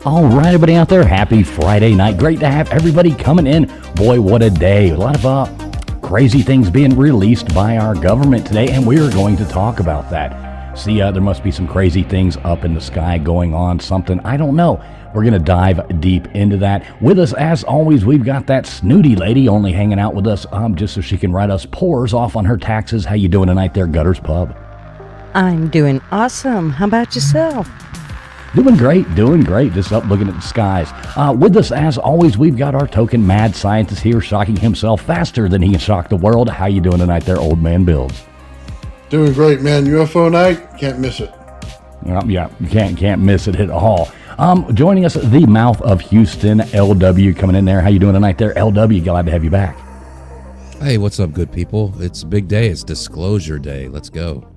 All right, everybody out there, happy Friday night. Great to have everybody coming in. Boy, what a day. A lot of crazy things being released by our government today, and we're going to talk about that. See, there must be some crazy things up in the sky going on, something, I don't know. We're going to dive deep into that. With us, as always, we've got that snooty lady only hanging out with us just so she can write us pores off on her taxes. How you doing tonight there, Gutters Pub? I'm doing awesome. How about yourself? Doing great. Just up looking at the skies. With us, as always, we've got our token mad scientist here, shocking himself faster than he can shock the world. How you doing tonight there, old man Bills? Doing great, man. UFO night, can't miss it. Yeah, you can't miss it at all. Joining us, the mouth of Houston, LW, coming in there. How you doing tonight there, LW? Glad to have you back. Hey, what's up, good people? It's a big day. It's Disclosure Day. Let's go.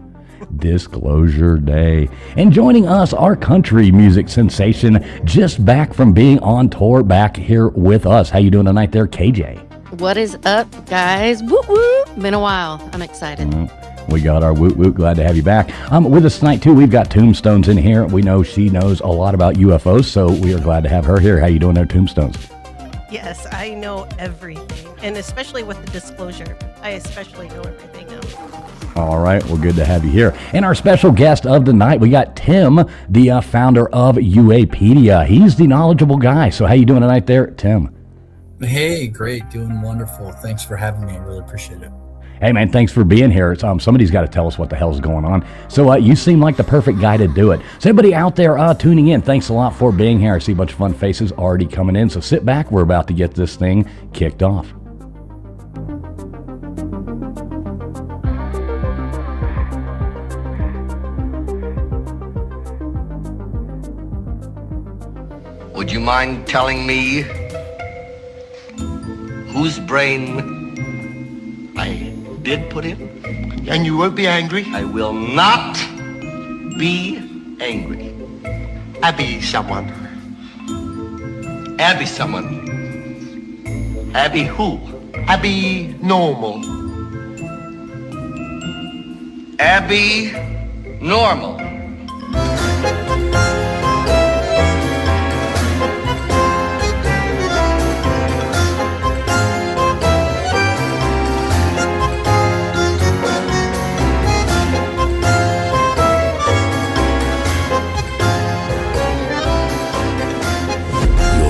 Disclosure Day. And joining us, our country music sensation, just back from being on tour, back here with us. How you doing tonight there, KJ? What is up, guys? Woot woot. Been a while. I'm excited. We got our woot woot. Glad to have you back. With us tonight, too, we've got Tombstones in here. We know she knows a lot about UFOs, so we are glad to have her here. How you doing there, Tombstones? Yes, I know everything, and especially with the disclosure, I especially know everything now. All right, well, good to have you here. And our special guest of the night, we got Tim, the founder of UAPedia. He's the knowledgeable guy. So how you doing tonight there, Tim? Hey, great, doing wonderful. Thanks for having me. I really appreciate it. Hey, man, thanks for being here. It's, somebody's got to tell us what the hell's going on. So you seem like the perfect guy to do it. So everybody out there tuning in, thanks a lot for being here. I see a bunch of fun faces already coming in. So sit back. We're about to get this thing kicked off. Would you mind telling me whose brain I did put in? And you won't be angry? I will not be angry. Abby someone. Abby someone. Abby who? Abby normal. Abby normal.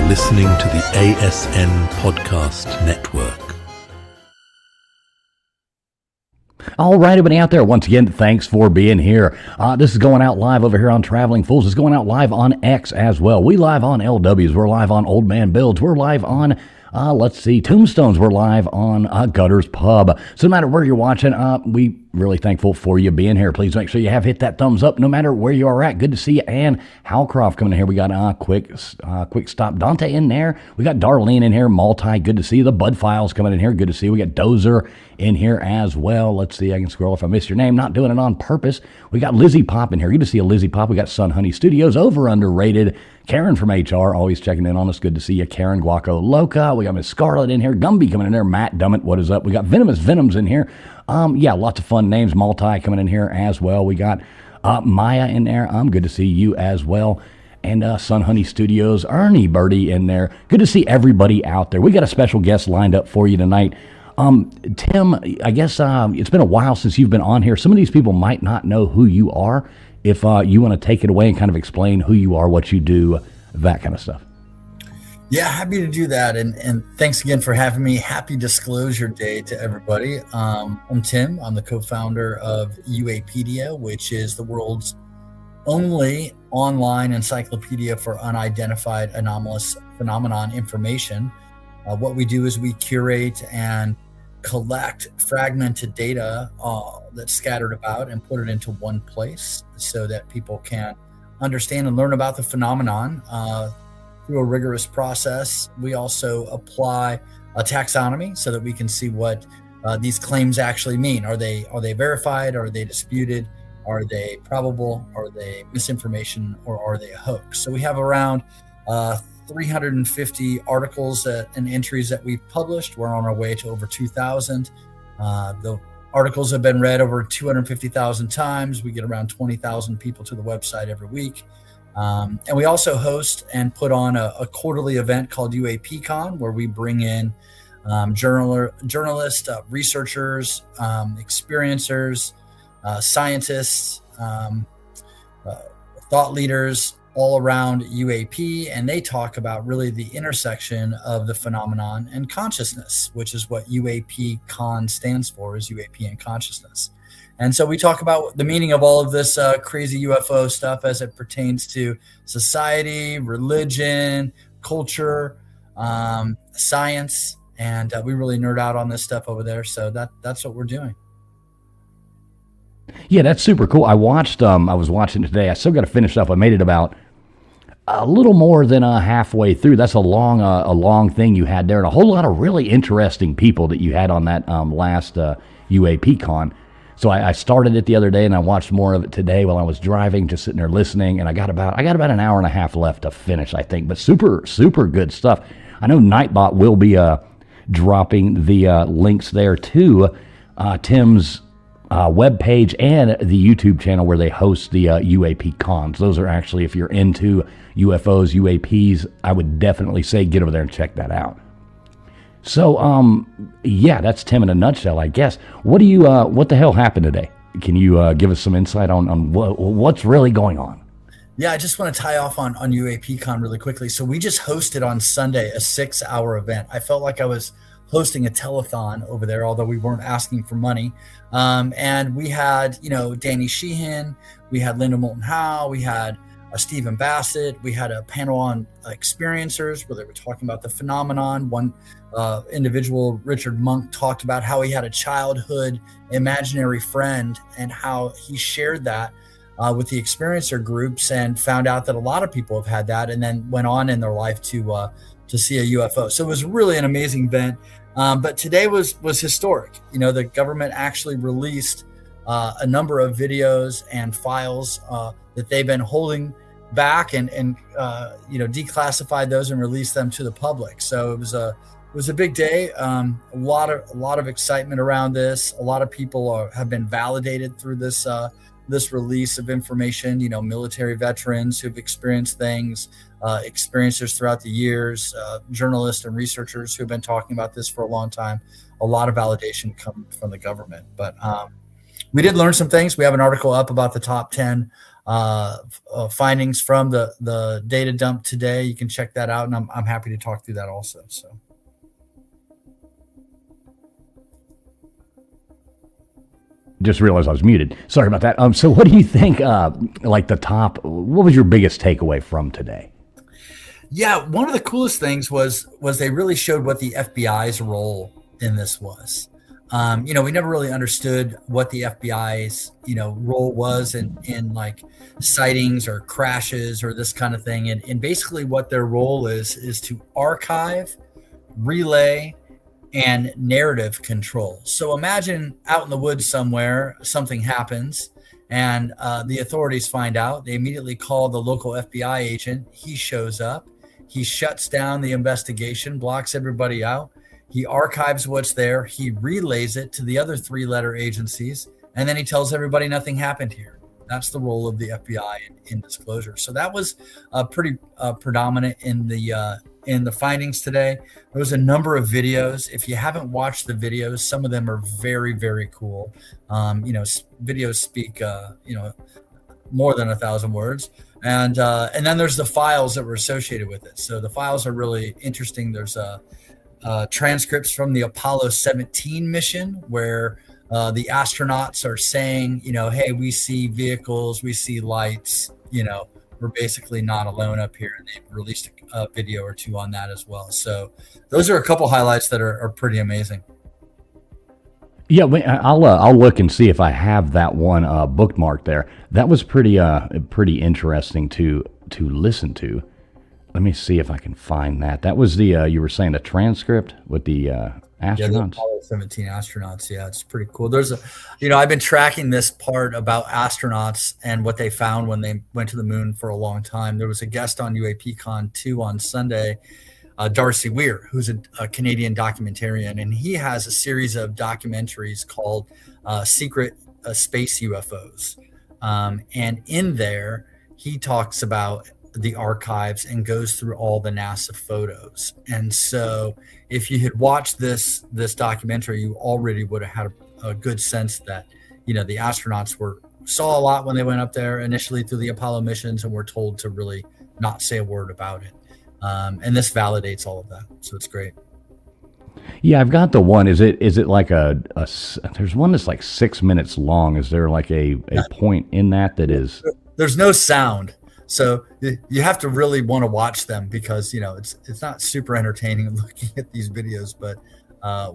Listening to the ASN Podcast Network. All right, everybody out there, once again, thanks for being here. This is going out live over here on Traveling Fools. It's going out live on X as well. We live on LWs. We're live on Old Man Builds. We're live on, Tombstones. We're live on Gutters Pub. So no matter where you're watching, we really thankful for you being here. Please make sure you have hit that thumbs up no matter where you are at. Good to see you. And Halcroft coming in here. We got quick stop Dante in there. We got Darlene in here. Multi, good to see you. The Bud Files coming in here. Good to see you. We got Dozer in here as well. Let's see. I can scroll if I miss your name. Not doing it on purpose. We got Lizzie Pop in here. Good to see you, Lizzie Pop. We got Sun Honey Studios, over underrated. Karen from HR, always checking in on us. Good to see you. Karen Guaco Loca. We got Miss Scarlett in here. Gumby coming in there. Matt Dummett, what is up? We got Venomous Venoms in here. Lots of fun names. Multi coming in here as well. We got Maya in there. Good to see you as well. And Sun Honey Studios, Ernie Birdie in there. Good to see everybody out there. We got a special guest lined up for you tonight. Tim, I guess it's been a while since you've been on here. Some of these people might not know who you are. If you want to take it away and kind of explain who you are, what you do, that kind of stuff. Yeah, happy to do that. And thanks again for having me. Happy Disclosure Day to everybody. I'm Tim. I'm the co-founder of UAPedia, which is the world's only online encyclopedia for unidentified anomalous phenomenon information. What we do is we curate and collect fragmented data that's scattered about and put it into one place so that people can understand and learn about the phenomenon through a rigorous process. We also apply a taxonomy so that we can see what these claims actually mean. Are they verified? Are they disputed? Are they probable? Are they misinformation? Or are they a hoax? So we have around 350 articles and entries that we've published. We're on our way to over 2,000. The articles have been read over 250,000 times. We get around 20,000 people to the website every week. And we also host and put on a quarterly event called UAPCon, where we bring in journalists, researchers, experiencers, scientists, thought leaders all around UAP, and they talk about really the intersection of the phenomenon and consciousness, which is what UAPCon stands for, is UAP and consciousness. And so we talk about the meaning of all of this crazy UFO stuff as it pertains to society, religion, culture, science, and we really nerd out on this stuff over there. So that's what we're doing. Yeah, that's super cool. I was watching it today. I still got to finish up. I made it about a little more than halfway through. That's a long thing you had there, and a whole lot of really interesting people that you had on that last UAPCon. So I started it the other day, and I watched more of it today while I was driving, just sitting there listening. And I got about an hour and a half left to finish, I think. But super good stuff. I know Nightbot will be dropping the links there to Tim's webpage and the YouTube channel where they host the UAP cons. Those are actually, if you're into UFOs, UAPs, I would definitely say get over there and check that out. So, yeah, that's Tim in a nutshell, I guess. What the hell happened today? Can you give us some insight on what's really going on? Yeah, I just want to tie off on UAPCon really quickly. So we just hosted on Sunday a 6-hour event. I felt like I was hosting a telethon over there, although we weren't asking for money. And we had, Danny Sheehan, we had Linda Moulton Howe, we had Stephen Bassett, we had a panel on experiencers where they were talking about the phenomenon. One individual, Richard Monk, talked about how he had a childhood imaginary friend and how he shared that with the experiencer groups and found out that a lot of people have had that and then went on in their life to see a UFO. So it was really an amazing event. But today was historic. The government actually released a number of videos and files that they've been holding back and declassified those and released them to the public. So it was a big day. A lot of excitement around this. A lot of people have been validated through this release of information. Military veterans who've experienced things, experiencers throughout the years, journalists and researchers who've been talking about this for a long time. A lot of validation coming from the government. But we did learn some things. We have an article up about the top 10 findings from the data dump today. You can check that out, and I'm happy to talk through that also. So. Just realized I was muted. Sorry about that. So what do you think, what was your biggest takeaway from today? Yeah, one of the coolest things was they really showed what the FBI's role in this was. We never really understood what the FBI's, role was in like sightings or crashes or this kind of thing. And basically what their role is to archive, relay, and narrative control. So imagine out in the woods somewhere, something happens and the authorities find out. They immediately call the local FBI agent. He shows up. He shuts down the investigation, blocks everybody out. He archives what's there. He relays it to the other 3-letter agencies. And then he tells everybody nothing happened here. That's the role of the FBI in disclosure. So that was pretty predominant in the findings today. There was a number of videos. If you haven't watched the videos, some of them are very, very cool. Videos speak, more than 1,000 words. And then there's the files that were associated with it. So the files are really interesting. There's transcripts from the Apollo 17 mission where the astronauts are saying, hey, we see vehicles, we see lights, we're basically not alone up here. And they've released a video or two on that as well. So those are a couple highlights that are pretty amazing. Yeah, I'll look and see if I have that one bookmarked there. That was pretty interesting to listen to. Let me see if I can find that. That was the you were saying the transcript with the astronauts. Yeah, the Apollo 17 astronauts. Yeah, it's pretty cool. There's I've been tracking this part about astronauts and what they found when they went to the moon for a long time. There was a guest on UAPCon 2 on Sunday, Darcy Weir, who's a Canadian documentarian, and he has a series of documentaries called Secret Space UFOs. And in there, he talks about the archives and goes through all the NASA photos. And so if you had watched this documentary, you already would have had a good sense that, the astronauts saw a lot when they went up there initially through the Apollo missions, and were told to really not say a word about it. And this validates all of that. So it's great. Yeah, I've got the one. Is it like there's one that's like 6 minutes long. Is there like a point in that is? There's no sound. So you have to really want to watch them, because, it's not super entertaining looking at these videos, but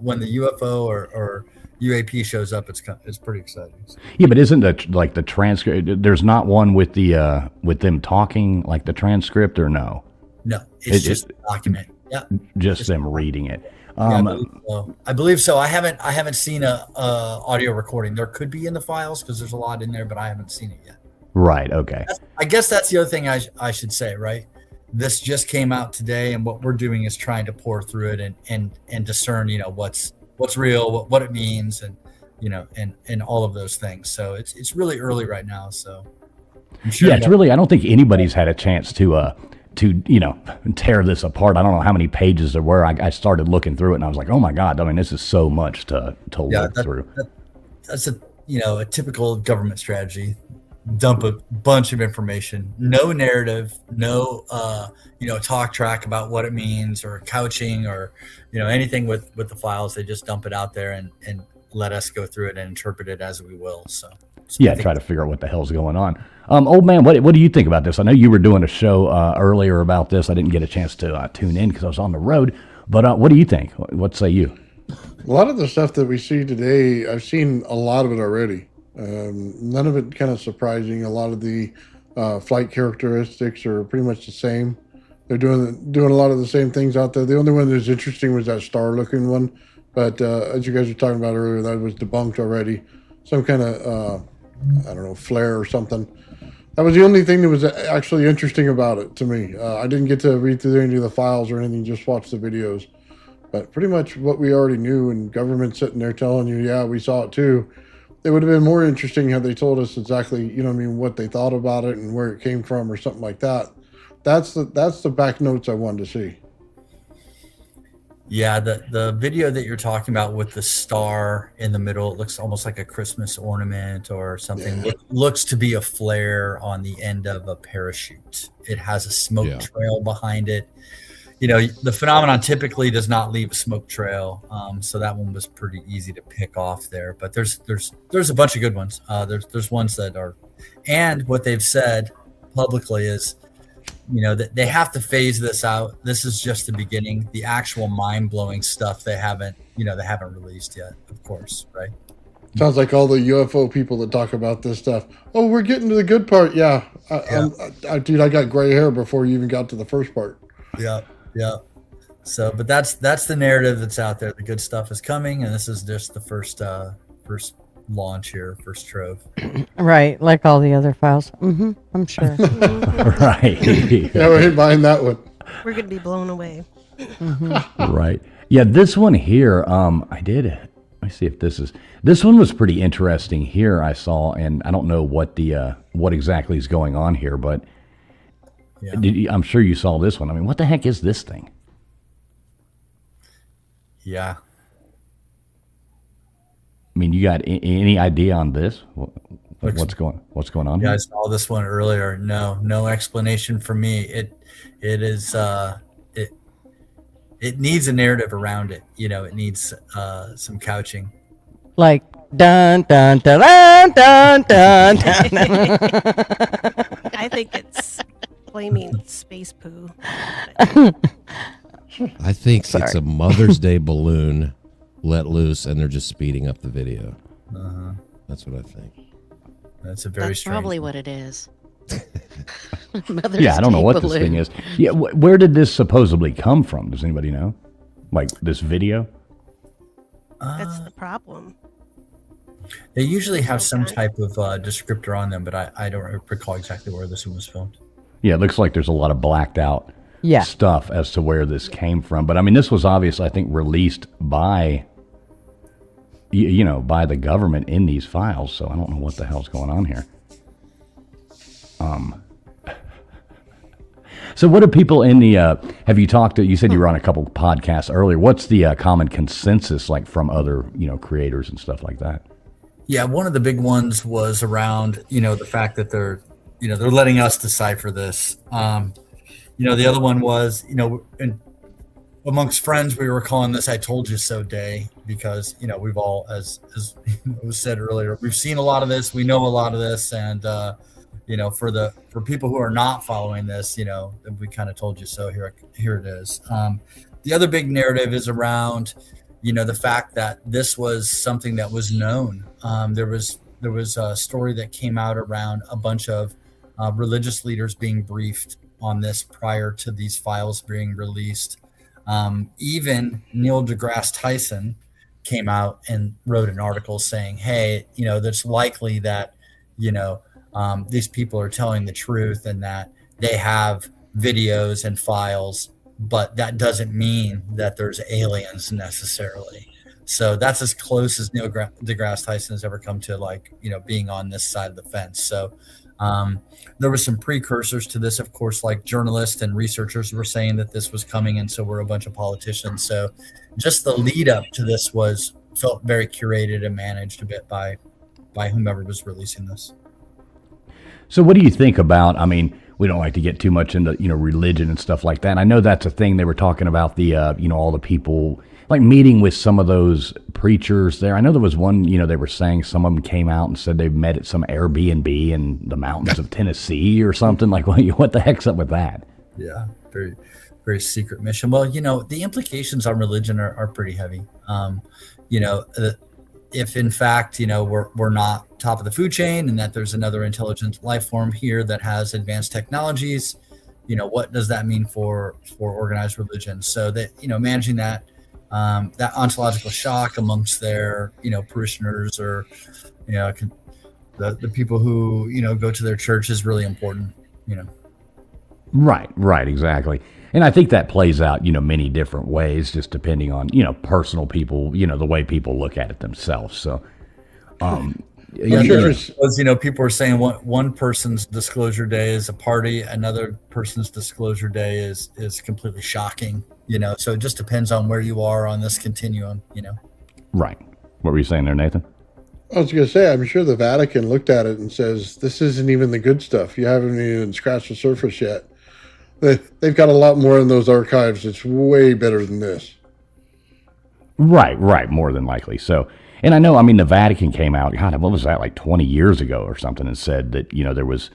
when the UFO or UAP shows up, it's pretty exciting. Yeah, but isn't the transcript? There's not one with them talking, like the transcript, or no? No, it's just a document. Yeah, just them reading it. I believe so. I haven't seen a audio recording. There could be in the files, because there's a lot in there, but I haven't seen it yet. Right. Okay. I guess that's the other thing I should say, right? This just came out today, and what we're doing is trying to pour through it and discern, what's real, what it means, and and all of those things. So it's really early right now. So I'm sure it's really. I don't think anybody's had a chance to tear this apart. I don't know how many pages there were. I started looking through it, and I was like, oh my God! I mean, this is so much to look through. That's a typical government strategy. Dump a bunch of information, no narrative, no talk track about what it means, or couching, or anything with the files. They just dump it out there and let us go through it and interpret it as we will. So try to figure out what the hell's going on. Old man, what do you think about this? I know you were doing a show earlier about this. I didn't get a chance to tune in because I was on the road, but what do you think? What say you? A lot of the stuff that we see today, I've seen a lot of it already. None of it kind of surprising. A lot of the flight characteristics are pretty much the same. They're doing a lot of the same things out there. The only one that's interesting was that star-looking one, but as you guys were talking about earlier, that was debunked already. Some kind of I don't know, flare or something. That was the only thing that was actually interesting about it to me. I didn't get to read through any of the files or anything, just watch the videos. But pretty much what we already knew, and government sitting there telling you, yeah, we saw it too. It would have been more interesting had they told us exactly, what they thought about it and where it came from or something like that. That's the back notes I wanted to see. Yeah, the video that you're talking about with the star in the middle, it looks almost like a Christmas ornament or something. It looks to be a flare on the end of a parachute. It has a smoke trail behind it. The phenomenon typically does not leave a smoke trail, so that one was pretty easy to pick off there. But there's a bunch of good ones. There's ones that are, and what they've said publicly is, that they have to phase this out. This is just the beginning. The actual mind-blowing stuff they haven't released yet, of course, right? Sounds like all the UFO people that talk about this stuff. Oh, we're getting to the good part. Yeah, dude, I got gray hair before you even got to the first part. Yeah. So, but that's the narrative that's out there. The good stuff is coming, and this is just the first launch here, first trove. Right, like all the other files. I'm sure. Right. Yeah, we're buying that one. We're going to be blown away. Right. Yeah, this one here, let me see if this one was pretty interesting here, I saw, and I don't know what exactly is going on here, but I'm sure you saw this one. I mean, what the heck is this thing? Yeah. I mean, you got any idea on this? What's going on here? Yeah, I saw this one earlier. No explanation for me. It is it needs a narrative around it. It needs some couching. Like dun dun dun dun dun dun. I think it's flaming space poo. I think it's a Mother's Day balloon let loose, and they're just speeding up the video. That's what I think. That's probably what it is. I don't know what this thing is. Yeah, where did this supposedly come from? Does anybody know? Like this video? That's the problem. They usually have some type of descriptor on them, but I don't recall exactly where this one was filmed. Yeah, it looks like there's a lot of blacked out stuff as to where this came from. But I mean, this was obviously, I think, released by by the government in these files. So I don't know what the hell's going on here. So what do people in the, have you talked to, you said you were on a couple podcasts earlier. What's the common consensus like from other, creators and stuff like that? Yeah, one of the big ones was around, the fact that they're letting us decipher this. The other one was, amongst friends, we were calling this "I told you so" day because we've all, as was said earlier, we've seen a lot of this, we know a lot of this, and for people who are not following this, we kind of told you so. Here it is. The other big narrative is around, the fact that this was something that was known. There was a story that came out around a bunch of religious leaders being briefed on this prior to these files being released. Even Neil deGrasse Tyson came out and wrote an article saying, hey, it's likely that, these people are telling the truth and that they have videos and files, but that doesn't mean that there's aliens necessarily. So that's as close as Neil deGrasse Tyson has ever come to being on this side of the fence. So there were some precursors to this, of course, like journalists and researchers were saying that this was coming, and so were a bunch of politicians. So just the lead up to this felt very curated and managed a bit by whomever was releasing this. So what do you think about, we don't like to get too much into, religion and stuff like that. And I know that's a thing they were talking about, the, all the people, like meeting with some of those preachers there. I know there was one, they were saying some of them came out and said they met at some Airbnb in the mountains of Tennessee or something. Like, what the heck's up with that? Yeah, very, very secret mission. Well, the implications on religion are pretty heavy. If in fact, we're not top of the food chain and that there's another intelligent life form here that has advanced technologies, what does that mean for organized religion? So that, managing that ontological shock amongst their, parishioners or, the people who, go to their church is really important, Right, exactly. And I think that plays out, many different ways, just depending on, personal people, the way people look at it themselves. So, people are saying one person's disclosure day is a party, another person's disclosure day is completely shocking, so it just depends on where you are on this continuum, Right. What were you saying there, Nathan? I was going to say, I'm sure the Vatican looked at it and says, this isn't even the good stuff. You haven't even scratched the surface yet. They've got a lot more in those archives. It's way better than this. Right, more than likely. So, and I know, the Vatican came out, God, what was that, like 20 years ago or something, and said that, there was,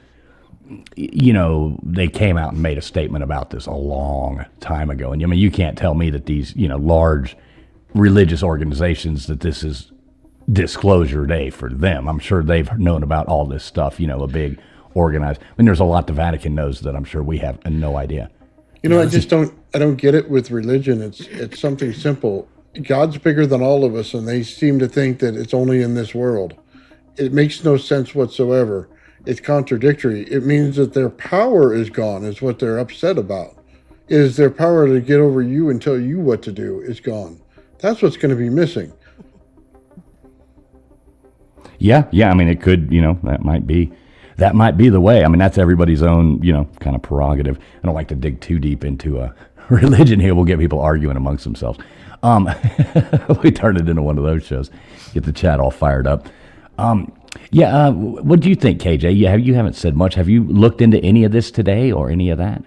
they came out and made a statement about this a long time ago. And, you can't tell me that these, large religious organizations, that this is disclosure day for them. I'm sure they've known about all this stuff, a big organized. There's a lot the Vatican knows that I'm sure we have no idea. I don't get it with religion. It's something simple. God's bigger than all of us, and they seem to think that it's only in this world. It makes no sense whatsoever. It's contradictory. It means that their power is gone, is what they're upset about. Is their power to get over you and tell you what to do is gone. That's what's going to be missing. Yeah. It could, that might be the way. That's everybody's own, kind of prerogative. I don't like to dig too deep into religion here. We'll get people arguing amongst themselves. We turned it into one of those shows. Get the chat all fired up. What do you think, KJ? You haven't said much. Have you looked into any of this today or any of that?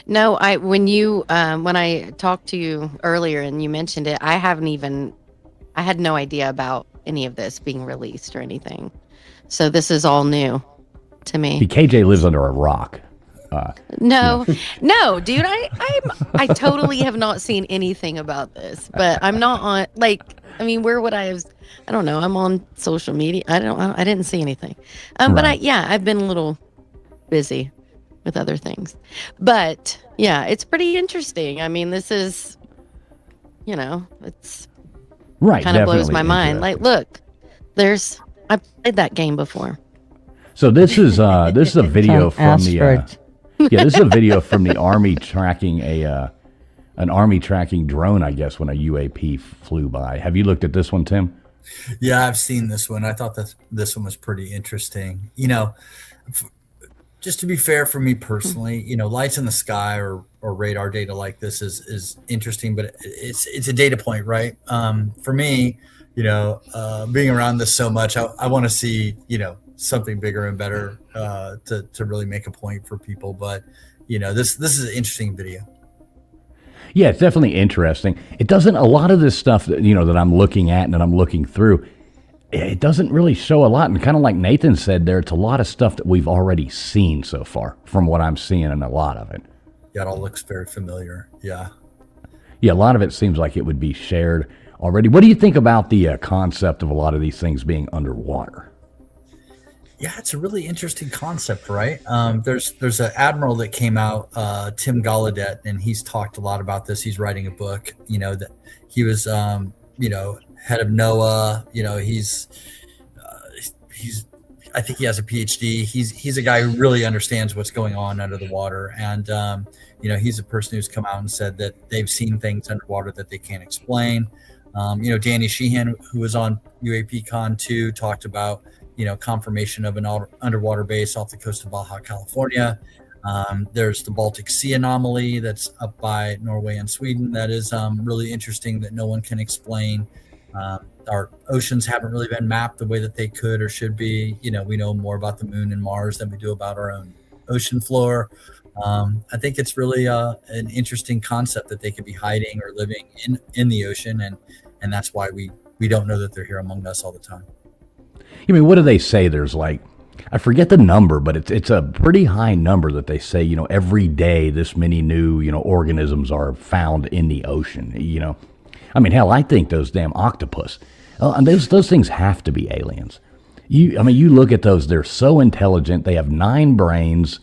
No, when I talked to you earlier and you mentioned it, I had no idea about any of this being released or anything. So this is all new to me. See, KJ lives under a rock. No, dude, I totally have not seen anything about this, but I'm not on, where would I have, I don't know. I'm on social media. I didn't see anything. Right. But I've been a little busy with other things, but yeah, it's pretty interesting. This is, it's right. Kind of blows my mind. Look, I played that game before. So this is a video from the this is a video from the Army tracking an Army tracking drone, I guess, when a UAP flew by. Have you looked at this one, Tim? Yeah, I've seen this one. I thought that this one was pretty interesting. just to be fair for me personally, lights in the sky or radar data like this is interesting, but it's a data point, right? For me, being around this so much, I want to see, something bigger and better to really make a point for people. But, this is an interesting video. Yeah, it's definitely interesting. It doesn't, a lot of this stuff that, that I'm looking at and that I'm looking through, it doesn't really show a lot. And kind of like Nathan said there, it's a lot of stuff that we've already seen so far from what I'm seeing in a lot of it. Yeah, it all looks very familiar. Yeah. Yeah, a lot of it seems like it would be shared already. What do you think about the concept of a lot of these things being underwater? Yeah, it's a really interesting concept, right? There's an admiral that came out, Tim Gallaudet, and he's talked a lot about this. He's writing a book, that he was, head of NOAA. He's I think he has a PhD. He's a guy who really understands what's going on under the water, and he's a person who's come out and said that they've seen things underwater that they can't explain. Danny Sheehan, who was on UAPCon 2, talked about confirmation of an underwater base off the coast of Baja California. There's the Baltic Sea anomaly that's up by Norway and Sweden. That is really interesting that no one can explain. Our oceans haven't really been mapped the way that they could or should be. We know more about the moon and Mars than we do about our own ocean floor. I think it's really an interesting concept that they could be hiding or living in the ocean, and that's why we don't know that they're here among us all the time. I mean, what do they say? There's like, I forget the number, but it's a pretty high number that they say, every day this many new, organisms are found in the ocean, I mean, hell, I think those damn octopus, and those things have to be aliens. You look at those, they're so intelligent. They have 9 brains.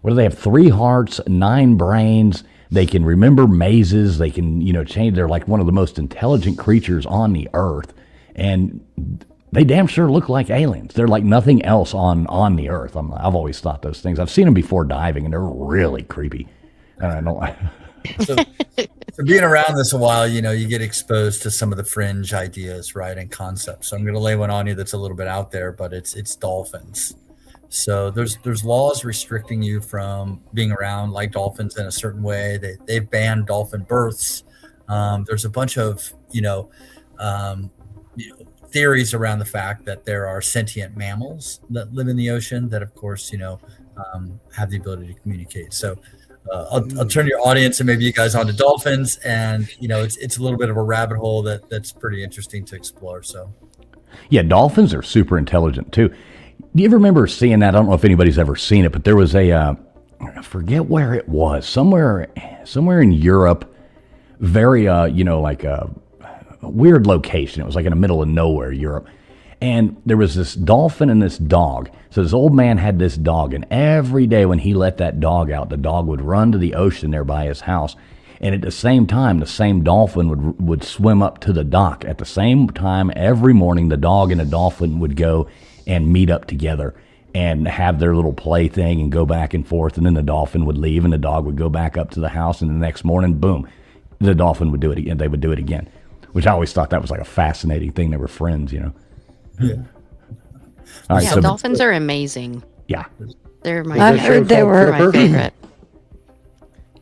What do they have? 3 hearts, 9 brains. They can remember mazes. They can, change. They're like one of the most intelligent creatures on the earth. And they damn sure look like aliens. They're like nothing else on the earth. I've always thought those things. I've seen them before diving, and they're really creepy. And I don't. So being around this a while, you get exposed to some of the fringe ideas, right, and concepts. So I'm going to lay one on you that's a little bit out there, but it's dolphins. So there's laws restricting you from being around like dolphins in a certain way. They've banned dolphin births. There's a bunch of theories around the fact that there are sentient mammals that live in the ocean that, of course, have the ability to communicate. So I'll turn your audience and maybe you guys onto dolphins, and it's a little bit of a rabbit hole that's pretty interesting to explore. So yeah, dolphins are super intelligent too. Do you ever remember seeing that? I don't know if anybody's ever seen it, but there was I forget where it was, somewhere in Europe, very like a weird location. It was like in the middle of nowhere, Europe. And there was this dolphin and this dog. So this old man had this dog, and every day when he let that dog out, the dog would run to the ocean there by his house. And at the same time, the same dolphin would swim up to the dock. At the same time, every morning, the dog and the dolphin would go and meet up together and have their little play thing and go back and forth. And then the dolphin would leave, and the dog would go back up to the house. And the next morning, boom, the dolphin would do it again. They would do it again, which I always thought that was like a fascinating thing. They were friends, Yeah. All right, yeah, so dolphins are amazing. yeah. They're my I heard they were my favorite.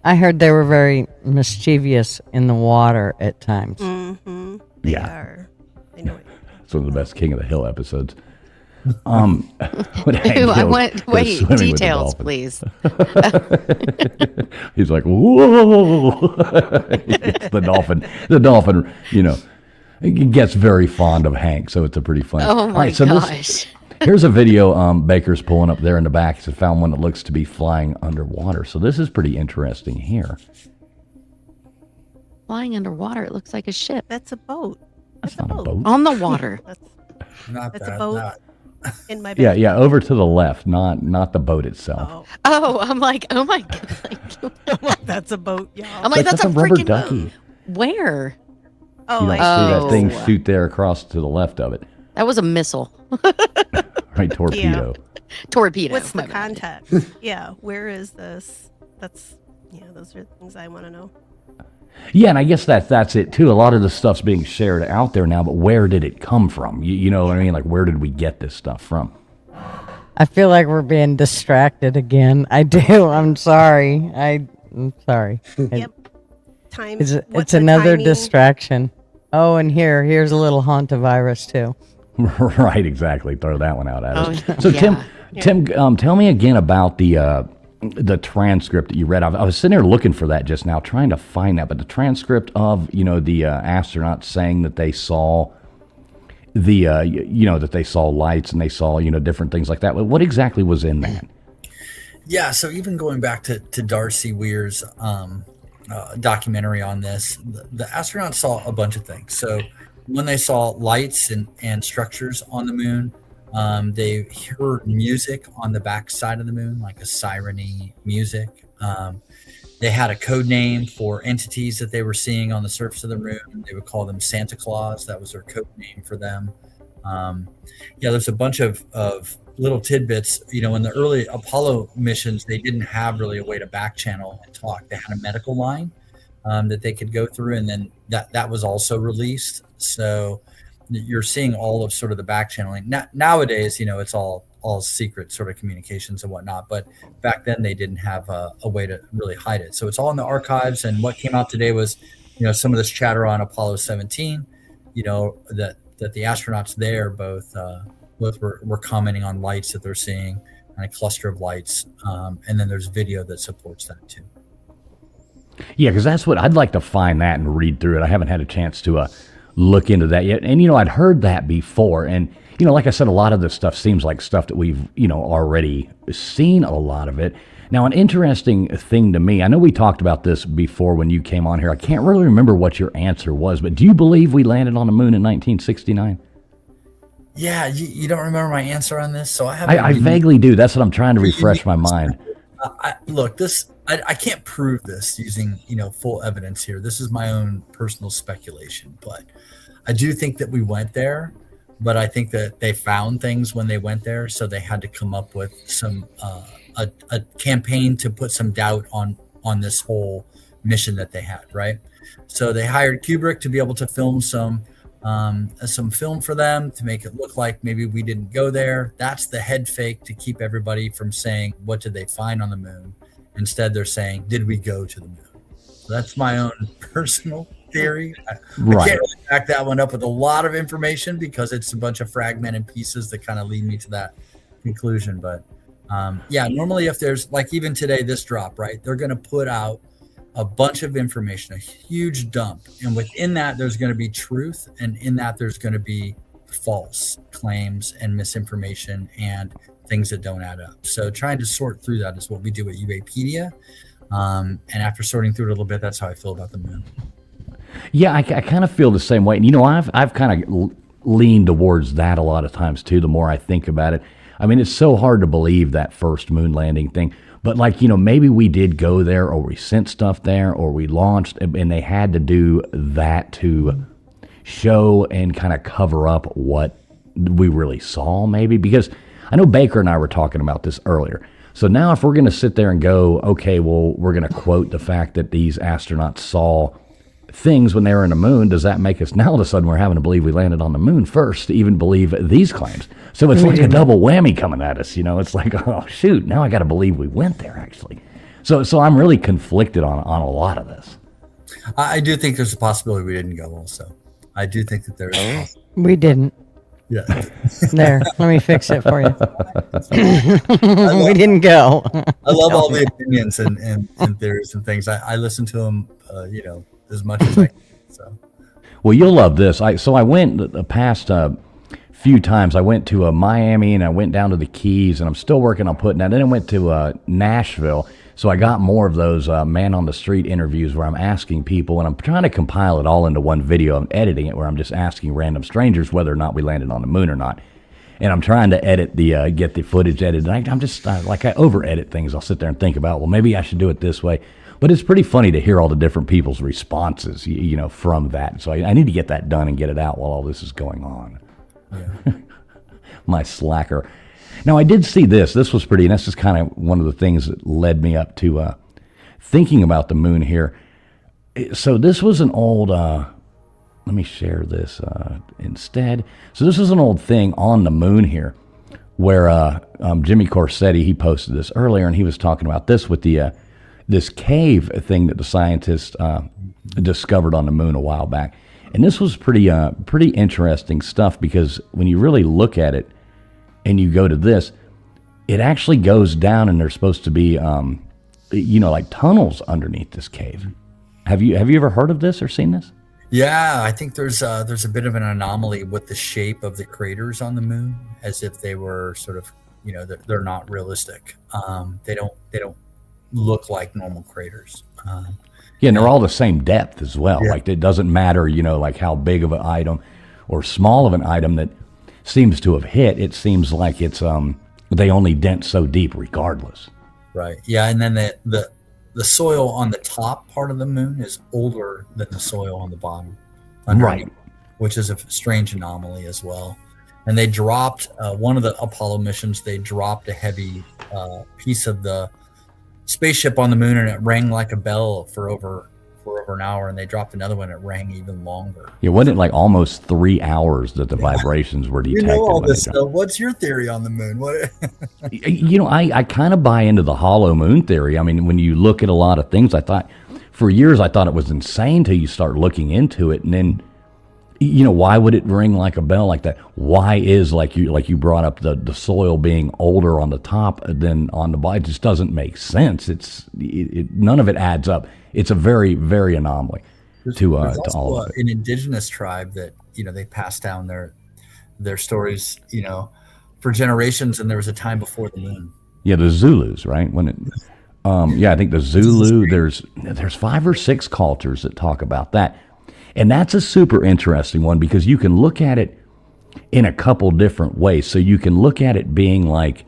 I heard they were very mischievous in the water at times. Mm-hmm. They Yeah. are. I know it. It's one of the best King of the Hill episodes. When Hank I goes- want goes swimming with the details, dolphin. please. He's like, whoa! the dolphin, it gets very fond of Hank, so it's a pretty funny. Oh All my right, so gosh. here's a video Baker's pulling up there in the back. He's found one that looks to be flying underwater. So this is pretty interesting here. Flying underwater, it looks like a ship That's a boat. That's That's a not a boat. boat. on the water. Not That's that, a boat not- in my Yeah, bed. yeah, over to the left, not the boat itself. Oh, Oh, I'm like, oh my god. that's a boat, y'all. I'm like, that's a rubber freaking ducky. boat. Where? Oh, You don't I see that Oh. thing shoot there across to the left of it, That was a missile. right? Torpedo. Torpedo. What's my the bad. context? Yeah, where is this? Those are things I want to know. Yeah, and I guess that's it too. A lot of the stuff's being shared out there now, but where did it come from? You know what I mean? Like, where did we get this stuff from? I feel like we're being distracted again. I do. I'm sorry. I'm sorry. Yep. Time. It's what's the another timing? distraction. Oh, and here's a little Hantavirus too. Right, exactly. Throw that one out at us. Oh, So, yeah. Tim, tell me again about the transcript that you read. I was sitting there looking for that just now, trying to find that. But the transcript of the astronauts saying that they saw that they saw lights and they saw different things like that. What exactly was in that? Yeah, so even going back to Darcy Weir's documentary on this, the astronauts saw a bunch of things. So when they saw lights and structures on the moon, they heard music on the back side of the moon, like a siren-y music. They had a code name for entities that they were seeing on the surface of the moon. They would call them Santa Claus. That was their code name for them. There's a bunch of little tidbits. In the early Apollo missions, they didn't have really a way to back channel and talk. They had a medical line that they could go through, and then that was also released. So you're seeing all of sort of the back channeling. Nowadays, it's all secret sort of communications and whatnot. But back then they didn't have a way to really hide it. So it's all in the archives. And what came out today was, some of this chatter on Apollo 17, that the astronauts there both were commenting on lights that they're seeing, and a cluster of lights. And then there's video that supports that too. Yeah, because that's what I'd like to find that and read through it. I haven't had a chance to look into that yet. And, I'd heard that before. And, like I said, a lot of this stuff seems like stuff that we've, already seen a lot of it. Now, an interesting thing to me, I know we talked about this before when you came on here. I can't really remember what your answer was, but do you believe we landed on the moon in 1969? Yeah, you don't remember my answer on this? So I vaguely do. That's what I'm trying to refresh my mind. I can't prove this using, full evidence here. This is my own personal speculation, but I do think that we went there, but I think that they found things when they went there. So they had to come up with some, a campaign to put some doubt on this whole mission that they had. Right. So they hired Kubrick to be able to film some film for them to make it look like maybe we didn't go there. That's the head fake to keep everybody from saying, what did they find on the moon? Instead, they're saying, did we go to the moon? So that's my own personal theory. I can't really back that one up with a lot of information because it's a bunch of fragmented pieces that kind of lead me to that conclusion. But normally if there's like even today, this drop, right, they're going to put out a bunch of information, a huge dump. And within that, there's going to be truth. And in that, there's going to be false claims and misinformation and things that don't add up. So trying to sort through that is what we do at UAPedia. And after sorting through it a little bit, that's how I feel about the moon. Yeah, I kind of feel the same way. And, I've kind of leaned towards that a lot of times, too, the more I think about it. I mean, it's so hard to believe that first moon landing thing. But, maybe we did go there or we sent stuff there or we launched, and they had to do that to show and kind of cover up what we really saw, maybe. Because I know Baker and I were talking about this earlier. So now if we're going to sit there and go, okay, well, we're going to quote the fact that these astronauts saw things when they were in the moon, does that make us now all of a sudden we're having to believe we landed on the moon first to even believe these claims? So it's like a double whammy coming at us, It's like, oh shoot, now I got to believe we went there actually. So I'm really conflicted on a lot of this. I do think there's a possibility we didn't go also. I do think that there is. We didn't. Yeah. There, let me fix it for you. We didn't go. I love all the opinions and theories and things. I listen to them, as much as I can. So. Well, you'll love this. I went the past few times. I went to Miami and I went down to the Keys, and I'm still working on putting that. Then I went to Nashville. So I got more of those man on the street interviews where I'm asking people, and I'm trying to compile it all into one video. I'm editing it where I'm just asking random strangers whether or not we landed on the moon or not. And I'm trying to edit get the footage edited. I'm just I over edit things. I'll sit there and think about, well, maybe I should do it this way. But it's pretty funny to hear all the different people's responses, from that. So I need to get that done and get it out while all this is going on. Yeah. My slacker. Now, I did see this. This was pretty, and this is kind of one of the things that led me up to thinking about the moon here. So this was an old, let me share this instead. So this was an old thing on the moon here where Jimmy Corsetti, he posted this earlier, and he was talking about this with the this cave thing that the scientists discovered on the moon a while back. And this was pretty interesting stuff, because when you really look at it and you go to this, it actually goes down, and there's supposed to be like tunnels underneath this cave. Have you ever heard of this or seen this? Yeah, I think there's a bit of an anomaly with the shape of the craters on the moon, as if they were sort of, they're not realistic. They don't look like normal craters. Yeah, and they're all the same depth as well. Yeah. Like, it doesn't matter, like how big of an item or small of an item that seems to have hit. It seems like it's they only dent so deep regardless. Right. Yeah, and then the soil on the top part of the moon is older than the soil on the bottom. Right. Which is a strange anomaly as well. And they dropped one of the Apollo missions. They dropped a heavy piece of the spaceship on the moon, and it rang like a bell for over an hour. And they dropped another one. It rang even longer. Yeah, wasn't it like almost 3 hours that the vibrations were detected? You know all this stuff. What's your theory on the moon? What? I kind of buy into the hollow moon theory. I mean, when you look at a lot of things, for years I thought it was insane till you start looking into it, and then, why would it ring like a bell like that? Why is, like you brought up, the soil being older on the top than on the bottom? It just doesn't make sense. None of it adds up. It's a very, very anomaly to all of it. An indigenous tribe that they passed down their stories for generations, and there was a time before the moon. Yeah, the Zulus, right? When it, I think the Zulu. There's 5 or 6 cultures that talk about that, and that's a super interesting one, because you can look at it in a couple different ways. So you can look at it being like,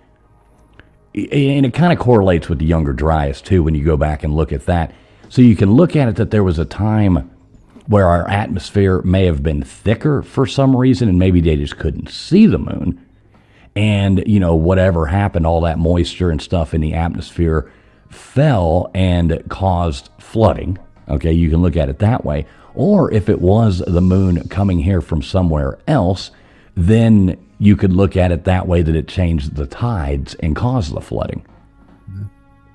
and it kind of correlates with the Younger Dryas too when you go back and look at that. So you can look at it that there was a time where our atmosphere may have been thicker for some reason, and maybe they just couldn't see the moon. And, whatever happened, all that moisture and stuff in the atmosphere fell and caused flooding. Okay, you can look at it that way. Or if it was the moon coming here from somewhere else, then you could look at it that way, that it changed the tides and caused the flooding.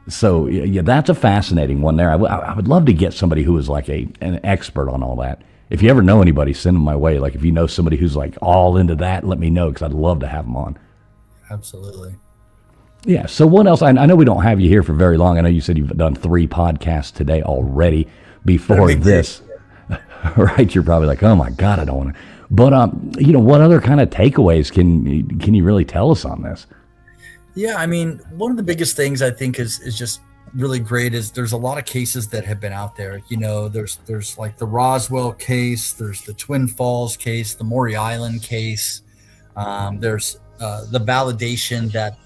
So, yeah, that's a fascinating one there. I would love to get somebody who is like an expert on all that. If you ever know anybody, send them my way. Like, if you know somebody who's like all into that, let me know, because I'd love to have them on. Absolutely. Yeah, so what else? I know we don't have you here for very long. I know you said you've done 3 podcasts today already before this. Right, you're probably like, oh my God, I don't want to. But, what other kind of takeaways can you really tell us on this? Yeah, I mean, one of the biggest things I think is just really great is there's a lot of cases that have been out there. There's like the Roswell case, there's the Twin Falls case, the Maury Island case. There's the validation that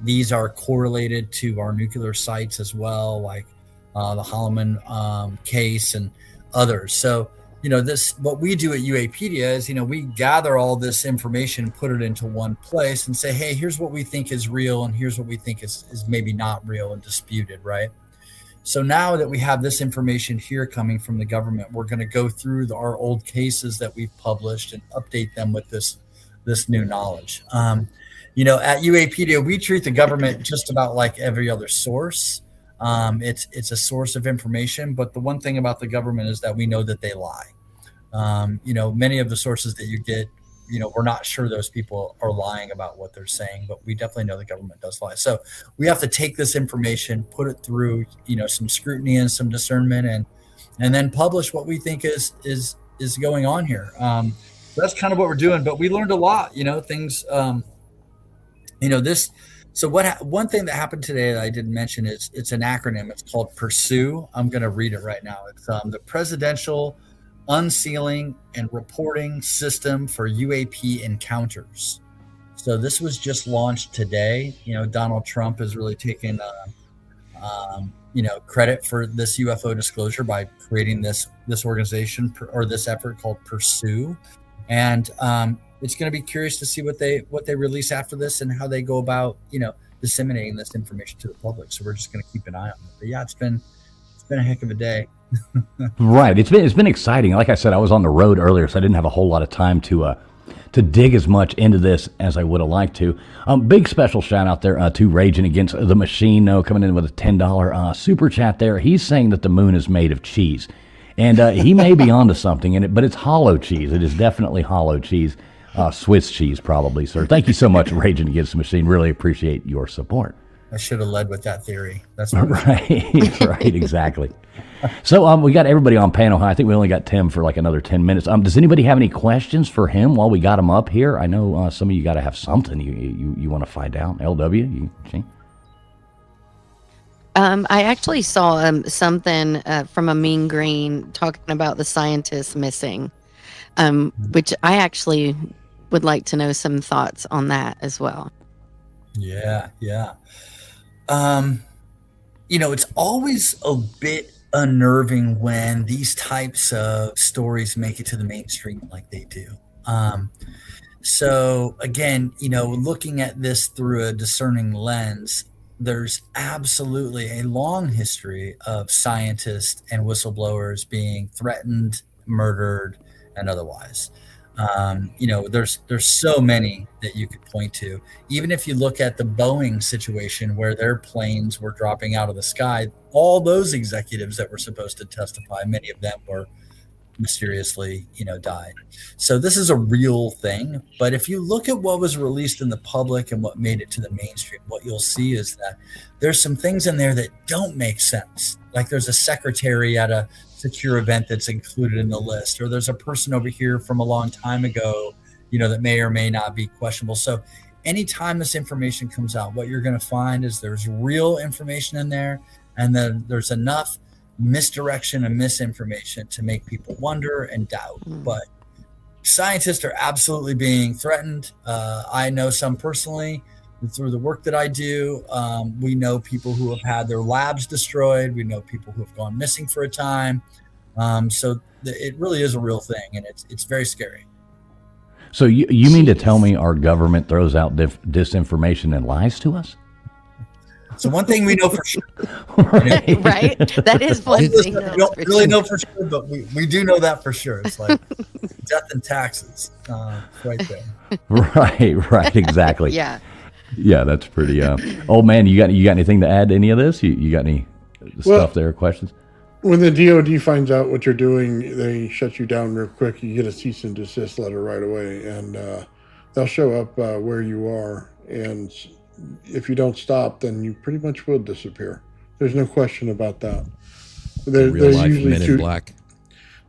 these are correlated to our nuclear sites as well, like the Holloman case and others. So, what we do at UAPedia is, we gather all this information, put it into one place, and say, hey, here's what we think is real, and here's what we think is maybe not real and disputed, right? So now that we have this information here coming from the government, we're going to go through our old cases that we've published and update them with this new knowledge. At UAPedia, we treat the government just about like every other source. It's a source of information, but the one thing about the government is that we know that they lie. Many of the sources that you get, we're not sure those people are lying about what they're saying, but we definitely know the government does lie. So we have to take this information, put it through, some scrutiny and some discernment, and then publish what we think is going on here. So that's kind of what we're doing, but we learned a lot, things, this. So one thing that happened today that I didn't mention is it's an acronym. It's called PURSUE. I'm going to read it right now. It's the Presidential Unsealing and Reporting System for UAP Encounters. So this was just launched today. Donald Trump has really taken credit for this UFO disclosure by creating this organization or this effort called PURSUE, and it's going to be curious to see what they release after this and how they go about, disseminating this information to the public. So we're just going to keep an eye on it. But yeah, it's been a heck of a day. Right. It's been exciting. Like I said, I was on the road earlier, so I didn't have a whole lot of time to to dig as much into this as I would have liked to. Big special shout out there to Raging Against the Machine, coming in with a $10 super chat there. He's saying that the moon is made of cheese. And he may be onto something in it, but it's hollow cheese. It is definitely hollow cheese. Swiss cheese, probably, sir. Thank you so much, Raging Against the Machine. Really appreciate your support. I should have led with that theory. That's right, right, exactly. So we got everybody on panel high. I think we only got Tim for like another 10 minutes. Does anybody have any questions for him while we got him up here? I know some of you got to have something you want to find out. LW, I actually saw something from a Mean Green talking about the scientists missing, which I actually would like to know some thoughts on that as well. Yeah. It's always a bit unnerving when these types of stories make it to the mainstream like they do. So again, looking at this through a discerning lens, there's absolutely a long history of scientists and whistleblowers being threatened, murdered, and otherwise. There's so many that you could point to. Even if you look at the Boeing situation where their planes were dropping out of the sky, all those executives that were supposed to testify, many of them were mysteriously, died. So this is a real thing. But if you look at what was released in the public and what made it to the mainstream, what you'll see is that there's some things in there that don't make sense. Like there's a secretary at a secure event that's included in the list, or there's a person over here from a long time ago, that may or may not be questionable. So anytime this information comes out, what you're going to find is there's real information in there, and then there's enough misdirection and misinformation to make people wonder and doubt. But scientists are absolutely being threatened. I know some personally through the work that I do. We know people who have had their labs destroyed. We know people who have gone missing for a time. So it really is a real thing, and it's very scary. So you mean to tell me our government throws out disinformation and lies to us? So one thing we know for sure. Right? That is one thing. We don't really know for sure, but we do know that for sure. It's like death and taxes right there. Right, exactly. Yeah. Yeah, that's pretty. Old man, you got anything to add to any of this? You got any stuff there? Questions? When the DoD finds out what you're doing, they shut you down real quick. You get a cease and desist letter right away, and they'll show up where you are. And if you don't stop, then you pretty much will disappear. There's no question about that. Real life Men in Black.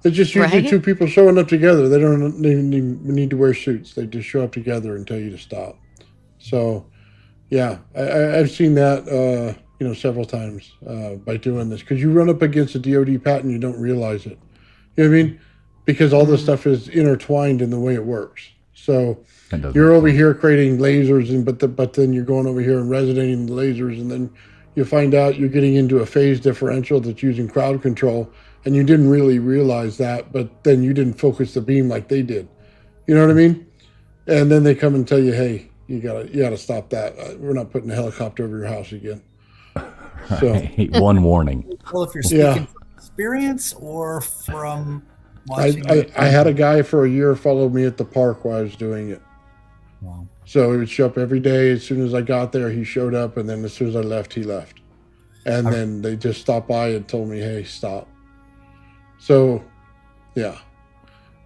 There's just usually two people showing up together. They don't need to wear suits. They just show up together and tell you to stop. So, yeah, I've seen that, several times by doing this, because you run up against a DoD patent, you don't realize it. You know what I mean? Because all this stuff is intertwined in the way it works. So you're over here creating lasers, but then you're going over here and resonating the lasers, and then you find out you're getting into a phase differential that's using crowd control, and you didn't really realize that, but then you didn't focus the beam like they did. You know what I mean? And then they come and tell you, hey, you gotta stop that. We're not putting a helicopter over your house again. Right. So one warning. Well, if you're speaking from experience or from watching, I had a guy for a year follow me at the park while I was doing it. Wow. So he would show up every day. As soon as I got there, he showed up, and then as soon as I left, he left. And then they just stopped by and told me, hey, stop. So, yeah.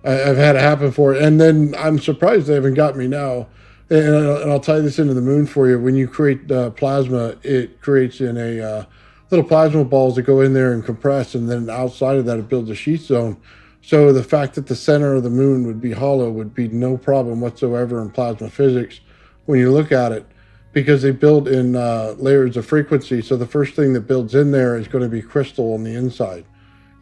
I've had it happen for it. And then I'm surprised they haven't got me now. And I'll tie this into the moon for you. When you create plasma, it creates in a little plasma balls that go in there and compress, and then outside of that, it builds a sheath zone. So the fact that the center of the moon would be hollow would be no problem whatsoever in plasma physics when you look at it, because they build in layers of frequency. So the first thing that builds in there is going to be crystal on the inside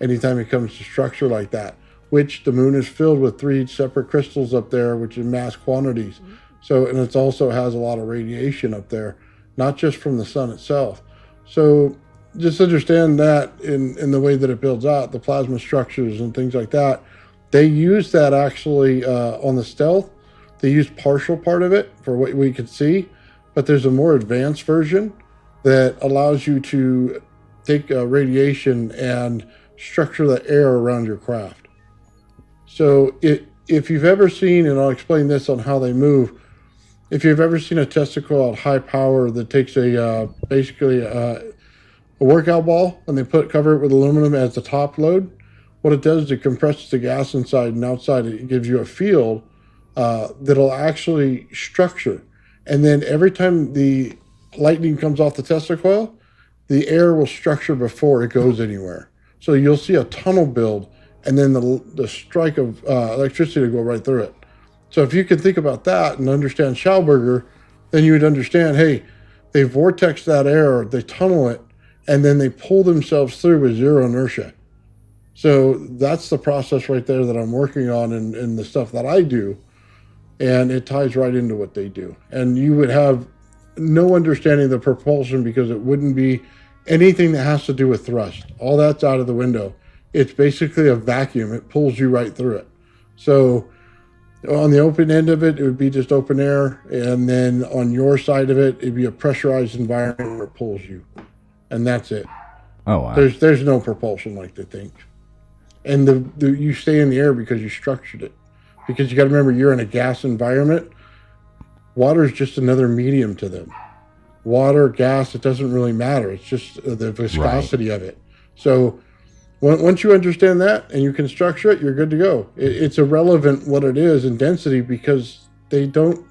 anytime it comes to structure like that, which the moon is filled with 3 separate crystals up there, which in mass quantities. So, and it also has a lot of radiation up there, not just from the sun itself. So just understand that in the way that it builds out, the plasma structures and things like that, they use that actually on the stealth. They use partial part of it for what we could see, but there's a more advanced version that allows you to take radiation and structure the air around your craft. So if you've ever seen, and I'll explain this on how they move, if you've ever seen a testicle at high power that takes basically a workout ball and they cover it with aluminum as the top load, what it does is it compresses the gas inside, and outside it gives you a field that'll actually structure. And then every time the lightning comes off the Tesla coil, the air will structure before it goes anywhere. So you'll see a tunnel build, and then the strike of electricity to go right through it. So if you can think about that and understand Schauberger, then you would understand, hey, they vortex that air, they tunnel it, and then they pull themselves through with zero inertia. So that's the process right there that I'm working on in the stuff that I do. And it ties right into what they do. And you would have no understanding of the propulsion because it wouldn't be anything that has to do with thrust. All that's out of the window. It's basically a vacuum. It pulls you right through it. So on the open end of it, it would be just open air. And then on your side of it, it'd be a pressurized environment where it pulls you. And that's it. Oh, wow. There's no propulsion like they think. And you stay in the air because you structured it. Because you got to remember, you're in a gas environment. Water is just another medium to them. Water, gas, it doesn't really matter. It's just the viscosity of it. So once you understand that and you can structure it, you're good to go. It's irrelevant what it is in density because they don't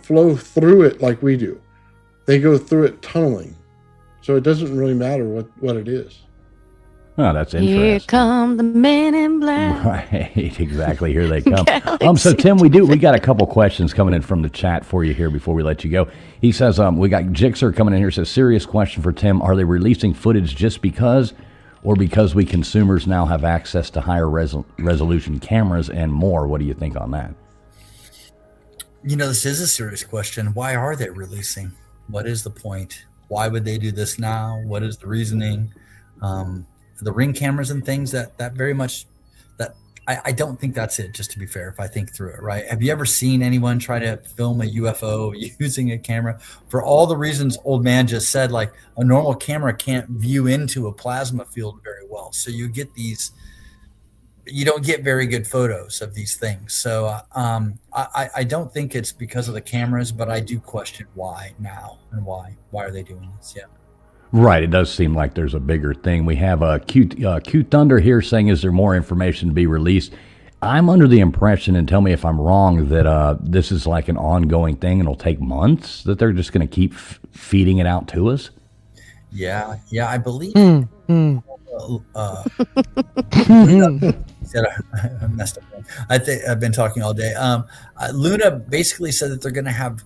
flow through it like we do. They go through it tunneling. So it doesn't really matter what it is. Oh, that's interesting. Here come the men in black. Right, exactly. Here they come. So Tim, we got a couple questions coming in from the chat for you here before we let you go. He says, we got Jixer coming in here. Says, serious question for Tim: are they releasing footage just because, or because we consumers now have access to higher resolution cameras and more? What do you think on that? This is a serious question. Why are they releasing? What is the point? Why would they do this now? What is the reasoning? The ring cameras and things that very much that I don't think that's it, just to be fair, if I think through it, right? Have you ever seen anyone try to film a UFO using a camera? For all the reasons old man just said, like a normal camera can't view into a plasma field very well. So you don't get very good photos of these things. So I don't think it's because of the cameras, but I do question why now and why are they doing this? Yeah. Right, it does seem like there's a bigger thing. We have a cute Thunder here saying, is there more information to be released? I'm under the impression, and tell me if I'm wrong, that this is like an ongoing thing and it'll take months, that they're just going to keep feeding it out to us? Yeah, I believe. I messed up. I think I've been talking all day. Luna basically said that they're going to have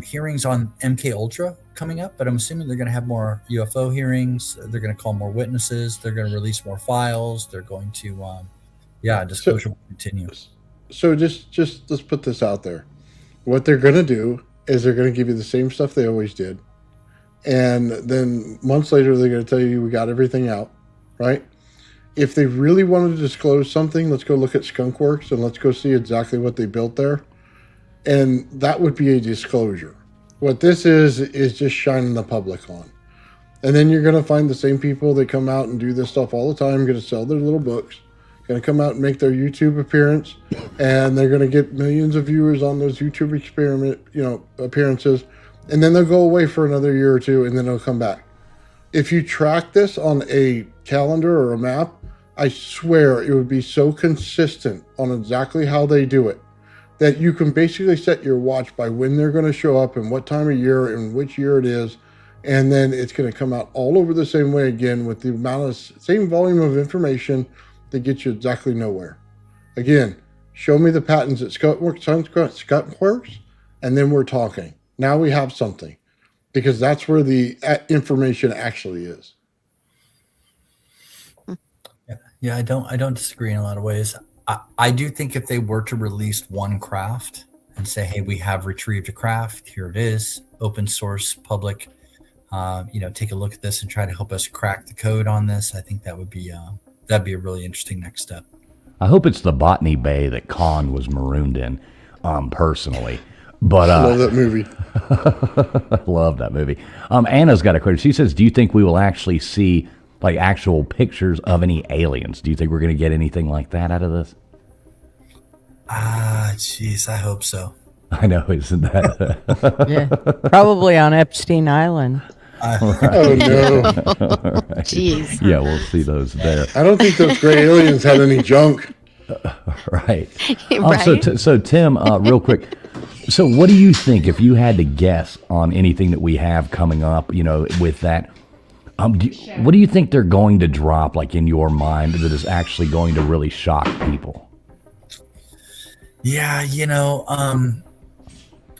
hearings on MK Ultra coming up, but I'm assuming they're going to have more UFO hearings. They're going to call more witnesses. They're going to release more files. They're going to, disclosure will continue. So just let's put this out there. What they're going to do is they're going to give you the same stuff they always did, and then months later they're going to tell you we got everything out, right? If they really wanted to disclose something, let's go look at Skunk Works and let's go see exactly what they built there. And that would be a disclosure. What this is just shining the public on. And then you're going to find the same people that come out and do this stuff all the time, going to sell their little books, going to come out and make their YouTube appearance, and they're going to get millions of viewers on those YouTube appearances. And then they'll go away for another year or two, and then they'll come back. If you track this on a calendar or a map, I swear it would be so consistent on exactly how they do it that you can basically set your watch by when they're going to show up and what time of year and which year it is. And then it's going to come out all over the same way again with the same volume of information that gets you exactly nowhere. Again, show me the patents at Skunk Works, and then we're talking. Now we have something, because that's where the information actually is. Yeah, I don't disagree in a lot of ways. I do think if they were to release one craft and say, hey, we have retrieved a craft, here it is, open source, public, take a look at this and try to help us crack the code on this, I think that'd be a really interesting next step. I hope it's the Botany Bay that Khan was marooned in, personally. But love that movie. Love that movie. Anna's got a question. She says, do you think we will actually see like actual pictures of any aliens? Do you think we're going to get anything like that out of this? Jeez, I hope so. I know, isn't that? Yeah, probably on Epstein Island. Oh no! Right. Jeez. Yeah, we'll see those there. I don't think those gray aliens had any junk. Right. Right? So Tim, real quick. So what do you think, if you had to guess on anything that we have coming up, with that, what do you think they're going to drop, like, in your mind, that is actually going to really shock people? Yeah,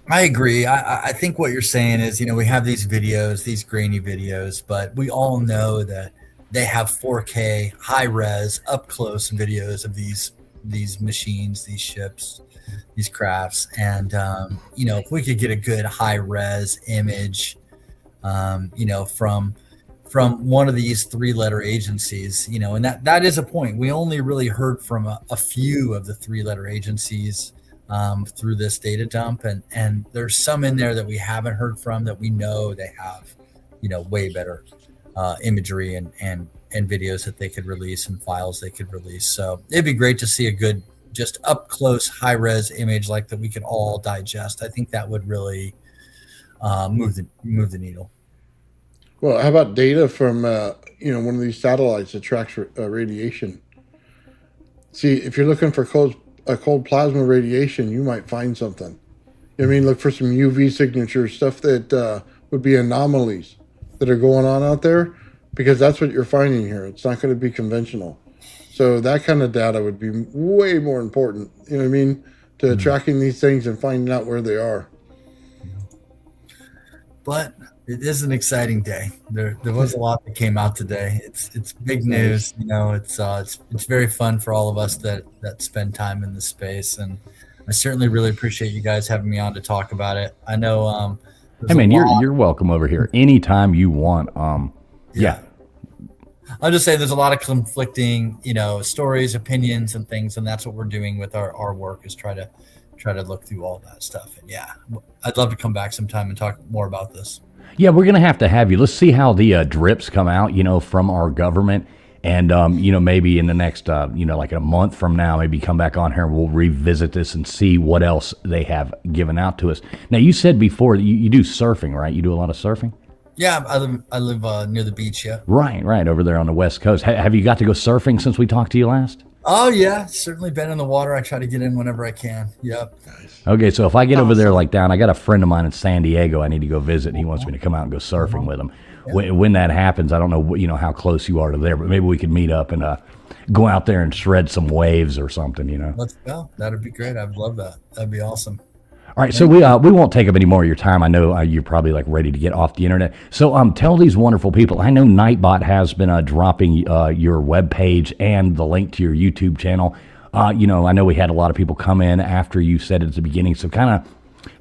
I agree. I think what you're saying is, we have these videos, these grainy videos, but we all know that they have 4K high res up close videos of these machines, these ships, these crafts. And, if we could get a good high res image, from one of these 3-letter agencies, and that is a point. We only really heard from a few of the 3-letter agencies through this data dump, and there's some in there that we haven't heard from that we know they have, way better imagery and videos that they could release and files they could release. So it'd be great to see a good, just up close, high res image like that we could all digest. I think that would really move the needle. Well, how about data from one of these satellites that tracks radiation? See, if you're looking for cold plasma radiation, you might find something. I mean, look for some UV signatures, stuff that would be anomalies that are going on out there, because that's what you're finding here. It's not going to be conventional. So that kind of data would be way more important, you know what I mean, to tracking these things and finding out where they are. But it is an exciting day. There was a lot that came out today. It's big news. It's very fun for all of us that spend time in this space, and I certainly really appreciate you guys having me on to talk about it. I know. Hey man, you're welcome over here anytime you want. Yeah. I'll just say there's a lot of conflicting, stories, opinions, and things, and that's what we're doing with our work, is try to look through all that stuff. And yeah, I'd love to come back sometime and talk more about this. Yeah, we're going to have you. Let's see how the drips come out, from our government. And, maybe in the next, like a month from now, maybe come back on here and we'll revisit this and see what else they have given out to us. Now, you said before that you do surfing, right? You do a lot of surfing? Yeah, I live near the beach, yeah. Right, over there on the West Coast. Have you got to go surfing since we talked to you last? Oh, yeah, certainly been in the water. I try to get in whenever I can. Yep. Okay, so if I get over there like down, I got a friend of mine in San Diego I need to go visit, and he wants me to come out and go surfing with him. Yeah. When that happens, I don't know, how close you are to there, but maybe we could meet up and go out there and shred some waves or something, Let's go. That'd be great. I'd love that. That'd be awesome. All right, so we won't take up any more of your time. I know you're probably like ready to get off the internet. So tell these wonderful people. I know Nightbot has been dropping your webpage and the link to your YouTube channel. I know we had a lot of people come in after you said it at the beginning. So kind of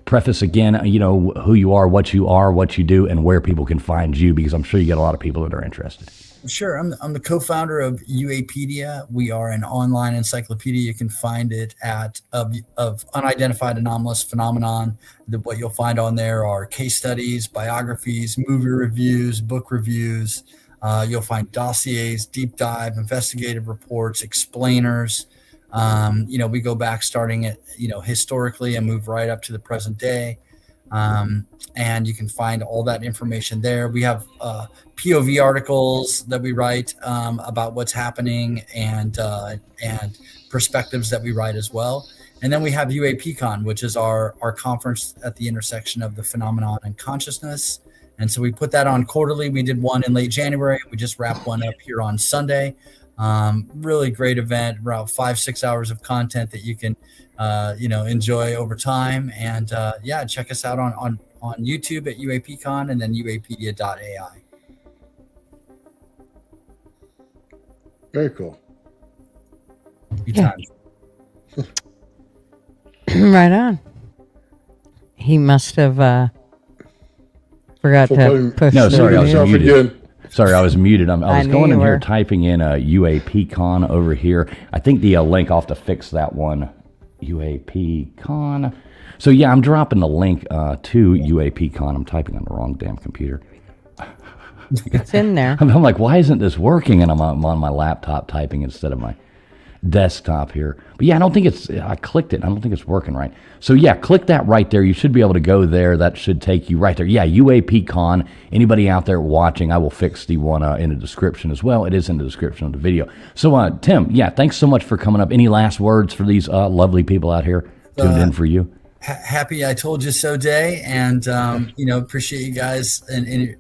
preface again, who you are, what you do, and where people can find you, because I'm sure you get a lot of people that are interested. Sure. I'm the co-founder of UAPedia. We are an online encyclopedia. You can find it at of unidentified anomalous phenomenon. What you'll find on there are case studies, biographies, movie reviews, book reviews. You'll find dossiers, deep dive, investigative reports, explainers. We go back starting at, historically and move right up to the present day. And you can find all that information there. We have POV articles that we write about what's happening, and perspectives that we write as well. And then we have UAPCon, which is our conference at the intersection of the phenomenon and consciousness. And so we put that on quarterly. We did one in late January. We just wrapped one up here on Sunday. Really great event, around 5-6 hours of content that you can enjoy over time. And check us out on YouTube at UAPcon, and then UAPedia.ai. Very cool. Right on. He must have forgot to push. No, sorry, I was muted. Again. Sorry, I was muted. I was going in here were. typing in UAPCon over here. I think the link, I'll have to fix that one. UAPCon. So yeah, I'm dropping the link to UAPCon. I'm typing on the wrong damn computer. It's in there. I'm like, why isn't this working? And I'm on my laptop typing instead of my. desktop here. But yeah, I clicked it. I don't think it's working right. So yeah, click that right there. You should be able to go there. That should take you right there. Yeah, UAPCon. Anybody out there watching, I will fix the one in the description as well. It is in the description of the video. So Tim, yeah, thanks so much for coming up. Any last words for these lovely people out here tuned in for you? Happy I told you so day, and appreciate you guys and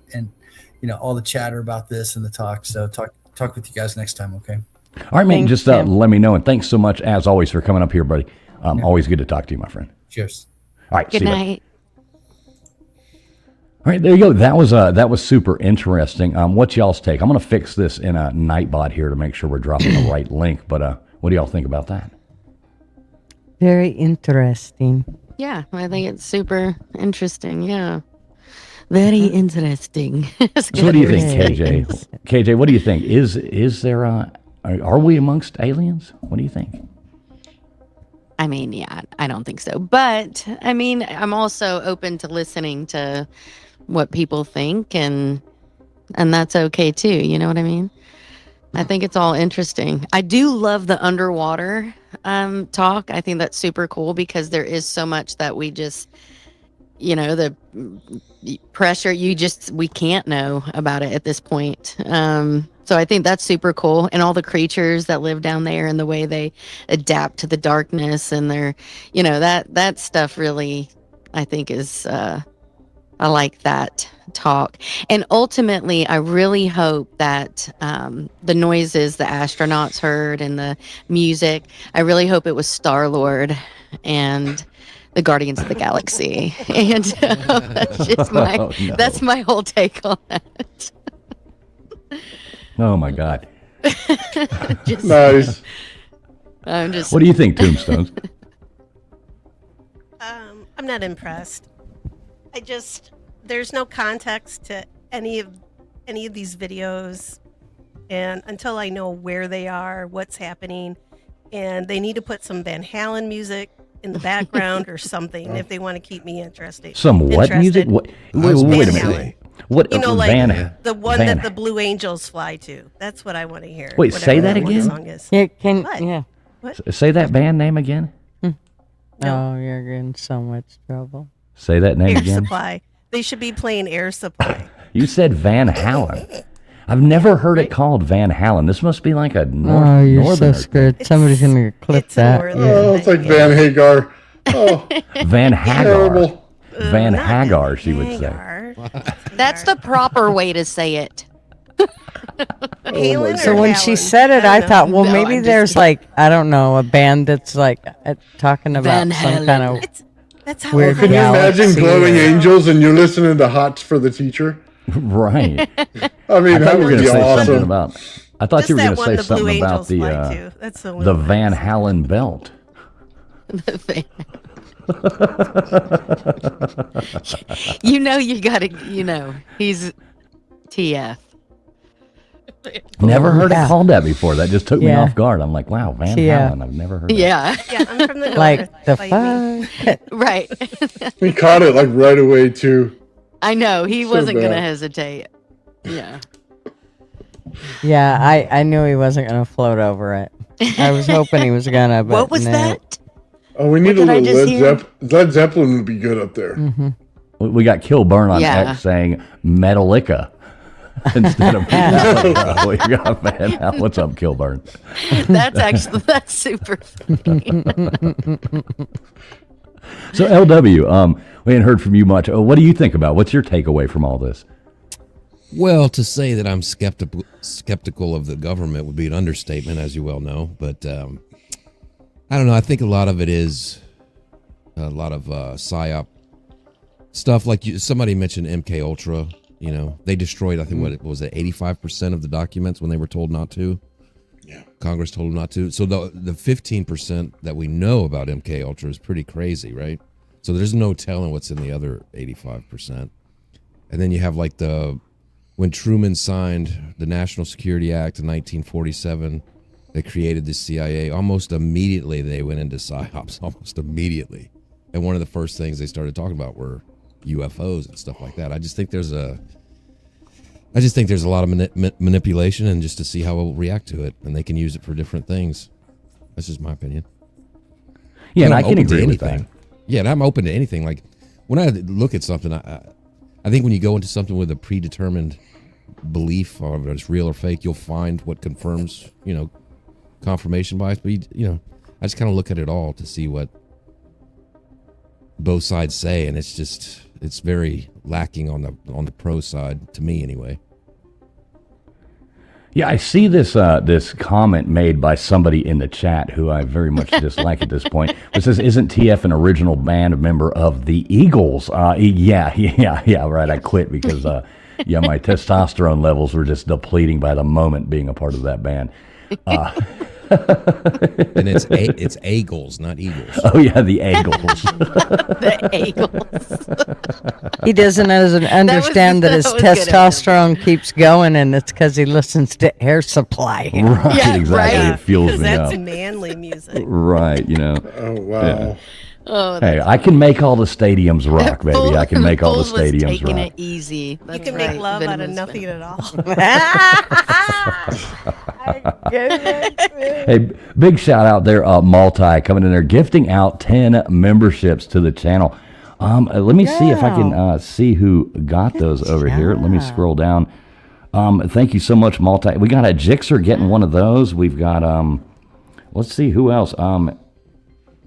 all the chatter about this and the talk. So talk with you guys next time, okay? All right, man. Thanks, Just Tim. let me know, and thanks so much as always for coming up here, buddy. Always good to talk to you, my friend. Cheers. All right, Good see you, buddy. night. All right, there you go. That was super interesting. What's y'all's take? I'm going to fix this in a Nightbot here to make sure we're dropping the right link. But what do y'all think about that? Very interesting. Yeah, I think it's super interesting. Yeah. Very interesting. So what do you think, KJ? KJ, what do you think? Is there are we amongst aliens? What do you think? I mean, yeah, I don't think so. But I mean, I'm also open to listening to what people think, and that's okay too. You know what I mean? I think it's all interesting. I do love the underwater talk. I think that's super cool because there is so much that we just, the pressure, we can't know about it at this point. So I think that's super cool. And all the creatures that live down there and the way they adapt to the darkness and their, that stuff really, I think is, I like that talk. And ultimately, I really hope that the noises the astronauts heard and the music, I really hope it was Star-Lord and the Guardians of the Galaxy. And that's just that's my whole take on that. Oh my God! Nice. What do you think, Tombstones? I'm not impressed. There's no context to any of these videos, and until I know where they are, what's happening, and they need to put some Van Halen music in the background or something if they want to keep me interested. Some what music? What? Wait a minute. Halen. What? The one that the Blue Angels fly to. That's what I want to hear. Wait, say that again? Song is. Yeah. What? Say that band name again. No. Oh, you're in so much trouble. Say that name Air again. Supply. They should be playing Air Supply. You said Van Halen. I've never heard it called Van Halen. This must be like a you're northern. so scared. Somebody's going to clip that. Oh, it's like Van Hagar. Oh, Van Hagar. terrible. Van Hagar, she would say. That's the proper way to say it. Halen So or when she Halen? said it, I thought, well, No, maybe I'm just there's like, I don't know, a band that's like talking about Van some Halen. kind of That's how Weird I Can you imagine Galaxy. glowing angels and you're listening to Hots for the Teacher? Right. I mean, I that thought you were would going to be say something awesome. about. I thought Just you were that going to one, say the something Blue about Angels the fly to. That's the one. the Van Halen belt. You gotta, he's TF. Never heard Yeah. it called that before. That just took me Yeah. off guard. I'm like, wow, Van Yeah. Halen. I've never heard. Yeah, Yeah, I'm from the north. like the bite me. fuck. right. He caught it like right away too. I know he So wasn't gonna bad. hesitate. Yeah. Yeah, I knew he wasn't going to float over it. I was hoping he was going to, but What was no. that? Oh, we need What a did I little just hear? Led Zeppelin would be good up there. We got Kill Burn on Yeah. X saying Metallica instead of Metallica. We got Van Halen. What's up, Kill Burn? That's super funny. So LW, we ain't heard from you much. What do you think about? What's your takeaway from all this? Well, to say that I'm skeptical of the government would be an understatement, as you well know. But I don't know. I think a lot of it is a lot of psyop stuff. Like somebody mentioned MK Ultra. They destroyed, I think, what was it, 85% of the documents when they were told not to. Yeah. Congress told them not to. So the 15% that we know about MK Ultra is pretty crazy, right? So there's no telling what's in the other 85%. And then you have like when Truman signed the National Security Act in 1947, they created the CIA. Almost immediately they went into psyops. Almost immediately, and one of the first things they started talking about were UFOs and stuff like that. I just think there's a lot of manipulation, and just to see how we'll react to it, and they can use it for different things. That's just my opinion. Yeah, and I'm I can open to agree with anything. that. Yeah, and I'm open to anything. Like when I look at something, I think when you go into something with a predetermined belief on whether it's real or fake, you'll find what confirms, confirmation bias. But I just kind of look at it all to see what both sides say, and it's very lacking on the pro side to me anyway. Yeah, I see this this comment made by somebody in the chat who I very much dislike at this point. It says, "Isn't TF an original band member of the Eagles?" Yeah, right. I quit because my testosterone levels were just depleting by the moment being a part of that band. And it's Eagles, not Eagles. Oh yeah, the Eagles. The Eagles. He doesn't understand that his that was good of him. testosterone keeps going, and it's because he listens to Air Supply. Right, Yeah, exactly. right. It fuels Because me that's up. manly music. Right, Oh wow. Yeah. Oh, Hey, I can make all the stadiums rock, baby. I can make all the Bulls was stadiums taking rock. it easy. You That's can right. make love Vin out of was nothing fun. at all. Hey, big shout out there, Multi, coming in there, gifting out 10 memberships to the channel. Let me see if I can see who got those over here. Let me scroll down. Thank you so much, Multi. We got a Jixer getting one of those. We've got, let's see who else.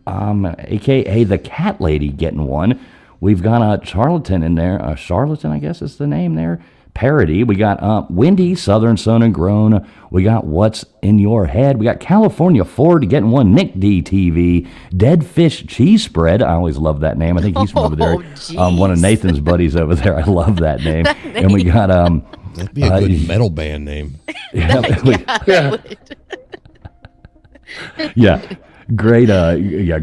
AKA the Cat Lady getting one. We've got a Charlatan in there. Charlatan, I guess is the name there. Parody. We got Wendy, Southern Sun and Grown. We got What's in Your Head. We got California Ford getting one. Nick DTV. Dead Fish Cheese Spread. I always love that name. I think he's from over there. One of Nathan's buddies over there. I love that name. And we got That'd be a good metal band name. Yeah. Great,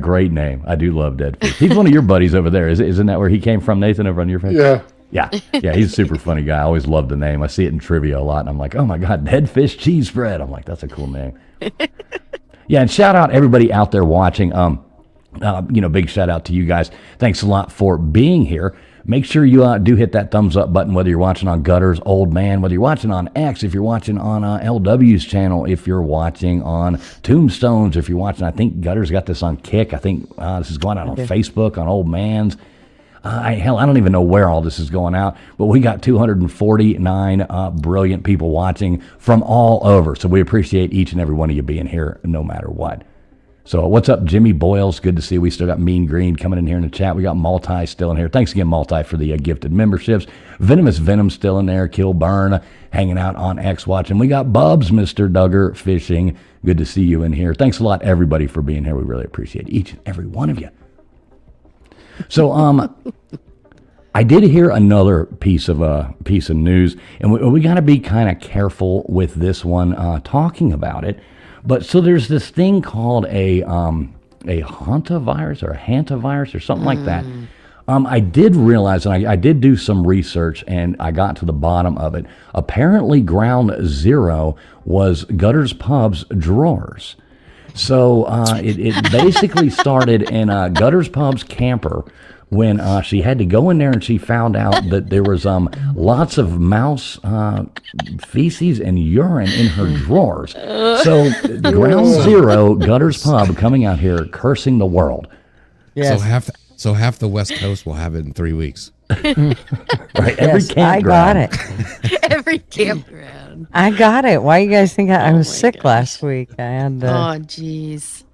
great name. I do love Dead Fish. He's one of your buddies over there. Isn't that where he came from, Nathan, over on your face? Yeah. Yeah, he's a super funny guy. I always loved the name. I see it in trivia a lot, and I'm like, oh my God, Dead Fish Cheese Spread. I'm like, that's a cool name. Yeah, and shout out everybody out there watching. Big shout out to you guys. Thanks a lot for being here. Make sure you do hit that thumbs up button, whether you're watching on Gutters, Old Man, whether you're watching on X, if you're watching on LW's channel, if you're watching on Tombstones, if you're watching, I think Gutters got this on Kick. I think this is going out on Facebook, on Old Man's. I don't even know where all this is going out, but we got 249 brilliant people watching from all over. So we appreciate each and every one of you being here no matter what. So what's up, Jimmy Boyles? Good to see you. We still got Mean Green coming in here in the chat. We got Multi still in here. Thanks again, Multi, for the gifted memberships. Venomous Venom still in there. Kill Burn hanging out on X watching. We got Bubs, Mr. Duggar Fishing. Good to see you in here. Thanks a lot, everybody, for being here. We really appreciate each and every one of you. So I did hear another piece of news, and we got to be kind of careful with this one talking about it. But so there's this thing called a Hantavirus or something like that. I did realize, and I did do some research, and I got to the bottom of it. Apparently, Ground Zero was Gutters Pub's drawers. So it basically started in Gutters Pub's camper when she had to go in there and she found out that there was lots of mouse feces and urine in her drawers. So Ground Zero, Gutters Pub, coming out here cursing the world. Yes. So half the West Coast will have it in 3 weeks. Right? Every Yes, I got campground. it. Every campground. I got it. Why you guys think I was sick last week? I had Oh, jeez.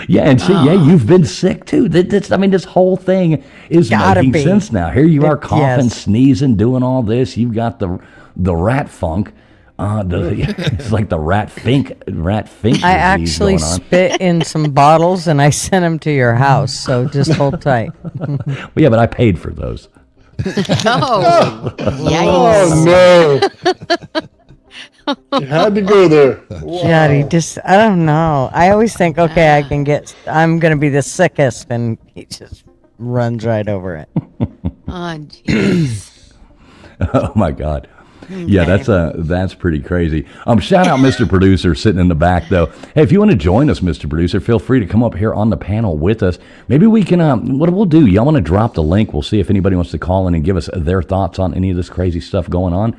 Yeah, and see, you've been sick too. This whole thing is Gotta making be. sense now. Here you are coughing, Yes. sneezing, doing all this. You've got the rat funk. It's like the rat fink I disease actually going on. spit in some bottles and I sent them to your house. So just hold tight. Well, yeah, but I paid for those. Oh, Oh yikes. no. You had to go there. Jody, I don't know. I always think, okay, I'm going to be the sickest. And he just runs right over it. Oh, jeez. Oh my God. Yeah, that's pretty crazy. Shout out Mr. Producer sitting in the back though. Hey, if you want to join us, Mr. Producer, feel free to come up here on the panel with us. Maybe we can what we'll do, y'all want to drop the link. We'll see if anybody wants to call in and give us their thoughts on any of this crazy stuff going on.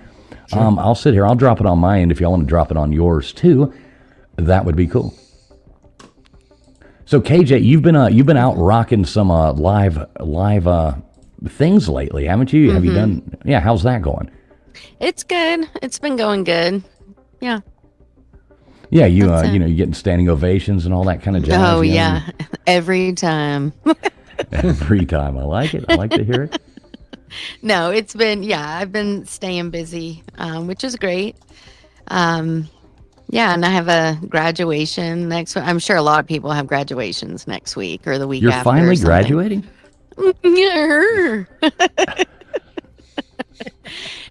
Sure. I'll sit here. I'll drop it on my end. If y'all want to drop it on yours too, that would be cool. So KJ, you've been out rocking some live things lately, haven't you? Have you done? Yeah, how's that going? It's good. It's been going good. Yeah. Yeah, you you're getting standing ovations and all that kind of jazz. Oh yeah, every time. Every time. I like it. I like to hear it. No, it's been I've been staying busy, which is great. Yeah, and I have a graduation next week. I'm sure a lot of people have graduations next week or the week You're after. finally graduating? Yeah.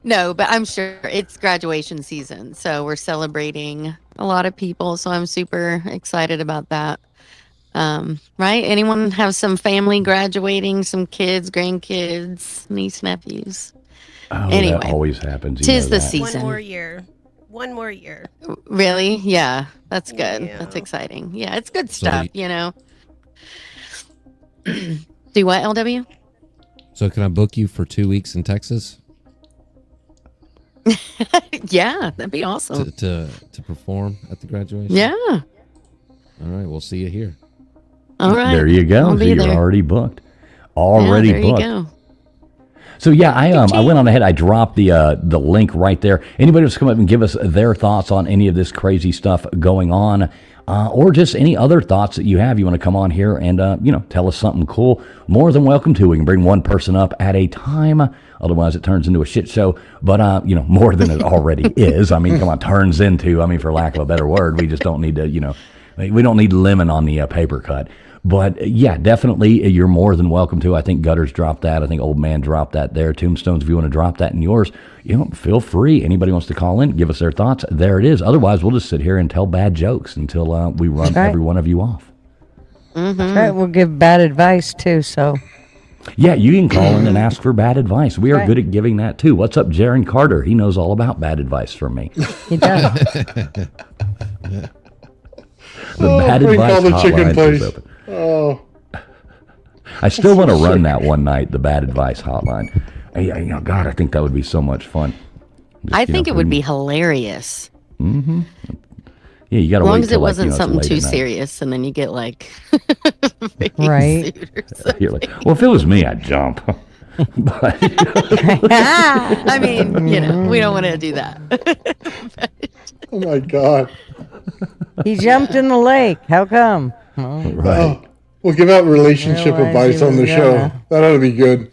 No, but I'm sure it's graduation season. So we're celebrating a lot of people. So I'm super excited about that. Right? Anyone have some family graduating, some kids, grandkids, niece, nephews? Oh, anyway, that always happens. Tis the that. season. One more year. Really? Yeah, that's good. Yeah. That's exciting. Yeah, it's good stuff, you know. Do what, LW? So can I book you for 2 weeks in Texas Yeah, that'd be awesome. to perform at the graduation? Yeah. All right, we'll see you here. All right. There you go. I'll So be you're there. already booked. Already there booked. You go. So yeah, I went on ahead. I dropped the link right there. Anybody who's come up and give us their thoughts on any of this crazy stuff going on, or just any other thoughts that you have, you want to come on here and tell us something cool. More than welcome to. We can bring one person up at a time. Otherwise, it turns into a shit show. But more than it already is. I mean, come on, turns into. I mean, for lack of a better word, we just don't need to. We don't need lemon on the paper cut. But yeah, definitely, you're more than welcome to. I think Gutters dropped that. I think Old Man dropped that there. Tombstones, if you want to drop that in yours, feel free. Anybody wants to call in, give us their thoughts. There it is. Otherwise, we'll just sit here and tell bad jokes until we run every one of you off. That's right. We'll give bad advice too. So yeah, you can call in and ask for bad advice. We are good at giving that too. What's up, Jaron Carter? He knows all about bad advice from me. he does. The bad advice hotline is open. Oh, I still want to run that one night, the bad advice hotline. God, I think that would be so much fun. I think it would be hilarious. Mm-hmm. Yeah, you got to wait. As long as it till, wasn't something late too at night. serious, and then you get like, Right. You're like, well, if it was me, I'd jump. But I mean, we don't want to do that. oh my God. He jumped in the lake. How come? right. We'll give out relationship Realize advice he on the was show. gonna. That ought to be good.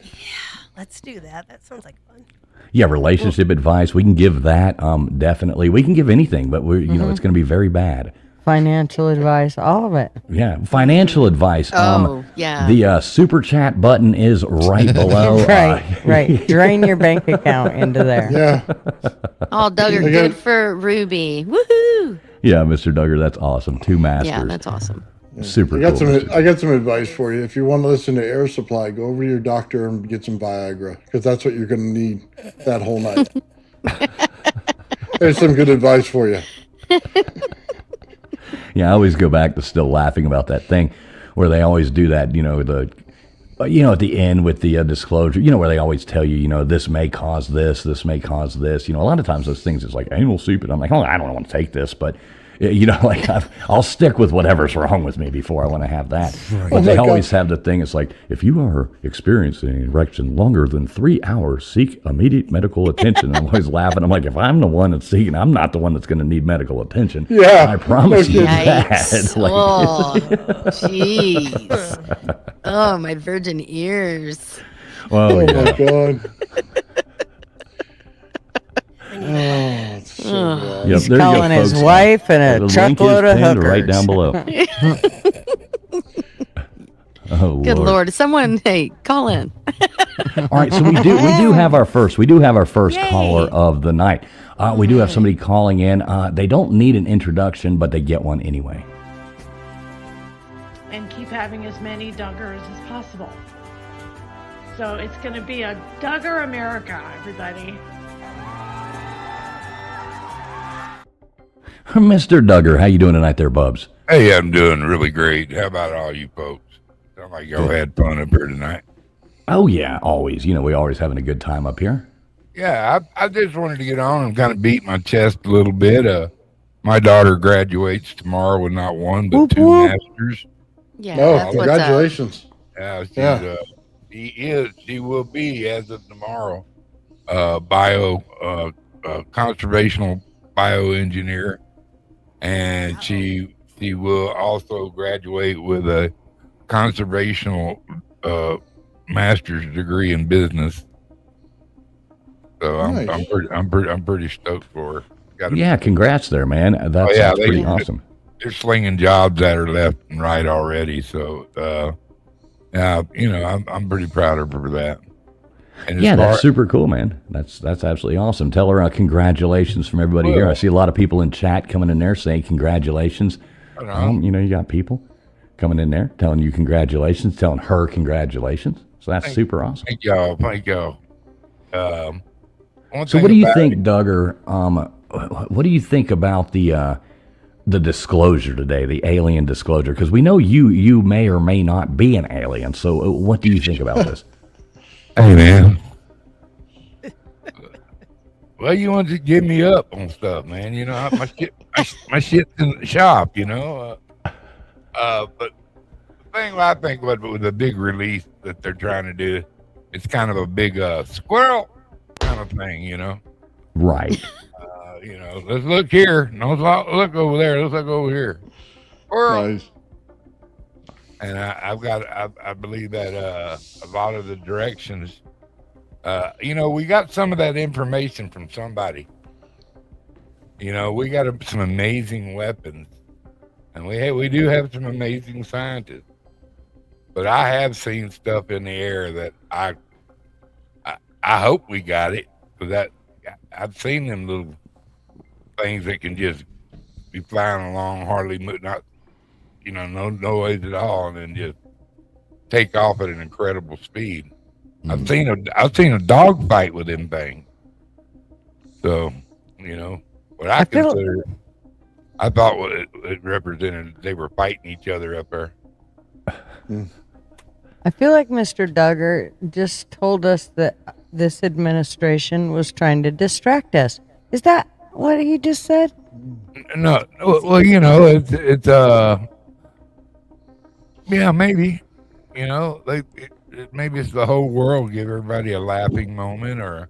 Let's do that. That sounds like fun. Yeah, relationship advice. We can give that. Definitely, we can give anything, but we're it's going to be very bad. Financial advice, all of it. Yeah, financial advice. Oh, yeah. The super chat button is right below. Right. Drain your bank account into there. Yeah. Oh, Duggar, good for Ruby. Woohoo! Yeah, Mr. Duggar, that's awesome. 2 masters. Yeah, that's awesome. Super I got cool. some. I got some advice for you. If you want to listen to Air Supply, go over to your doctor and get some Viagra, because that's what you're going to need that whole night. There's some good advice for you. Yeah, I always go back to still laughing about that thing where they always do that, at the end with the disclosure, where they always tell you, this may cause this may cause this. A lot of times those things, it's like anal soup, and I'm like, oh, I don't want to take this, but I'll stick with whatever's wrong with me before I want to have that. But they always have the thing. It's like, if you are experiencing an erection longer than 3 hours, seek immediate medical attention. And I'm always laughing. I'm like, if I'm the one that's seeking, I'm not the one that's going to need medical attention. Yeah, I promise you that. Yikes. Like, Oh, jeez. Oh, my virgin ears. well, Oh yeah. my God. Oh, it's so bad. Yep, He's there you go, calling his folks. wife and The a link is truckload of pinned hookers. right down below. Oh, Good Lord. Someone, hey, call in. All right, so we do have our first Yay. caller of the night. We do have somebody calling in. They don't need an introduction, but they get one anyway. And keep having as many Duggars as possible. So it's going to be a Duggar America, everybody. Mr. Duggar, how you doing tonight there, Bubs? Hey, I'm doing really great. How about all you folks? Sound like y'all had fun up here tonight. Oh, yeah, always. We always having a good time up here. Yeah, I just wanted to get on and kind of beat my chest a little bit. My daughter graduates tomorrow with not one, but Whoop, 2 whoop. masters. Yeah, No, that's what's up. congratulations. Yeah, she's, Yeah. she will be, as of tomorrow, conservational bioengineer, and she will also graduate with a conservational master's degree in business. So Nice. I'm pretty stoked for her. Yeah, congrats there, man. That's pretty awesome. They're slinging jobs at her left and right already. So, yeah, I'm pretty proud of her for that. And Yeah, that's super cool, man. That's absolutely awesome. Tell her congratulations from everybody here. I see a lot of people in chat coming in there saying congratulations. You got people coming in there telling you congratulations, telling her congratulations. So that's super awesome. Thank y'all. So what do you think, Duggar? What do you think about the disclosure today, the alien disclosure? Because we know you may or may not be an alien. So what do you think about this? Hey, man. Well, you want to give me up on stuff, man. My shit's in the shop, But the thing I think about with the big release that they're trying to do, it's kind of a big squirrel kind of thing, Right. Let's look here. No, look over there. Let's look over here. Squirrel. Nice. And I believe that a lot of the directions, we got some of that information from somebody. We got some amazing weapons, and we do have some amazing scientists. But I have seen stuff in the air that I hope we got it, because I've seen them little things that can just be flying along, hardly not. No noise at all, and then just take off at an incredible speed. Mm-hmm. I've seen a dog fight with them things. So, what I thought what it represented, they were fighting each other up there. I feel like Mr. Duggar just told us that this administration was trying to distract us. Is that what he just said? No, well, it's yeah, maybe. Maybe it's the whole world, give everybody a laughing moment or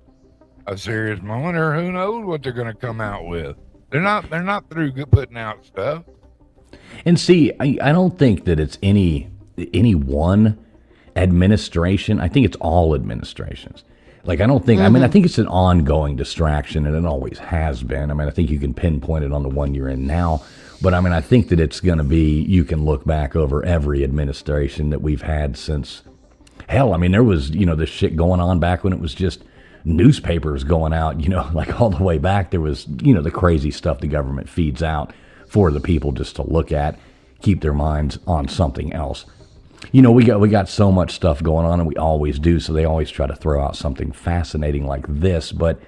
a serious moment, or who knows what they're going to come out with. They're not through putting out stuff. And see, I don't think that it's any one administration. I think it's all administrations. Like, I don't think, I think it's an ongoing distraction, and it always has been. I think you can pinpoint it on the one you're in now. But I think that it's going to be, you can look back over every administration that we've had since, hell, there was, this shit going on back when it was just newspapers going out, like all the way back. There was, the crazy stuff the government feeds out for the people just to look at, keep their minds on something else. We got so much stuff going on, and we always do, so they always try to throw out something fascinating like this. But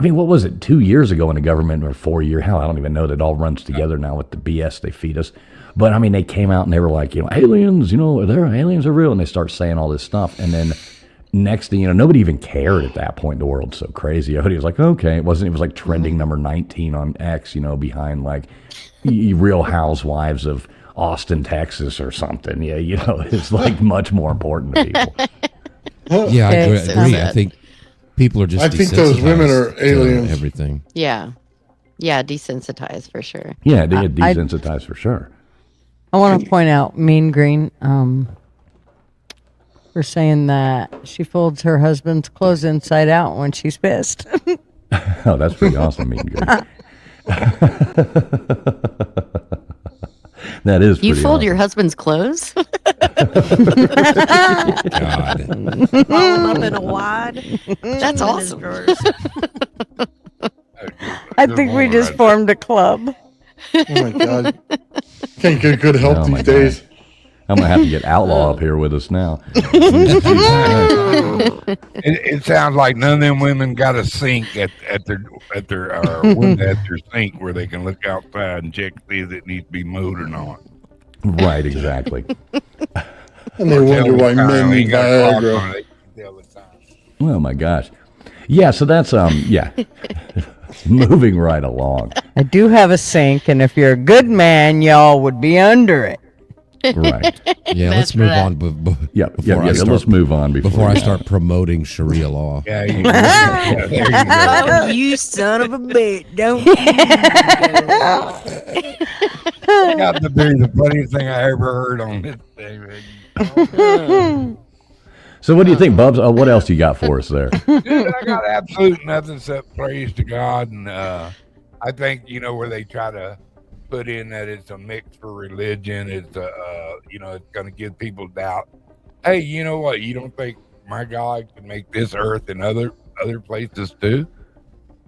what was it, 2 years ago in the government, or 4 years? Hell, I don't even know. That all runs together now with the BS they feed us. But they came out and they were like, aliens, aliens are real, and they start saying all this stuff, and then next thing nobody even cared at that point. The world's so crazy. Everybody was like, okay, it was like trending number 19 on X, behind like Real Housewives of Austin, Texas, or something. Yeah, it's like much more important to people. Yeah, I agree. I think people are just. I think those women are aliens. Everything. Yeah, desensitized for sure. Yeah, they get desensitized for sure. I want to point out Mean Green for saying that she folds her husband's clothes inside out when she's pissed. Oh, that's pretty awesome, Mean Green. That is. You fold awesome. your husband's clothes? God. Roll him up in a wad. That's awesome. I think we just formed a club. Oh my God. Can't get good help these days. I'm going to have to get Outlaw up here with us now. It sounds like none of them women got a sink at their window at their sink where they can look outside and check to see if it needs to be mowed or not. Right, exactly. And they wonder why men need Viagra. Oh my gosh. Yeah, so that's moving right along. I do have a sink, and if you're a good man, y'all would be under it. Right. Yeah, let's That's move right. on. Let's move on before I start promoting Sharia law. Yeah, yeah, there you go. Oh, you son of a bitch! Don't. That got to be the funniest thing I ever heard on this thing. Man. So what do you think, Bubs? What else you got for us there? Dude, I got absolute nothing except praise to God, and I think where they try to put in that it's a mix for religion. It's it's going to give people doubt. Hey, you know what? You don't think my God can make this earth and other places too?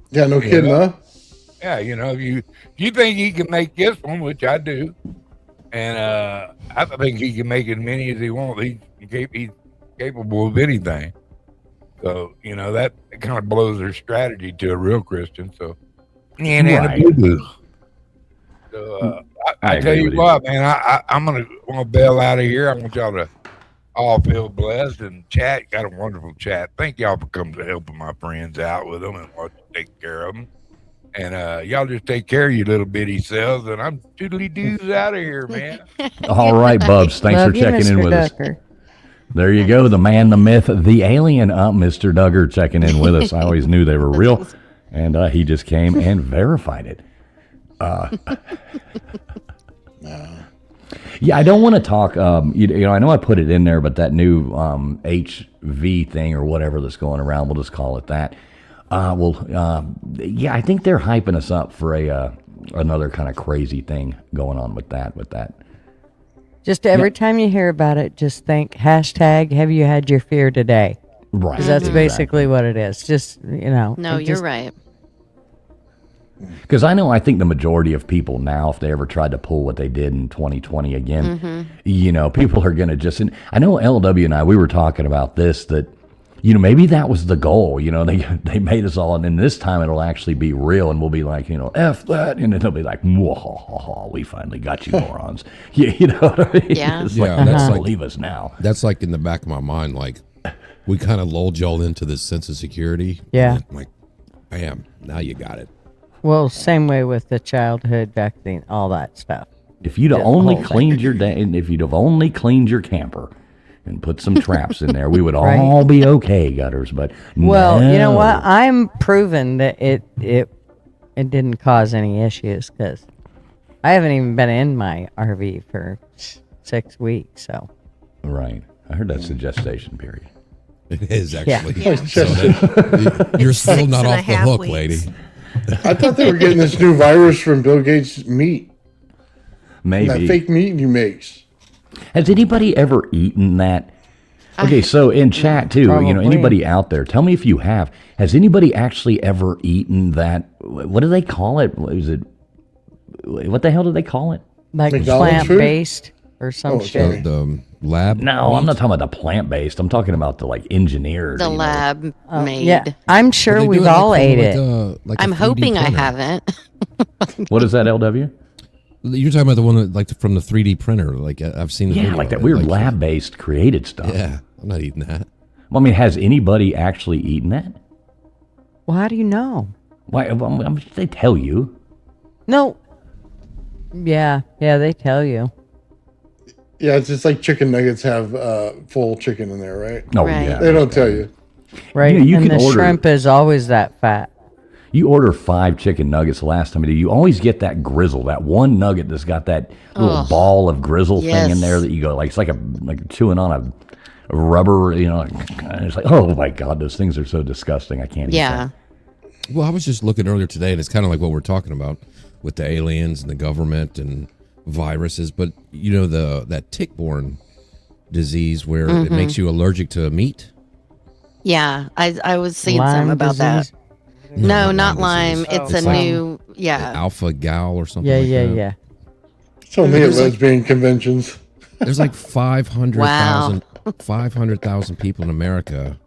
Yeah, no kidding, huh? Yeah, if you think he can make this one, which I do, and I think he can make as many as he wants. He's capable of anything. So that kind of blows their strategy to a real Christian. So Right. So I tell you what, man, I'm gonna bail out of here. I want y'all to all feel blessed and chat. Got a wonderful chat. Thank y'all for coming to helping my friends out with them and take care of them. And y'all just take care of your little bitty selves. And I'm toodly doos out of here, man. All right, Bubs. Thanks for checking in with us. There you go. The man, the myth, the alien. Mr. Duggar checking in with us. I always knew they were real. And he just came and verified it. Yeah, I don't want to talk. I know I put it in there, but that new HV thing or whatever that's going around, we'll just call it that. Yeah, I think they're hyping us up for another kind of crazy thing going on with that. Just every time you hear about it, just think hashtag have you had your fear today? Right. Because that's basically what it is. Just, No, you're right. Because I think the majority of people now, if they ever tried to pull what they did in 2020 again, people are going to just, and I know LW and I, we were talking about this, that, maybe that was the goal, they made us all, and then this time it'll actually be real, and we'll be like, F that, and then they'll be like, we finally got you morons. You know what I mean? Yeah. It's that's like, believe us now. That's like in the back of my mind, like, we kind of lulled y'all into this sense of security. Yeah. Like, bam, now you got it. Well, same way with the childhood vaccine, all that stuff. If you'd have only cleaned your if you'd have only cleaned your camper and put some traps in there, we would all be okay, Gutters. But well, no. you know what? I'm proven that it didn't cause any issues because I haven't even been in my RV for 6 weeks. So right, I heard that's a gestation period. It is actually. Yeah. So you're still not off the hook, lady. I thought they were getting this new virus from Bill Gates' meat. Maybe. That fake meat he makes. Has anybody ever eaten that? Okay, so in chat too, Probably. Anybody out there, tell me if you have. Has anybody actually ever eaten that? What do they call it? What the hell do they call it? like McDonald's plant-based or some shit. The lab? No, I'm not talking about the plant-based. I'm talking about the engineered. The lab made. Yeah, I'm sure we've all ate it. I'm hoping I haven't. What is that, LW? You're talking about the one that, from the 3D printer. Like I've seen. Yeah, like that weird lab-based created stuff. Yeah, I'm not eating that. Well, I mean, has anybody actually eaten that? Well, how do you know? Why? They tell you. No. Yeah, they tell you. Yeah, it's just like chicken nuggets have full chicken in there, right? Oh, right. Yeah. They don't tell you. Right, you and can the order, shrimp is always that fat. You order 5 chicken nuggets the last time you do. You always get that grizzle, that one nugget that's got that little ball of grizzle thing in there that you go, it's like chewing on a rubber, and it's like, oh my God, those things are so disgusting. I can't eat that. Well, I was just looking earlier today, and it's kind of like what we're talking about with the aliens and the government and viruses, but that tick-borne disease where it makes you allergic to meat. Yeah, I was seeing Lyme something about disease? that. No, not Lyme. Oh, It's a new, alpha gal or something. Yeah. So many at lesbian conventions. There's like 500,000 people in America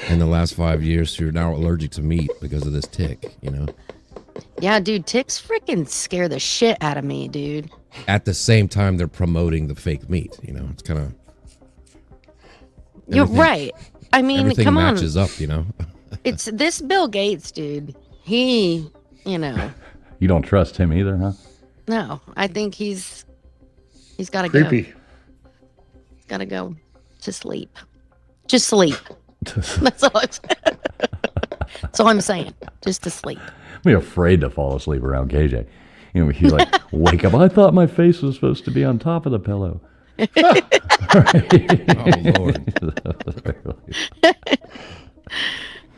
in the last 5 years who are now allergic to meat because of this tick. Yeah, dude, ticks freaking scare the shit out of me, dude. At the same time, they're promoting the fake meat. It's kind of. You're right. I mean, everything come on. matches up. It's this Bill Gates, dude. He, You don't trust him either, huh? No, I think he's He's got to go. Creepy. He's got to go to sleep. Just sleep. That's all I'm saying. That's all I'm saying. Just to sleep. I'm afraid to fall asleep around KJ. You know, he's like, wake up. I thought my face was supposed to be on top of the pillow. Oh Lord.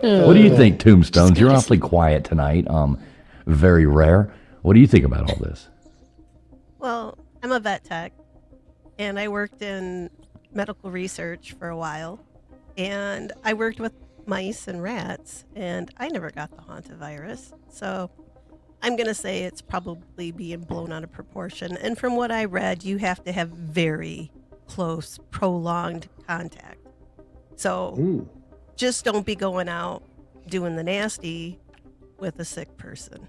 What do you think, Tombstones? You're awfully quiet tonight. Very rare. What do you think about all this? Well, I'm a vet tech, and I worked in medical research for a while, and I worked with mice and rats, and I never got the Hantavirus. So I'm going to say it's probably being blown out of proportion. And from what I read, you have to have very close, prolonged contact. So just don't be going out doing the nasty with a sick person.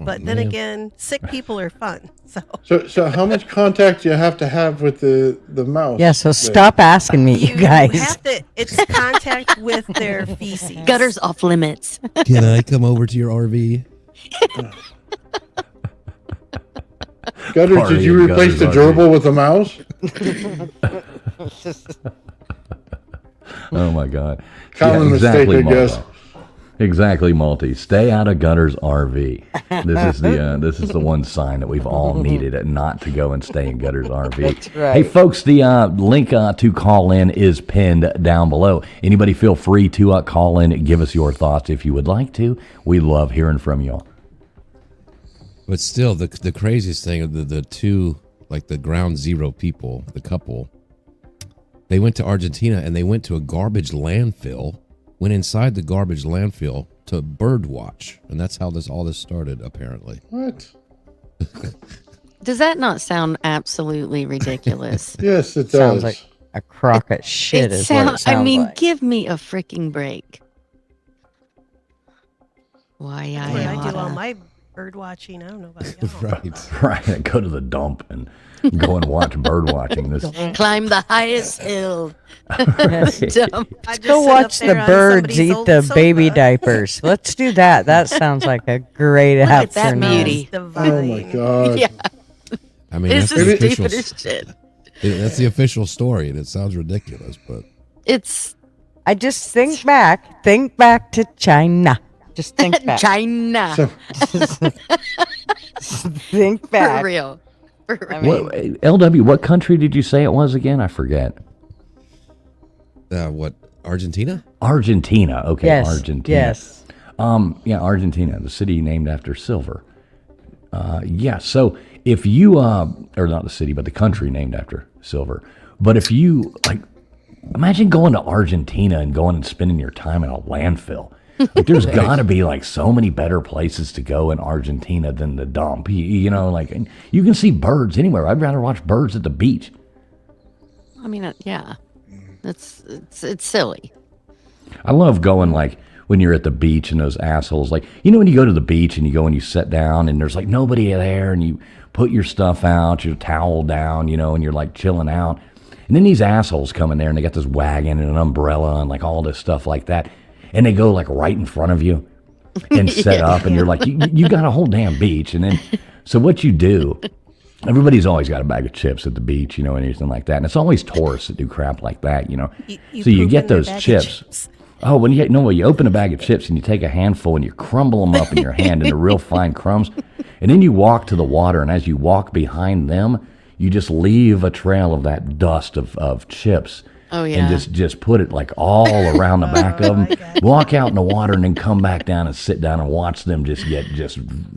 But then again, sick people are fun. So how much contact do you have to have with the mouse? Yeah, so stop asking me, you guys. Have to, it's contact with their feces. Gutters off limits. Can I come over to your RV? Gutters, did you replace the gerbil with a mouse? Oh my God! Common mistake, I guess. Exactly, Malty. Stay out of Gutters RV. This is the one sign that we've all needed, not to go and stay in Gutters RV. That's right. Hey, folks, the link to call in is pinned down below. Anybody feel free to call in and give us your thoughts if you would like to. We love hearing from y'all. But still, the craziest thing of the two, like the ground zero people, the couple, they went to Argentina and they went to a garbage landfill, went inside the garbage landfill to bird watch. And that's how all this started, apparently. What? Does that not sound absolutely ridiculous? Yes, it does. Sounds like a crock of shit is what it sounds I mean, like. give me a freaking break. Why That's where I do all my bird watching. I don't know about y'all. Right. Go to the dump and go and watch bird watching. This Climb the highest hill. Go watch the birds eat the baby diapers. Let's do that. That sounds like a great Look at that afternoon. beauty. Oh my God. Yeah. I mean, This that's is the stupid official, as shit. that's the official story, and it sounds ridiculous, but It's I just think back to China. Just think back. China. Think back. For real. I mean, what, LW, what country did you say it was again? I forget. what, Argentina? Argentina. Okay, yes. Argentina. Yes. Yeah, Argentina, the city named after silver. Yeah, so if you, or not the city, but the country named after silver. But if you, like, imagine going to Argentina and going and spending your time in a landfill. Like, there's got to be, like, so many better places to go in Argentina than the dump. You know, like, you can see birds anywhere. I'd rather watch birds at the beach. I mean, yeah. It's silly. I love going, like, when you're at the beach and those assholes, like, you know, when you go to the beach and you go and you sit down and there's, like, nobody there and you put your stuff out, your towel down, you know, and you're, like, chilling out. And then these assholes come in there and they got this wagon and an umbrella and, like, all this stuff like that. And they go, like, right in front of you and set up. And you're like, you got a whole damn beach. And then, so what you do, everybody's always got a bag of chips at the beach, you know, and anything like that. And it's always tourists that do crap like that, you know. So you get those chips. Oh, when you open a bag of chips and you take a handful and you crumble them up in your hand into real fine crumbs. And then you walk to the water. And as you walk behind them, you just leave a trail of that dust of chips. Oh, yeah. And just put it, like, all around the back of them. Walk out in the water and then come back down and sit down and watch them just get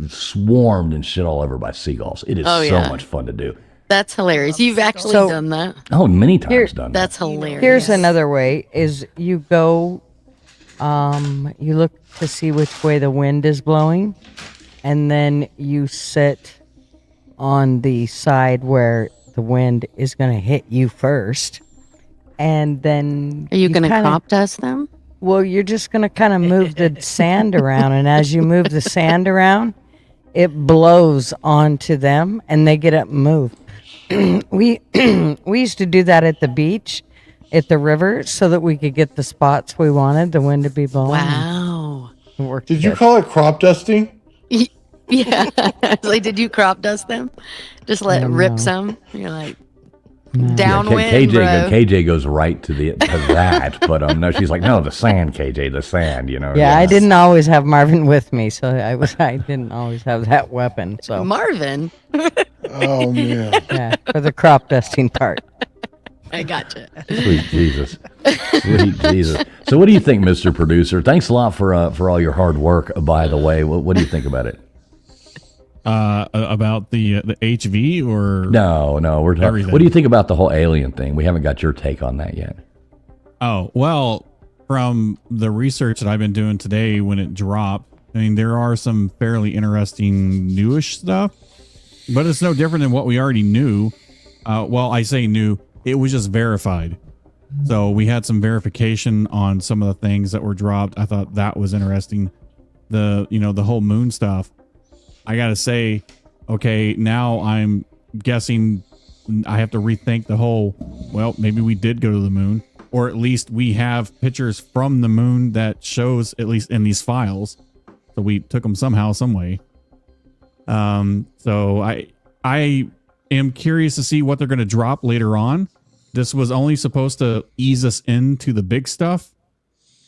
swarmed and shit all over by seagulls. It is so much fun to do. That's hilarious. You've actually done that. Oh, many times done that. That's hilarious. Here's another way: is you go, you look to see which way the wind is blowing, and then you sit on the side where the wind is going to hit you first. And then are you going to crop dust them? Well, you're just going to kind of move the sand around, and as you move the sand around, it blows onto them, and they get up and move. We used to do that at the beach, at the river, so that we could get the spots we wanted the wind to be blowing. Wow! Did you call it crop dusting? Yeah. It's like, did you crop dust them? Just let rip No. some. You're like, No. downwind, KJ, bro. KJ goes right to that, but no, she's like, no, the sand, KJ, the sand, you know. Yeah, I didn't always have Marvin with me, so I didn't always have that weapon. So Marvin. Oh man. yeah, for the crop dusting part. I gotcha. Sweet Jesus. Sweet Jesus. So what do you think, Mr. Producer? Thanks a lot for all your hard work, by the way. What do you think about it? About the HV or No, we're talking. Everything. What do you think about the whole alien thing? We haven't got your take on that yet. Oh, well, from the research that I've been doing today when it dropped, I mean, there are some fairly interesting newish stuff, but it's no different than what we already knew. Well, I say new, it was just verified. So we had some verification on some of the things that were dropped. I thought that was interesting. The whole moon stuff. I got to say, okay, now I'm guessing I have to rethink the whole, well, maybe we did go to the moon, or at least we have pictures from the moon that shows, at least in these files. So we took them somehow, some way. So I am curious to see what they're going to drop later on. This was only supposed to ease us into the big stuff.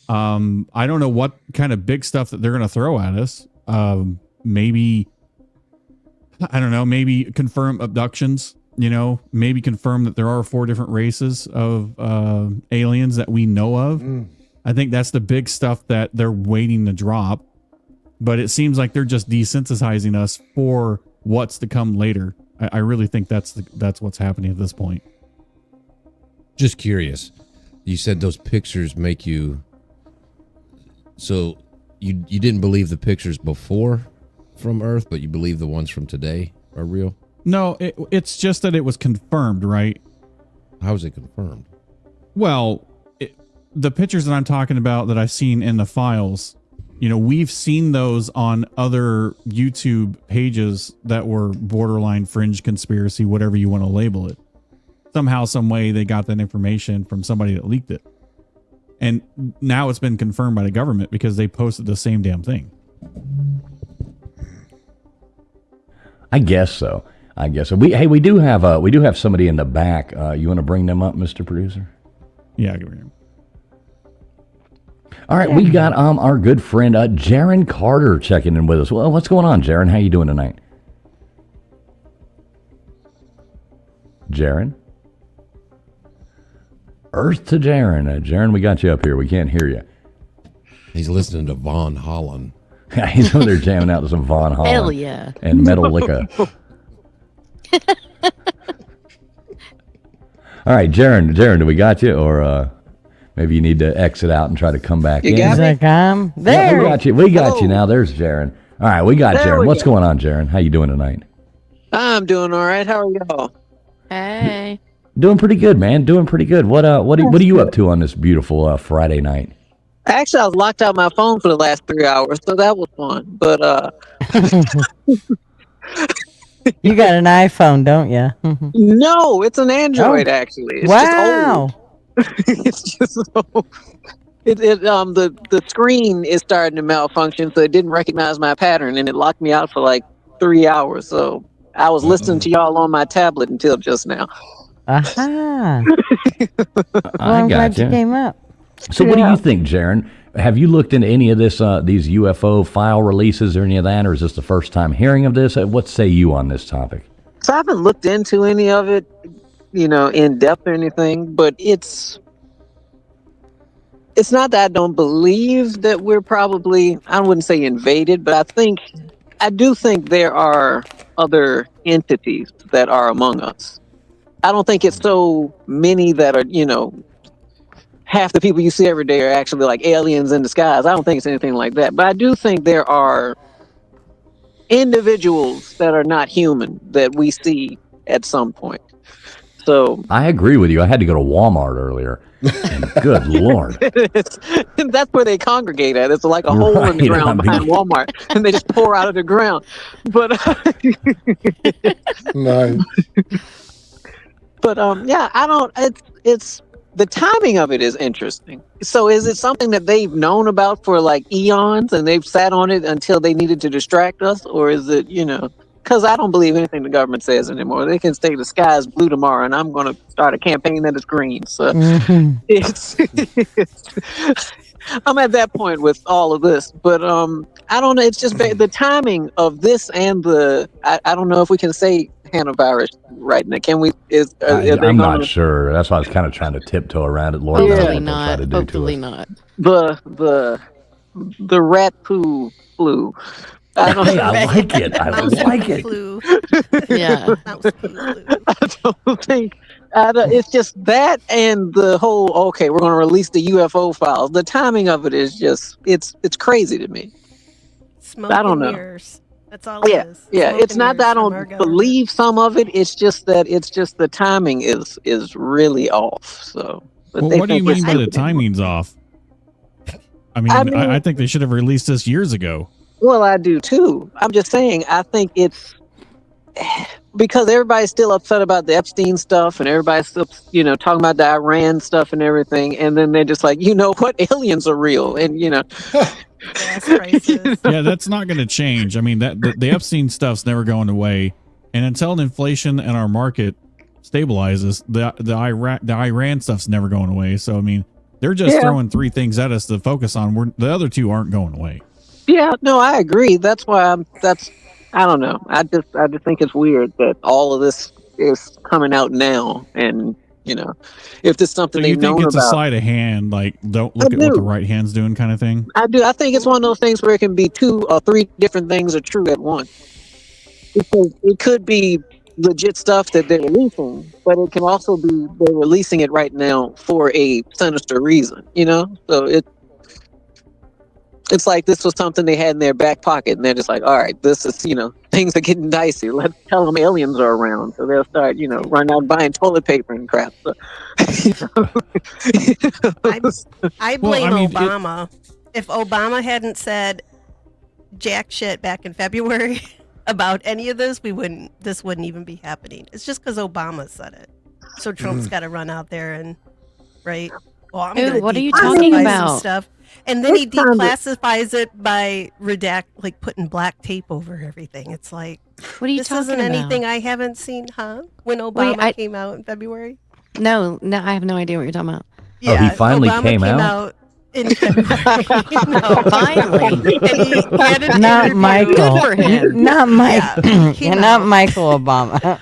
I don't know what kind of big stuff that they're going to throw at us. Maybe, I don't know, maybe confirm abductions, maybe confirm that there are 4 different races of aliens that we know of. I think that's the big stuff that they're waiting to drop. But it seems like they're just desensitizing us for what's to come later. I really think that's what's happening at this point. Just curious. You said those pictures make you. So you didn't believe the pictures before from Earth, but you believe the ones from today are real? No, it's just that it was confirmed, right? How is it confirmed? Well, the pictures that I'm talking about that I've seen in the files, we've seen those on other YouTube pages that were borderline fringe conspiracy, whatever you want to label it. Somehow, some way, they got that information from somebody that leaked it. And now it's been confirmed by the government because they posted the same damn thing. I guess so. We do have somebody in the back. You want to bring them up, Mr. Producer? Yeah, I can bring them. All right, we got our good friend Jaron Carter checking in with us. Well, what's going on, Jaron? How you doing tonight? Jaron? Earth to Jaron. Jaron, we got you up here. We can't hear you. He's listening to Von Holland. He's over there jamming out to some Von Holland. Hell yeah. And Metallica. All right, Jaron, do we got you? Or maybe you need to exit out and try to come back in. Is that come? Yeah, There. we got you now. There's Jaron. All right, we got Jaron. What's going on, Jaron? How you doing tonight? I'm doing all right. How are y'all? Hey. Doing pretty good, man. Doing pretty good. What are you up to on this beautiful Friday night? Actually, I was locked out my phone for the last 3 hours, so that was fun. But You got an iPhone, don't you? no, it's an Android. Actually, it's wow. just old. It's just old. The screen is starting to malfunction, so it didn't recognize my pattern, and it locked me out for like 3 hours. So I was listening to y'all on my tablet until just now. Aha. I'm glad you came up. So what do you think, Jaron? Have you looked into any of this, these UFO file releases or any of that, or is this the first time hearing of this? What say you on this topic? So I haven't looked into any of it, in depth or anything, but it's not that I don't believe that we're probably, I wouldn't say invaded, but I do think there are other entities that are among us. I don't think it's so many that are, half the people you see every day are actually like aliens in disguise. I don't think it's anything like that. But I do think there are individuals that are not human that we see at some point. So I agree with you. I had to go to Walmart earlier. And good Lord. That's where they congregate at. It's like a hole in the ground behind Walmart, and they just pour out of the ground. But Nice. But yeah, I don't. It's the timing of it is interesting. So is it something that they've known about for like eons and they've sat on it until they needed to distract us? Or is it, because I don't believe anything the government says anymore. They can say the sky is blue tomorrow and I'm going to start a campaign that is green. So it's, I'm at that point with all of this. But I don't know. It's just the timing of this and I don't know if we can say Hantavirus right now. Can we? I'm not sure. That's why I was kind of trying to tiptoe around it. Lord knows what they'll try to do Hopefully to us. not. The rat poo flu. I don't Hey, I like it. I like it. Flu. Yeah. Mouse flu. I don't think. It's just that and the whole. Okay, we're going to release the UFO files. The timing of it is just. It's crazy to me. Smoke I don't and know. mirrors. That's all it is. Yeah. Smoke It's and not that I mirrors from our don't government. believe some of it. It's just that the timing is really off. So. Well, what do you mean by the timing's off? I mean, I think they should have released this years ago. Well, I do too. I'm just saying, I think it's because everybody's still upset about the Epstein stuff and everybody's still, talking about the Iran stuff and everything. And then they're just like, you know what? Aliens are real. And, Gas prices. Yeah, that's not going to change. I mean, the Epstein stuff's never going away. And until inflation and our market stabilizes, the Iran stuff's never going away. So, I mean, they're just throwing three things at us to focus on. The other two aren't going away. Yeah, no, I agree. That's why I don't know. I just think it's weird that all of this is coming out now, and if there's something So you they've known think it's about. a sleight of hand, like don't look at what the right hand's doing, kind of thing? I do. I think it's one of those things where it can be 2 or 3 different things are true at once. Because it could be legit stuff that they're releasing, but it can also be they're releasing it right now for a sinister reason. So it's like this was something they had in their back pocket, and they're just like, all right, this is, things are getting dicey. Let's tell them aliens are around. So they'll start, running out buying toilet paper and crap. So, I blame Obama. If Obama hadn't said jack shit back in February about any of this, this wouldn't even be happening. It's just because Obama said it. So Trump's got to run out there and, right? Well, I'm going to what are you talking about? Stuff. And then he declassifies it by like putting black tape over everything. It's like, what are you this talking isn't about? anything I haven't seen, huh? When Obama came out in February? No, I have no idea what you're talking about. Yeah, he finally Obama came out? in February. Finally. He had an Not interview. Michael. Good for him. Not Mike. came Not out. Michael Obama.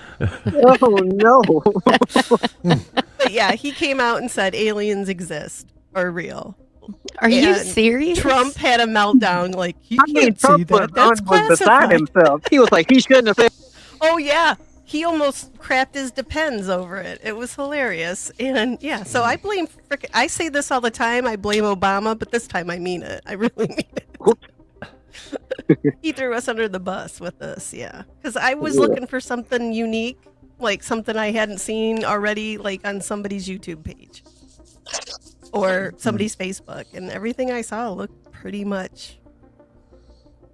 Oh no. But yeah, he came out and said aliens exist, are real. Are you And serious? Trump had a meltdown, like, you I mean, can't see Trump that. That's was beside classified. himself. He was like, he shouldn't have said. Oh, yeah. He almost crapped his depends over it. It was hilarious. And yeah, so I blame, I say this all the time. I blame Obama, but this time I mean it. I really mean it. He threw us under the bus with this, yeah. Because I was looking for something unique, like something I hadn't seen already, like on somebody's YouTube page or somebody's Facebook. And everything I saw looked pretty much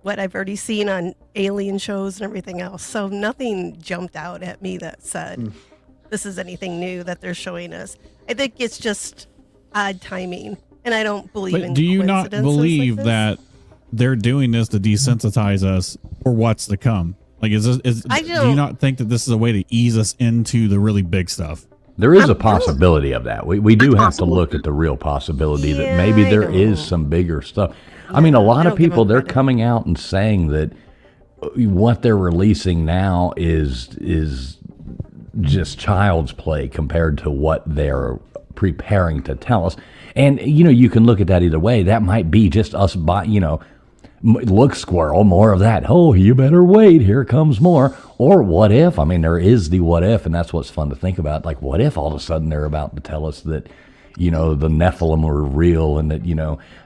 what I've already seen on alien shows and everything else. So nothing jumped out at me that said this is anything new that they're showing us. I think it's just odd timing, and I don't believe in But do you not coincidences believe like this. that they're doing this to desensitize us for what's to come? Like, do you not think that this is a way to ease us into the really big stuff? There is a possibility of that. We do have to look at the real possibility that maybe there is some bigger stuff. I mean, a lot of people, they're coming out and saying that what they're releasing now is just child's play compared to what they're preparing to tell us. And, you can look at that either way. That might be just us, look, squirrel, more of that. Oh, you better wait. Here comes more. Or what if? I mean, there is the what if, and that's what's fun to think about. Like, what if all of a sudden they're about to tell us that, the Nephilim were real and that,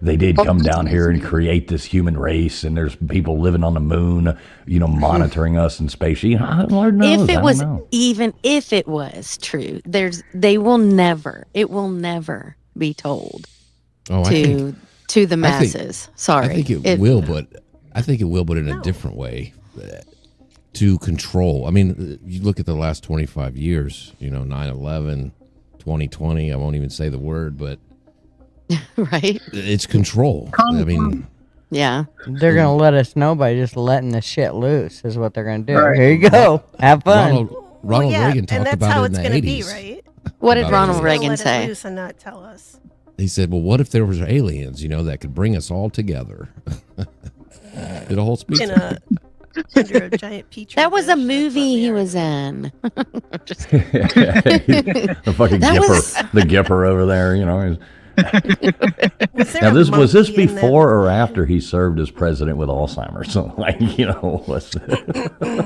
they did come down here and create this human race and there's people living on the moon, monitoring us in space. Lord knows, Even if it was true, it will never be told to the masses. Sorry. I think it will, but in a different way to control. I mean, you look at the last 25 years, 9/11, 2020, I won't even say the word, but Right? It's control. I mean, Yeah. They're gonna let us know by just letting the shit loose. Is what they're gonna do. Right. Here you go. Have fun. Ronald yeah, Reagan and talked that's about how it in it's the going to be, 80s. right? What did About Ronald aliens. Reagan Let say? it loose and not tell us. He said, "Well, what if there was aliens, that could bring us all together?" Did a whole speech. Under a giant petri That was a dish. movie he was in. Just The fucking That Gipper, was- the Gipper over there, he's- Was there Now, a was this monkey in that? before or after he served as president with Alzheimer's? So, what's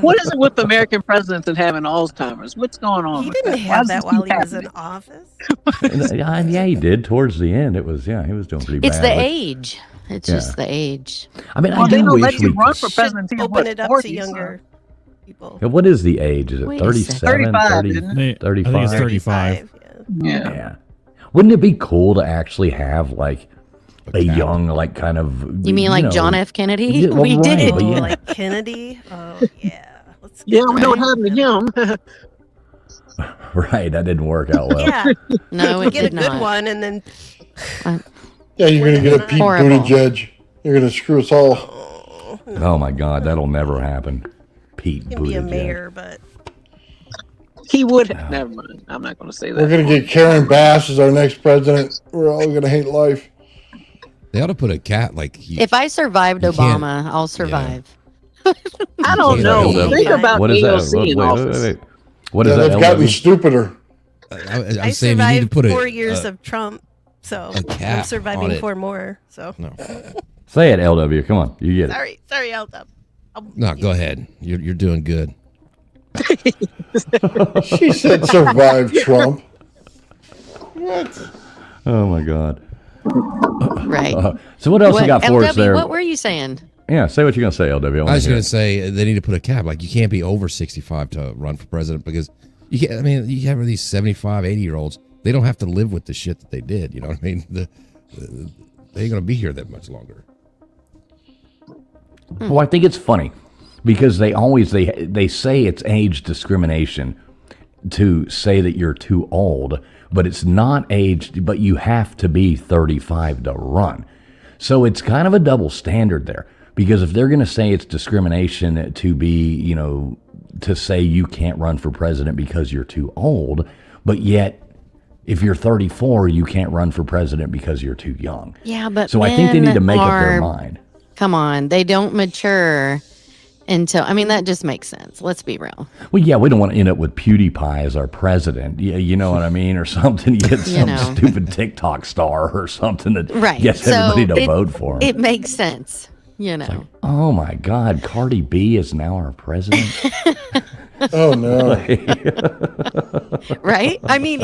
What is it with American presidents and having Alzheimer's? What's going on? He with didn't Why have does that this while keep he was in happening? office. yeah, he did. Towards the end, he was doing pretty It's bad. the but- age. It's Yeah. just the age. I mean, Well, I they do don't let wish you we. run for Should president until open what, it up 40, to younger people. Yeah, what is the age? Is it Wait a second. 37, 35, 30, isn't it? I think 35? it's 35. Yeah. Yeah. Wouldn't it be cool to actually have like a cap. young, like kind of? You mean like John F. Kennedy? Yeah, well, We right, did. but Oh, yeah. like Kennedy? Oh, yeah. Let's Yeah, we know what right. happened to him. Right, that didn't work out well. Yeah. No, it Get a did good not. one and then Yeah, you're going to get a Pete Horrible. Buttigieg. You're going to screw us all. Oh my God, that'll never happen. Pete can be a Buttigieg. mayor, but He would. Never mind. I'm not going to say We're that. going to get Karen Bass as our next president. We're all going to hate life. They ought to put a cat like he. If I survived You can't- Obama, I'll survive. I don't Yeah, know. LW. Think about What is that? AOC in office. What is Yeah, that? they've gotten LW? stupider. I'm I saying you need to survived put 4 years of Trump, so a cap I'm surviving on it. 4 more. So No, Say it, LW. Come on, you get it. sorry, I'll no, go ahead. You're doing good. She said survive Trump. What? Oh my God. Right. So what else What, you got for LW, us there? what were you saying? Yeah, say what you're gonna say, LW. I wanna was hear going it. to say they need to put a cap. Like you can't be over 65 to run for president because you can't. I mean, you have these 75, 80-year-olds. They don't have to live with the shit that they did. You know what I mean? They ain't going to be here that much longer. Well, I think it's funny because they say it's age discrimination to say that you're too old, but it's not age, but you have to be 35 to run. So it's kind of a double standard there because if they're going to say it's discrimination to be, to say you can't run for president because you're too old, but yet if you're 34, you can't run for president because you're too young. Yeah, but So I think they need to make up their are- mind. Come on, they don't mature until. I mean, that just makes sense. Let's be real. Well, yeah, we don't want to end up with PewDiePie as our president. Yeah, you know what I mean, or something. You get some know. stupid TikTok star or something that Right. gets So everybody to it- vote for him. It makes sense. Oh my God, Cardi B is now our president. Oh no. Right? I mean,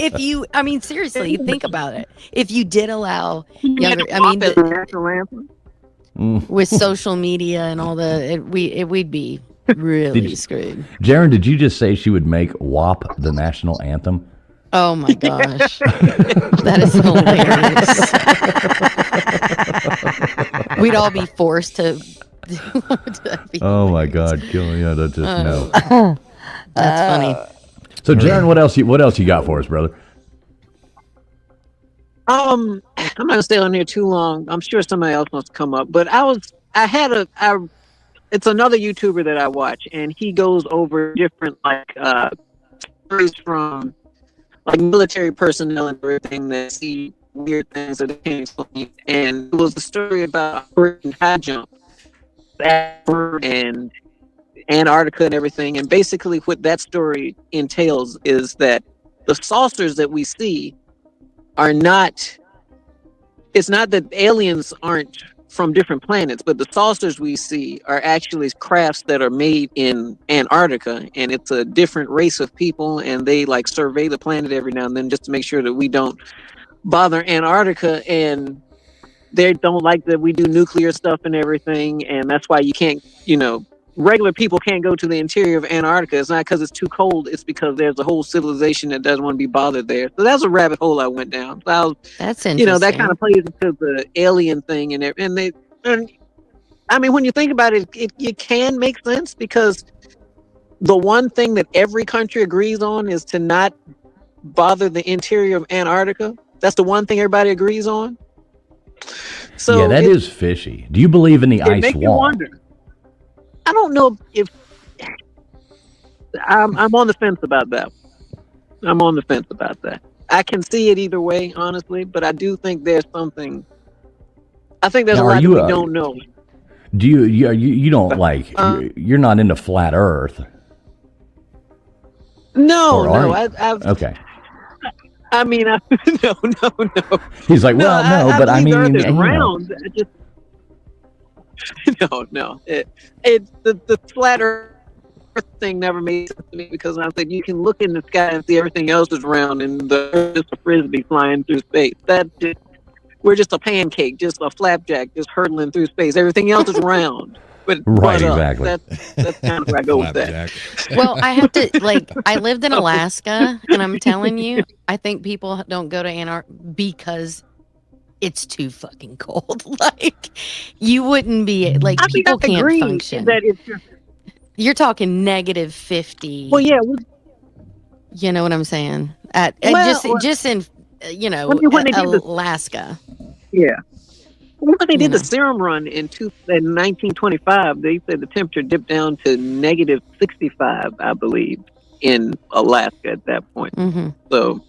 seriously, think about it. If you did allow younger, National anthem. with social media and all we'd be really screwed. Jaron, did you just say she would make WAP the national anthem? Oh my gosh, that is hilarious. We'd all be forced to. Oh my God, kill yeah, that's just no. That's funny. So Jaron, what else you got for us, brother? I'm not gonna stay on here too long. I'm sure somebody else wants to come up, but it's another YouTuber that I watch, and he goes over different stories from like military personnel and everything that see weird things that they can't explain. And it was a story about high jump, and Antarctica and everything. And basically, what that story entails is that the saucers that we see are not. It's not that aliens aren't from different planets, but the saucers we see are actually crafts that are made in Antarctica, and it's a different race of people, and they like survey the planet every now and then just to make sure that we don't bother Antarctica, and they don't like that we do nuclear stuff and everything, and that's why you can't, regular people can't go to the interior of Antarctica. It's not because it's too cold, it's because there's a whole civilization that doesn't want to be bothered there. So that's a rabbit hole I went down. So That's interesting. that kind of plays into the alien thing, and I mean, when you think about it, it can make sense because the one thing that every country agrees on is to not bother the interior of Antarctica. That's the one thing everybody agrees on. So yeah, that is fishy. Do you believe in the it ice makes you wall? wonder. I don't know if I'm on the fence about that. I'm on the fence about that. I can see it either way, honestly, but I do think there's something. I think there's Now, a are lot that you we don't know. do you don't like you're not into flat Earth? No, Or are no, you? I've. Okay. I mean, no. He's like, No, well, no, I but I believe the Earth mean, is you know. round. I just no. It's the flat Earth thing never made sense to me because I said you can look in the sky and see everything else is round and the Earth is a frisbee flying through space. We're just a pancake, just a flapjack, just hurtling through space. Everything else is round. Right, exactly. That's kind of where I go with that. Well, I have to I lived in Alaska, and I'm telling you, I think people don't go to Antarctica because it's too fucking cold. Like, you wouldn't be like I mean, people I can't agree function. that it's just, You're talking negative 50. well, yeah. You know what I'm saying? Just in when they did Alaska. Yeah. When they did You the know. serum run in 1925, they said the temperature dipped down to negative 65, I believe, in Alaska at that point. Mm-hmm. So,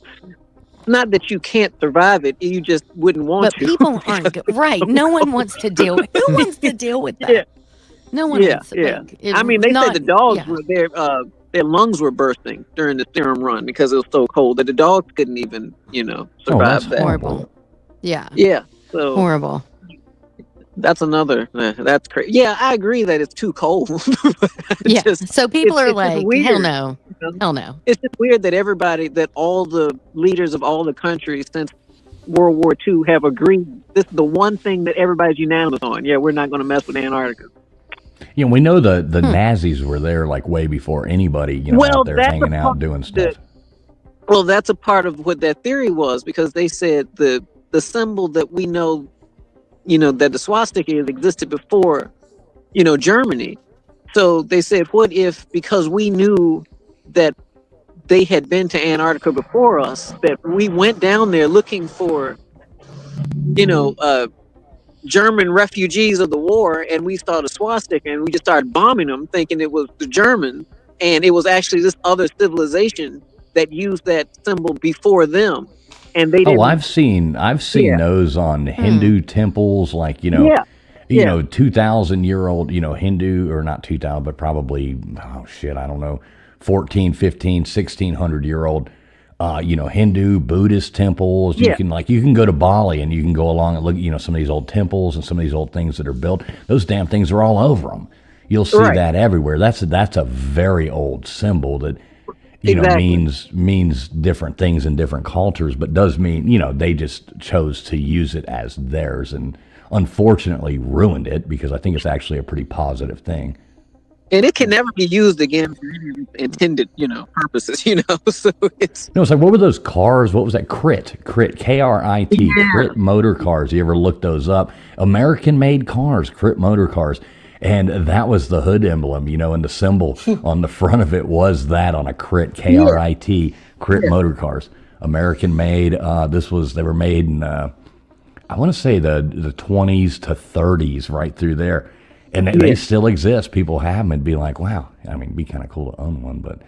not that you can't survive it, you just wouldn't want But to. people aren't good. Right. No one wants to deal with who wants to deal with that? Yeah. No one Yeah, wants yeah. like I mean, they said the dogs yeah. were their lungs were bursting during the serum run because it was so cold that the dogs couldn't even, survive that. Horrible. Yeah. Yeah. So horrible. That's another. That's crazy. Yeah, I agree that it's too cold. Yeah. So people are it's like, weird. hell no. Hell no. It's just weird that all the leaders of all the countries since World War II have agreed. This is the one thing that everybody's unanimous on. Yeah, we're not going to mess with Antarctica. You know, we know the Nazis were there like way before anybody, out there hanging out doing stuff. Well, that's a part of what that theory was because they said the symbol that we know, that the swastika has existed before, Germany. So they said, what if, because we knew that they had been to Antarctica before us, that we went down there looking for, German refugees of the war, and we saw the swastika and we just started bombing them thinking it was the Germans, and it was actually this other civilization that used that symbol before them, and they didn't. I've seen those on Hindu temples, like 2,000-year-old Hindu, or not 2,000 but probably I don't know, 14, 15, 1,600-year-old Hindu, Buddhist temples. You can go to Bali and you can go along and look, some of these old temples and some of these old things that are built. Those damn things are all over them. You'll see that everywhere. That's a very old symbol that, means different things in different cultures, but does mean, they just chose to use it as theirs and unfortunately ruined it because I think it's actually a pretty positive thing. And it can never be used again for any intended, purposes, So it's No, it's like, what were those cars? What was that? Crit, K-R-I-T, Crit motor cars. You ever look those up? American-made cars, Crit motor cars. And that was the hood emblem, and the symbol on the front of it was that on a Crit, K-R-I-T, Crit motor cars. American-made. They were made in, I want to say the 20s to 30s, right through there. And they still exist. People have them and be like, wow, I mean, it'd be kind of cool to own one, but,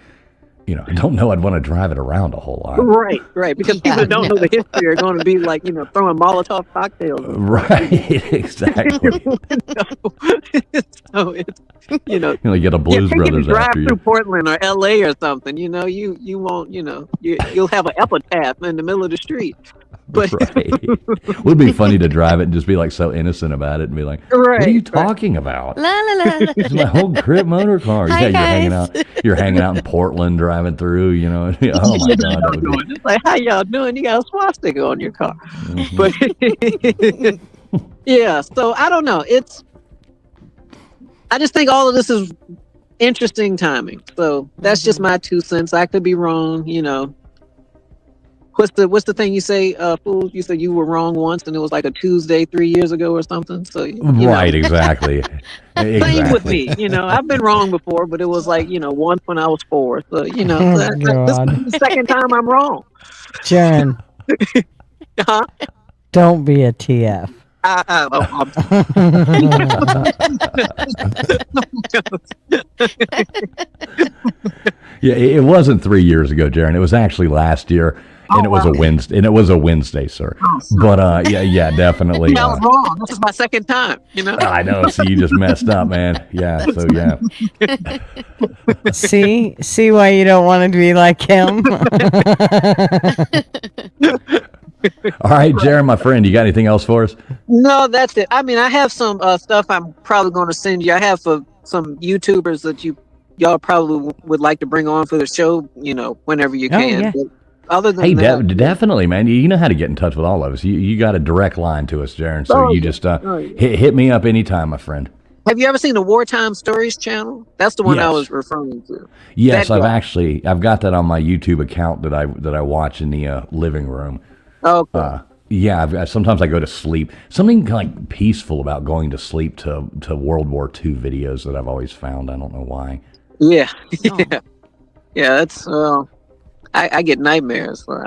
I don't know I'd want to drive it around a whole lot. Right. Because people that don't know the history are going to be like, throwing Molotov cocktails. Right, exactly. So it's, you get a Blues Brothers drive after you. through Portland or LA or something, you won't, you'll have an epitaph in the middle of the street. But right. It would be funny to drive it and just be like so innocent about it and be like, what are you talking about? La la la. It's my whole Crit motor car. Hi, you're hanging out in Portland driving through, Oh my God. That would be... It's like, how y'all doing? You got a swastika on your car. Mm-hmm. But yeah, so I don't know. I just think all of this is interesting timing. So that's just my 2 cents. I could be wrong, What's the thing you say, fool? You said you were wrong once, and it was like a Tuesday 3 years ago or something. So right, exactly. Same with me. I've been wrong before, but it was like once when I was 4. So this is the second time I'm wrong. Jen, don't be a TF. Yeah, it wasn't 3 years ago, Jaron. It was actually last year, and it was a Wednesday. And it was a Wednesday, sir. But yeah, definitely. Yeah, I was wrong. This is my second time. I know. So you just messed up, man. Yeah. So yeah. See why you don't want to be like him. All right, Jaron, my friend, you got anything else for us? No, that's it. I mean, I have some stuff I'm probably going to send you. I have some YouTubers that y'all probably would like to bring on for the show, whenever you can. Yeah. But other than Hey, that, definitely, man. You know how to get in touch with all of us. You got a direct line to us, Jaron. So you just hit me up anytime, my friend. have you ever seen the Wartime Stories channel? That's the one I was referring to. Yes, That guy. I've got that on my YouTube account that I watch in the living room. Okay. Yeah, sometimes I go to sleep. Something like peaceful about going to sleep to World War II videos that I've always found. I don't know why. Yeah. Yeah, that's I get nightmares. So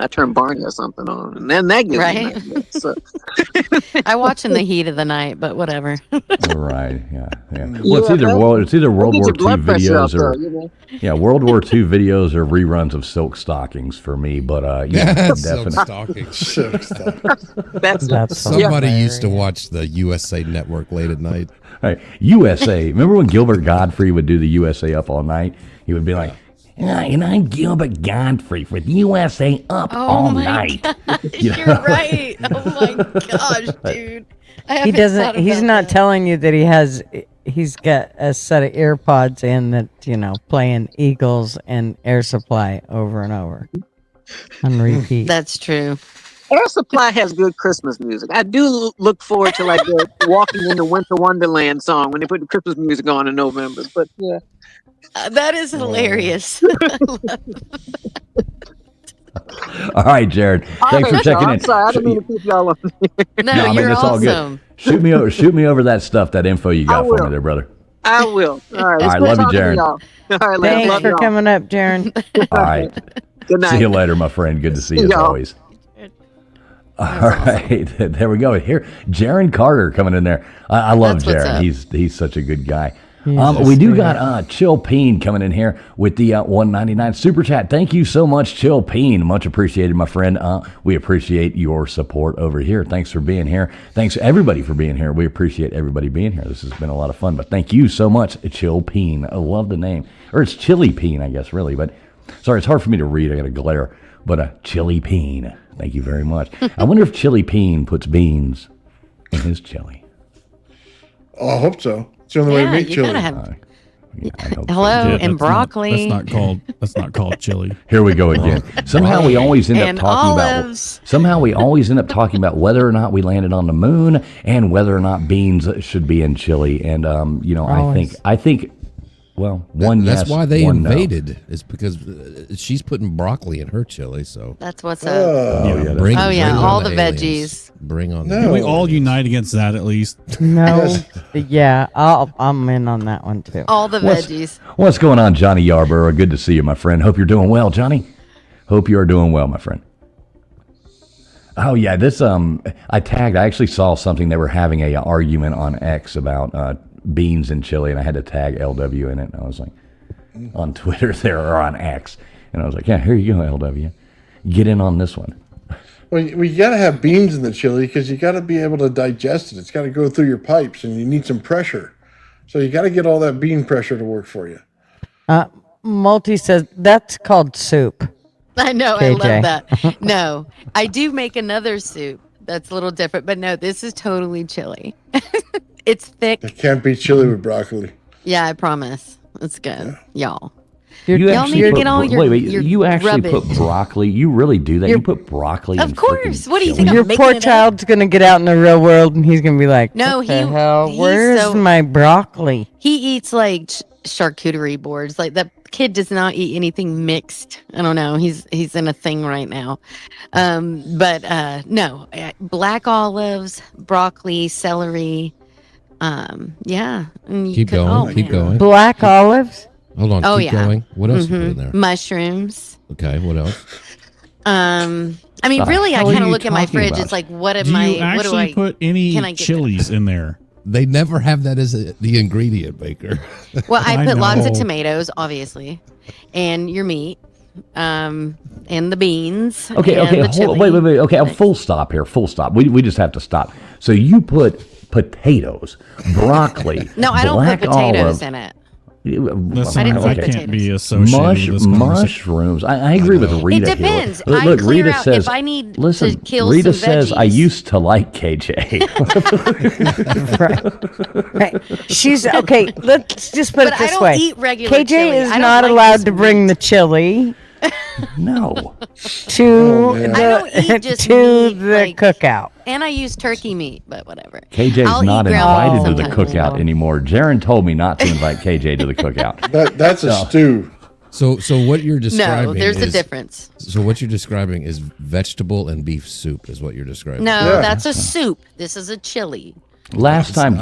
I turn Barney or something on, and then that gives me Right? nightmares. So. I watch in the heat of the night, but whatever. Right. Yeah. Well, it's either World War II videos or World War II videos or reruns of Silk Stockings for me. But yeah, Silk definitely. Stockings. That's Somebody used to watch the USA Network late at night. Right. USA. Remember when Gilbert Godfrey would do the USA Up All Night? He would be like, and I'm Gilbert Godfrey with USA Up All Night. You're right. Oh my gosh, dude. I He haven't doesn't. thought He's about not that. telling you that he's got a set of earpods in that playing Eagles and Air Supply over and over on repeat. That's true. Air Supply has good Christmas music. I do look forward to like the Walking into Winter Wonderland song when they put the Christmas music on in November. But yeah. That is hilarious. All right, Jared. Thanks for checking I'm in. sorry, I didn't mean to keep y'all on. No, you're it's all awesome. good. Shoot me over that stuff, that info you got for me there, brother. I will. All right. All right, love you, Jared. All right, later. Thanks Love for y'all. coming up, Jaron. All right. Good night. See you later, my friend. Good to see you as y'all. always. All right, there we go. Here, Jaron Carter coming in there. I love That's what's Jaron. up. He's such a good guy. He's We do sweet. got Chill Peen coming in here with the 199 super chat. Thank you so much, Chill Peen. Much appreciated, my friend. We appreciate your support over here. Thanks for being here. Thanks everybody for being here. We appreciate everybody being here. This has been a lot of fun. But thank you so much, Chill Peen. I love the name, or it's Chili Peen, I guess, really. But sorry, it's hard for me to read. I got a glare. But Chili Peen. Thank you very much. I wonder if Chili Peen puts beans in his chili. Oh, I hope so. It's the only way to make you chili. gotta have. I hope so. Hello, Yeah, and broccoli. That's not called chili. Here we go again. Somehow we always end up And talking olives. about whether or not we landed on the moon and whether or not beans should be in chili. And I think well, one That's yes, why they one no. invaded. Is because she's putting broccoli in her chili. So That's what's up. Oh yeah, bring, Oh, yeah, bring on all the aliens. veggies. Bring on. No. Can we all unite against that at least? No, yeah, I'm in on that one too. All the What's- veggies. What's going on, Johnny Yarborough? Good to see you, my friend. Hope you're doing well, Johnny. Hope you are doing well, my friend. Oh yeah, this I actually saw something. They were having a argument on X about beans and chili, and I had to tag LW in it. And I was like, on Twitter there or on X, and I was like, yeah, here you go, LW, get in on this one. Well, you got to have beans in the chili because you got to be able to digest it. It's got to go through your pipes, and you need some pressure. So you got to get all that bean pressure to work for you. Multi says that's called soup. I know, KJ. I love that. No, I do make another soup that's a little different, but no, this is totally chili. It's thick. It can't be chili with broccoli. Yeah, I promise. It's good, y'all. You Y'all actually need to put get all your wait, your you actually put rubbish. broccoli? You really do that? You put broccoli? Of in course. freaking What do you chili? think? Your I'm making poor it up. child's gonna get out in the real world and he's gonna be like, No, what the he- hell? he's Where's so- my broccoli? He eats like charcuterie boards. Like that kid does not eat anything mixed. I don't know. He's in a thing right now. But no, black olives, broccoli, celery. Yeah. and you Keep could- going. oh, keep man. going. Black olives? Hold on. Oh, keep yeah. going. What else you put in Mhm. there? Mushrooms. Okay. What else? I mean, The really, I hell are kind of you look at my talking fridge. about? It's like, what am Do I? you What do actually I put any can I get chilies in there? They never have that as the ingredient, Baker. Well, I I put lots of know. tomatoes, obviously, and your meat, and the beans. Okay, and okay, the hold, chili. wait. Okay, a full stop here. Full stop. We just have to stop. So you put potatoes, broccoli, No, I don't black put potatoes olive. in it. Listen, I didn't say I can't potatoes. be associated with this conversation. Mushrooms. I agree with Rita. It depends. Here. I clear out if I need to kill Rita some says I veggies. used to like KJ. Right. She's okay. Let's just put But it I this don't way. eat regular KJ chili. is I don't not like allowed this to bring the chili No. to man. the, I don't eat just to meat, the like- cookout. And I use turkey meat, but whatever. KJ's I'll not eat ground invited meat to the sometimes. cookout anymore. Jaron told me not to invite KJ to the cookout. That's a stew. So what you're describing No, there's a is- difference. So what you're describing is vegetable and beef soup is what you're describing. No, Yeah. that's a soup. This is a chili. Last time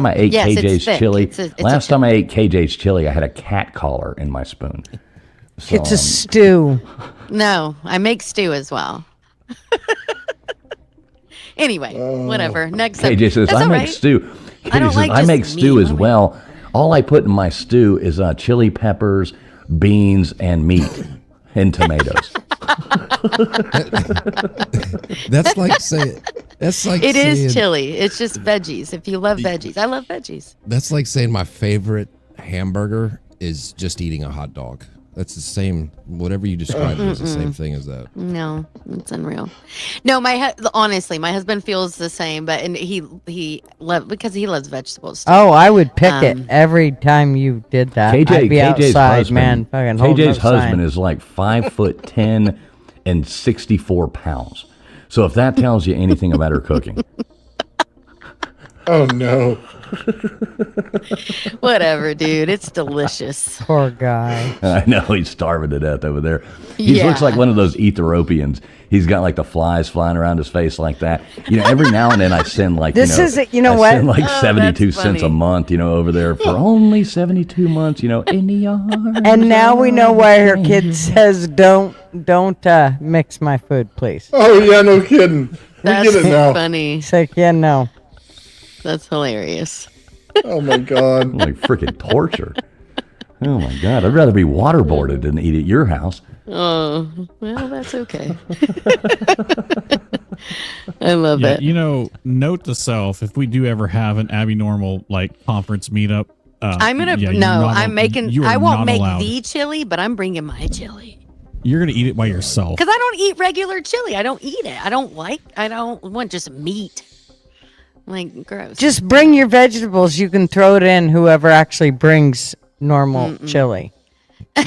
I ate Yes, it's KJ's thick. chili. It's a Last time I ate KJ's chili, I had a cat collar in my spoon. So, It's a stew. No, I make stew as well. Anyway, whatever. Next up. KJ says That's I all make right. stew. I KJ don't says like I just make stew meat. as well. All I put in my stew is chili peppers, beans, and meat, and tomatoes. That's like saying that's like It is saying- chili. It's just veggies. If you love veggies, I love veggies. That's like saying my favorite hamburger is just eating a hot dog. That's the same. Whatever you describe is the same thing as that. No, it's unreal. No, honestly, my husband feels the same, but because he loves vegetables. Too. Oh, I would pick it every time you did that. I'd be KJ's outside, husband, man. Fucking holding KJ's up sign. husband is like 5'10" and 64 pounds. So if that tells you anything about her cooking, Oh no. Whatever, dude. It's delicious. Poor guy. I know he's starving to death over there. He Yeah. looks like one of those Ethiopians. He's got like the flies flying around his face like that. Every now and then I send like This is it, you know I what? send like Oh, 72 that's cents a funny. month, over there for only 72 months, in the yard. And now we know why her kid says, "Don't mix my food, please." Oh yeah, no kidding. We That's get it now. funny. It's like, yeah, no. That's hilarious. Oh my god. Like freaking torture. Oh my God. I'd rather be waterboarded than eat at your house. Oh, well, that's okay. I love Yeah, it. note to self: if we do ever have an Abbinormal conference meetup, I'm gonna yeah, you're no. not I'm al- making. you are I won't not make allowed. the chili, but I'm bringing my chili You're gonna eat it by yourself. because I don't eat regular chili. I don't eat it. I don't want just meat. Like gross. Just bring your vegetables. You can throw it in. Whoever actually brings normal chili. like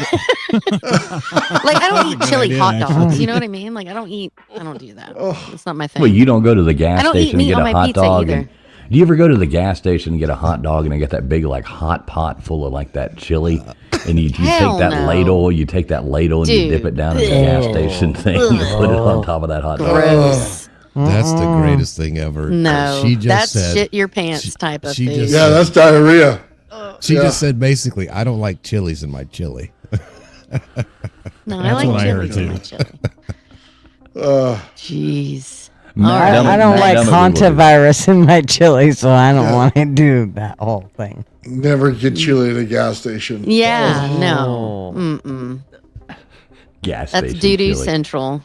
I don't eat chili idea, hot actually. dogs. You know what I mean? Like I don't do that. It's not my thing. Well, you don't go to the gas I don't eat station and meat get on a my hot pizza dog. either. Do you ever go to the gas station and get a hot dog and they get that big like hot pot full of like that chili? And you take Hell that no. ladle, and you Dude. dip it down in the gas station thing and put it on top of that hot dog. Gross. That's the greatest thing ever. No, She just that's said, shit your pants type of she food. just Yeah, said- that's diarrhea. She Yeah. just said basically, I don't like chilies in my chili. No, I That's like what I heard, chilies in too. my chili. Jeez. Matt I Dummett- don't Matt like Dummett would- Hantavirus in my chili, so I don't want to do that whole thing. Never get chili at a gas station. Yeah, Oh. no. Mm-mm. Gas That's station doo-doo chili. central.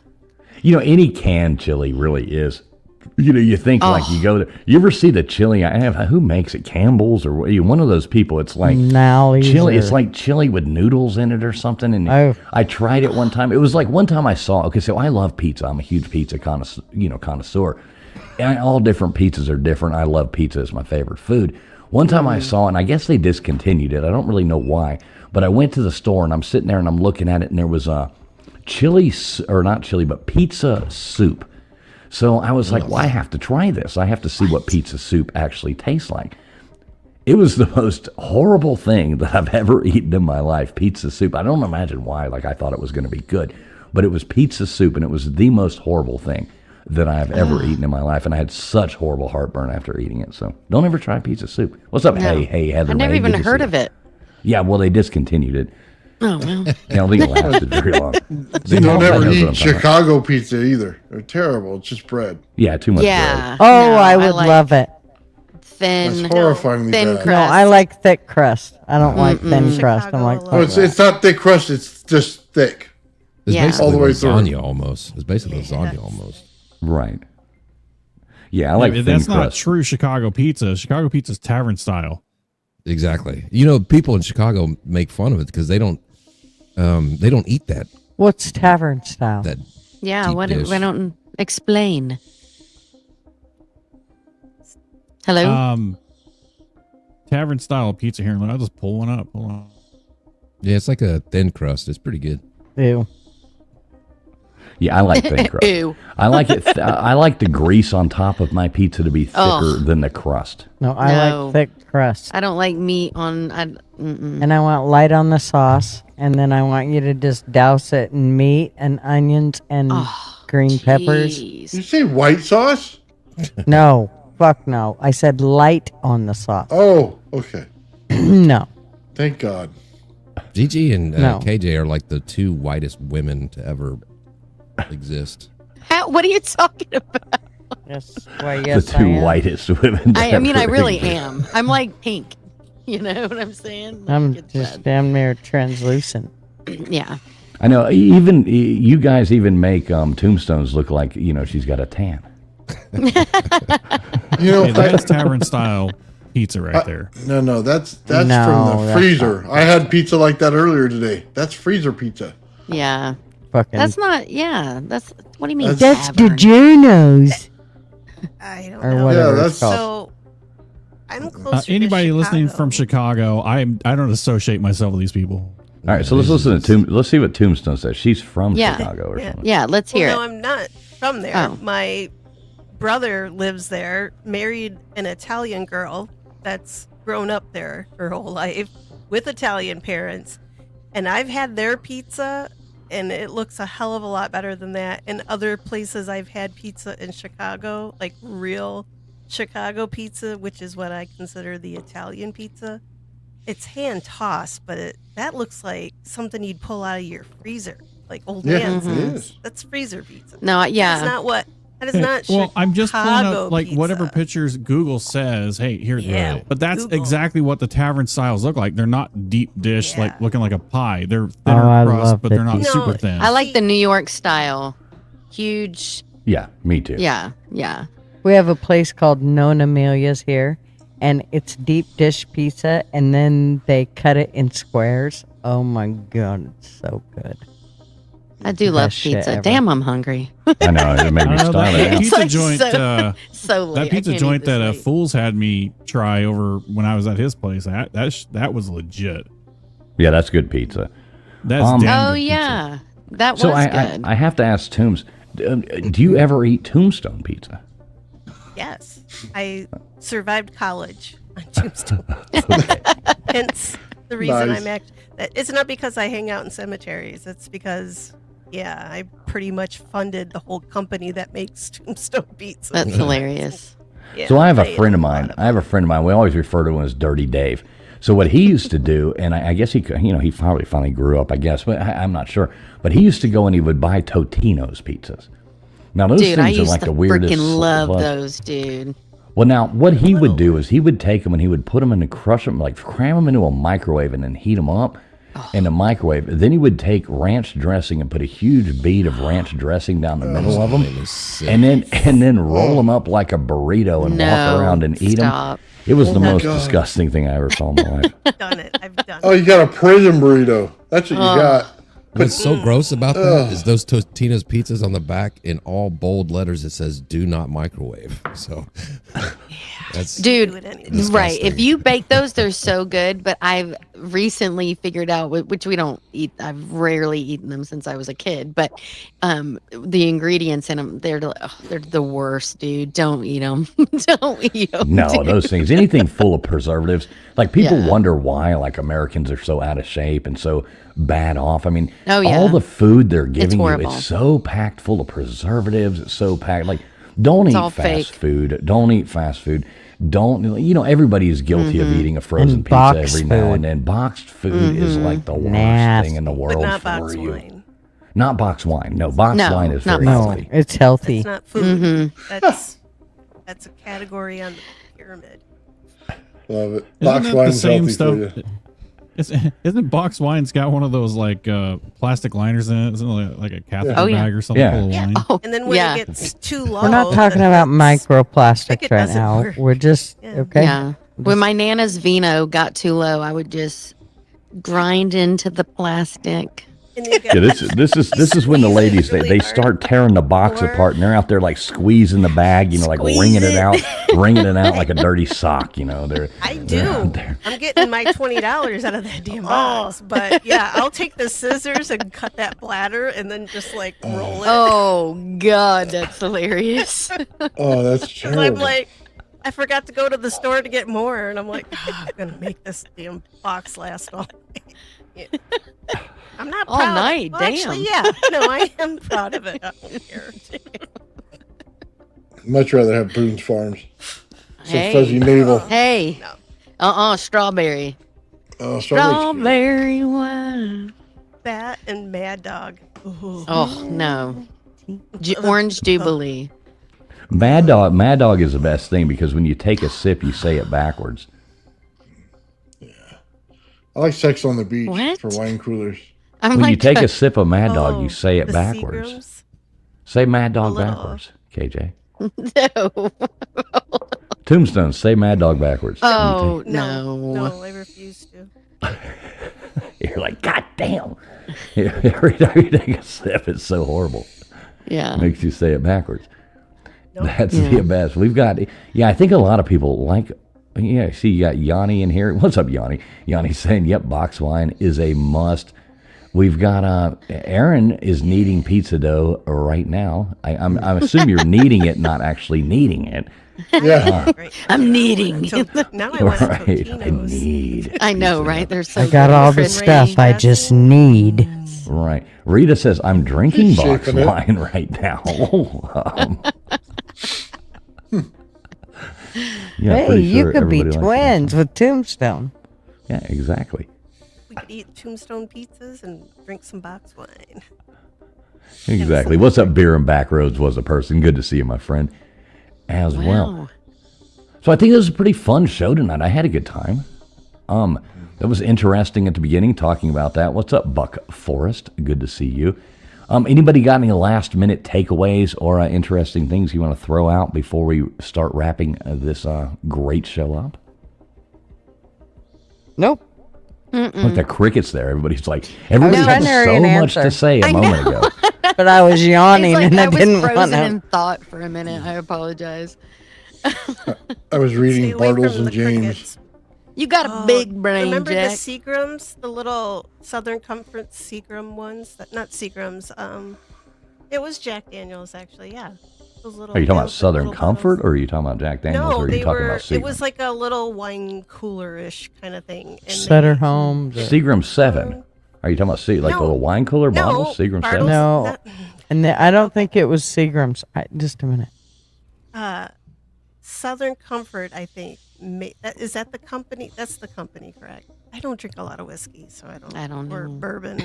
Any canned chili really is. You think like Oh. you go to, you ever see the chili I have, who makes it? Campbell's or one of those people. It's like Nowlies chili. It's or- like chili with noodles in it or something. And Oh. I tried it one time. It was like one time I saw, okay, so I love pizza. I'm a huge pizza connoisseur. And all different pizzas are different. I love pizza. It's my favorite food. One time I saw, and I guess they discontinued it. I don't really know why, but I went to the store and I'm sitting there and I'm looking at it and there was a pizza soup. So I was like, well, I have to try this. I have to see what pizza soup actually tastes like. It was the most horrible thing that I've ever eaten in my life, pizza soup. I don't imagine why, like I thought it was going to be good, but it was pizza soup and it was the most horrible thing that I've ever eaten in my life. And I had such horrible heartburn after eating it. So don't ever try pizza soup. What's up? No. Hey, Heather. I've never May. even Good to heard see of you. it. Yeah, well, they discontinued it. Oh well. I don't think it lasted very long. You don't Paul ever knows what I'm eat talking about. Chicago pizza either. They're terrible. It's just bread. Yeah, too much bread. Yeah. Oh, no, I would like love it. Thin. That's horrifyingly thin bad. crust. No, I like thick crust. I don't like thin Mm-mm. crust. I like Chicago Oh, it's not thick crust. It's just thick. It's Yeah. basically All the way through. lasagna almost. It's basically lasagna almost. Right. Yeah, I like thin that's not crust. true Chicago pizza. Chicago pizza's tavern style. Exactly. You know, people in Chicago make fun of it because they don't eat that What's tavern style? that Yeah. deep What? dish. Why don't explain? Hello. Tavern style pizza here. I'll just pull one up. Hold on. Yeah, it's like a thin crust. It's pretty good. Ew. Yeah, I like thin crust. Ew. I like it. I like the grease on top of my pizza to be thicker Ugh. than the crust. No, I No. like thick crust. I don't like meat on. Mm-mm. And I want light on the sauce. And then I want you to just douse it in meat and onions and green peppers. Jeez. You say white sauce? No. Fuck no. I said light on the sauce. Oh, okay. No. Thank God. Gigi and No. KJ are like the two whitest women to ever exist. How, what are you talking about? Yes. Why, yes, the two I am. whitest women. I mean, I ever really existed. am. I'm like pink. You know what I'm saying? Like, I'm it's just bad. damn near translucent. Yeah. I know. Even you guys even make tombstones look like she's got a tan. You know, Hey, that's tavern style pizza right there. no, that's No, from the that's freezer. not. I had pizza like that earlier today. That's freezer pizza. Yeah. Fucking. That's not. Yeah. That's. What do you mean? That's tavern? DiGiorno's. I don't Or know. whatever Yeah, it's called. So I'm close. Anybody listening from Chicago, I don't associate myself with these people. All right, so let's listen to Let's see what Tombstone says. She's from Yeah. Chicago or Yeah. something. Yeah. Let's hear No, it. I'm not from there. Oh. My brother lives there, married an Italian girl that's grown up there her whole life with Italian parents. And I've had their pizza, and it looks a hell of a lot better than that. In other places, I've had pizza in Chicago, like real Chicago pizza, which is what I consider the Italian pizza. It's hand tossed, but that looks like something you'd pull out of your freezer, like old Yeah, man's. it is. That's freezer pizza. No. Yeah. That's not what. That is Hey, not. well, I'm just pulling Chicago up like whatever pizza. pictures Google says. Hey, here. Yeah, But that's Google. exactly what the tavern styles look like. They're not deep dish, Yeah. like looking like a pie. They're Oh, thinner I crust, love but they're not the super pizza. thin. I like the New York style. Huge. Yeah, me too. Yeah. Yeah. We have a place called Nona Amelia's here, and it's deep dish pizza, and then they cut it in squares. Oh my god, it's so good. I do love Best shit pizza. ever. Damn, I'm hungry. I know. It made me I don't know, style that it. pizza like joint. so late. I That pizza can't joint eat this that late. Fools had me try over when I was at his place. That was legit. Yeah, that's good pizza. That's Um, damn Oh good pizza. yeah, that was So I good. I have to ask Tombs, do you ever eat Tombstone pizza? Yes, I survived college on Tombstone. Hence the reason Nice. I'm actually. It's not because I hang out in cemeteries. It's because, yeah, I pretty much funded the whole company that makes Tombstone pizza. That's hilarious. Yeah, So I have a ate friend of lot mine. I have a friend of mine. We always refer to him as Dirty Dave. So what he used to do, and I guess he probably finally grew up, I guess, but I'm not sure. But he used to go and he would buy Totino's pizzas. Now those Dude, I things are used like to the weirdest. freaking love love- those, dude. Well, now what he would do is he would take them and he would put them in and crush them, like cram them into a microwave and then heat them up in the microwave. Then he would take ranch dressing and put a huge bead of ranch dressing down the middle of them, and then roll them up like a burrito and walk around and eat stop. them. It was the my most God. disgusting thing I ever saw in my life. done it. I've done Oh, it. you got a prison burrito. That's what you got. What's so gross about that is those Totino's pizzas on the back in all bold letters. It says "Do not microwave." So that's Dude, Do it anyway. right. Disgusting. If you bake those, they're so good. But I've recently figured out, which we don't eat. I've rarely eaten them since I was a kid. But the ingredients in them, they're the worst, dude. Don't eat them. Don't eat them. No, those things, anything full of preservatives, like people Yeah. wonder why like Americans are so out of shape and so bad off. I mean, Oh, yeah. all the food they're giving you, horrible. it's so packed full of preservatives. It's so packed. Like, don't all eat fast fake. food. Don't eat fast food. don't, everybody is guilty of eating a frozen And pizza boxed every now food. and then. Boxed food is like the worst Nasty. thing in the But world not for box you. wine. Not box wine. No, box No, wine is not very box healthy. It's healthy. It's not food. That's a category on the pyramid. Love it. Isn't Box that the wine's same healthy stuff? for you. Isn't box wine's got one of those like plastic liners in it? Isn't it like a catheter Oh, yeah. bag or something Yeah. full of wine? Oh, And then when yeah. it gets too low, We're not talking then about it's- microplastics it right doesn't now. work. We're just Yeah. okay. Yeah. When my Nana's vino got too low, I would just grind into the plastic. And you get Yeah, this is when the squeeze it ladies really they hard. start tearing the box Or- apart and they're out there like squeezing the bag, like Squeeze wringing it it. out, wringing it out like a dirty sock. They're I they're out do. there. I'm getting my $20 out of that damn box. But yeah, I'll take the scissors and cut that bladder and then just like roll it. Oh, God, that's hilarious. Oh, that's 'Cause terrible. I'm like, I forgot to go to the store to get more, and I'm like, I'm gonna make this damn box last all night. Yeah. I'm not All proud. night, Well, actually, damn. yeah, no, I am proud of it. I don't care. Much rather have Boone's Farms. Some Hey. fuzzy navel. Hey. Strawberry. Oh, strawberry. Strawberry wine. That and Mad Dog. Ooh. Oh, no. Orange Jubilee. Mad Dog is the best thing because when you take a sip, you say it backwards. I like Sex on the Beach What? for wine coolers. I'm When like, you take a sip of Mad Dog, Oh, you say it the backwards. Seagrams? Say Mad Dog little- backwards, KJ. no. Tombstone, say Mad Dog backwards. Oh, No, no. no, I refuse to. You're like, God damn. Every time you take a sip, it's so horrible. Yeah. It makes you say it backwards. Nope. That's Yeah. the best. We've got, I think a lot of people like, see, you got Yanni in here. What's up, Yanni? Yanni's saying, yep, box wine is a must. We've got, Aaron is kneading pizza dough right now. I'm assuming you're kneading it, not actually kneading it. Yeah. Right. I'm kneading. Now I want Right. I Totinos. need. I know, pizza right? dough. They're so I got all the good. stuff I just need. Right. Rita says, I'm drinking She's box shaking it. wine right now. Yeah, Hey, pretty you sure could be everybody likes twins with Tombstone. it. Yeah, exactly. We could eat Tombstone pizzas and drink some box wine. Exactly. What's up, Beer and Backroads was a person. Good to see you, my friend, as well. Wow. So I think this was a pretty fun show tonight. I had a good time. That was interesting at the beginning, talking about that. What's up, Buck Forrest? Good to see you. Anybody got any last minute takeaways or interesting things you want to throw out before we start wrapping this great show up? Nope. Look, the crickets there. Everybody's like, everybody trying had to hear so an much to answer. say a moment ago. But I was yawning It's like and I, I was didn't want frozen to. in thought for a minute. I apologize. I was Stay reading away Bartles from and the James. crickets. You got a big brain, Remember Jack. the Seagrams, the little Southern Comfort Seagram ones? Not Seagrams. It was Jack Daniels, actually. Yeah, those little. Are you talking about those Southern little Comfort bottles. or are you talking about Jack Daniels No, or are they you talking were. about It Seagram? was like a little wine cooler-ish kind of thing. And Sutter they- Home. Seagram 7. Are you talking about like the No. little wine cooler No, bottles? Seagram Bartles. 7? No. Not- And I don't think it was Seagram's. Just a minute. Southern Comfort, I think. Is that the company? That's the company, correct? I don't drink a lot of whiskey, so I don't. Or know. bourbon.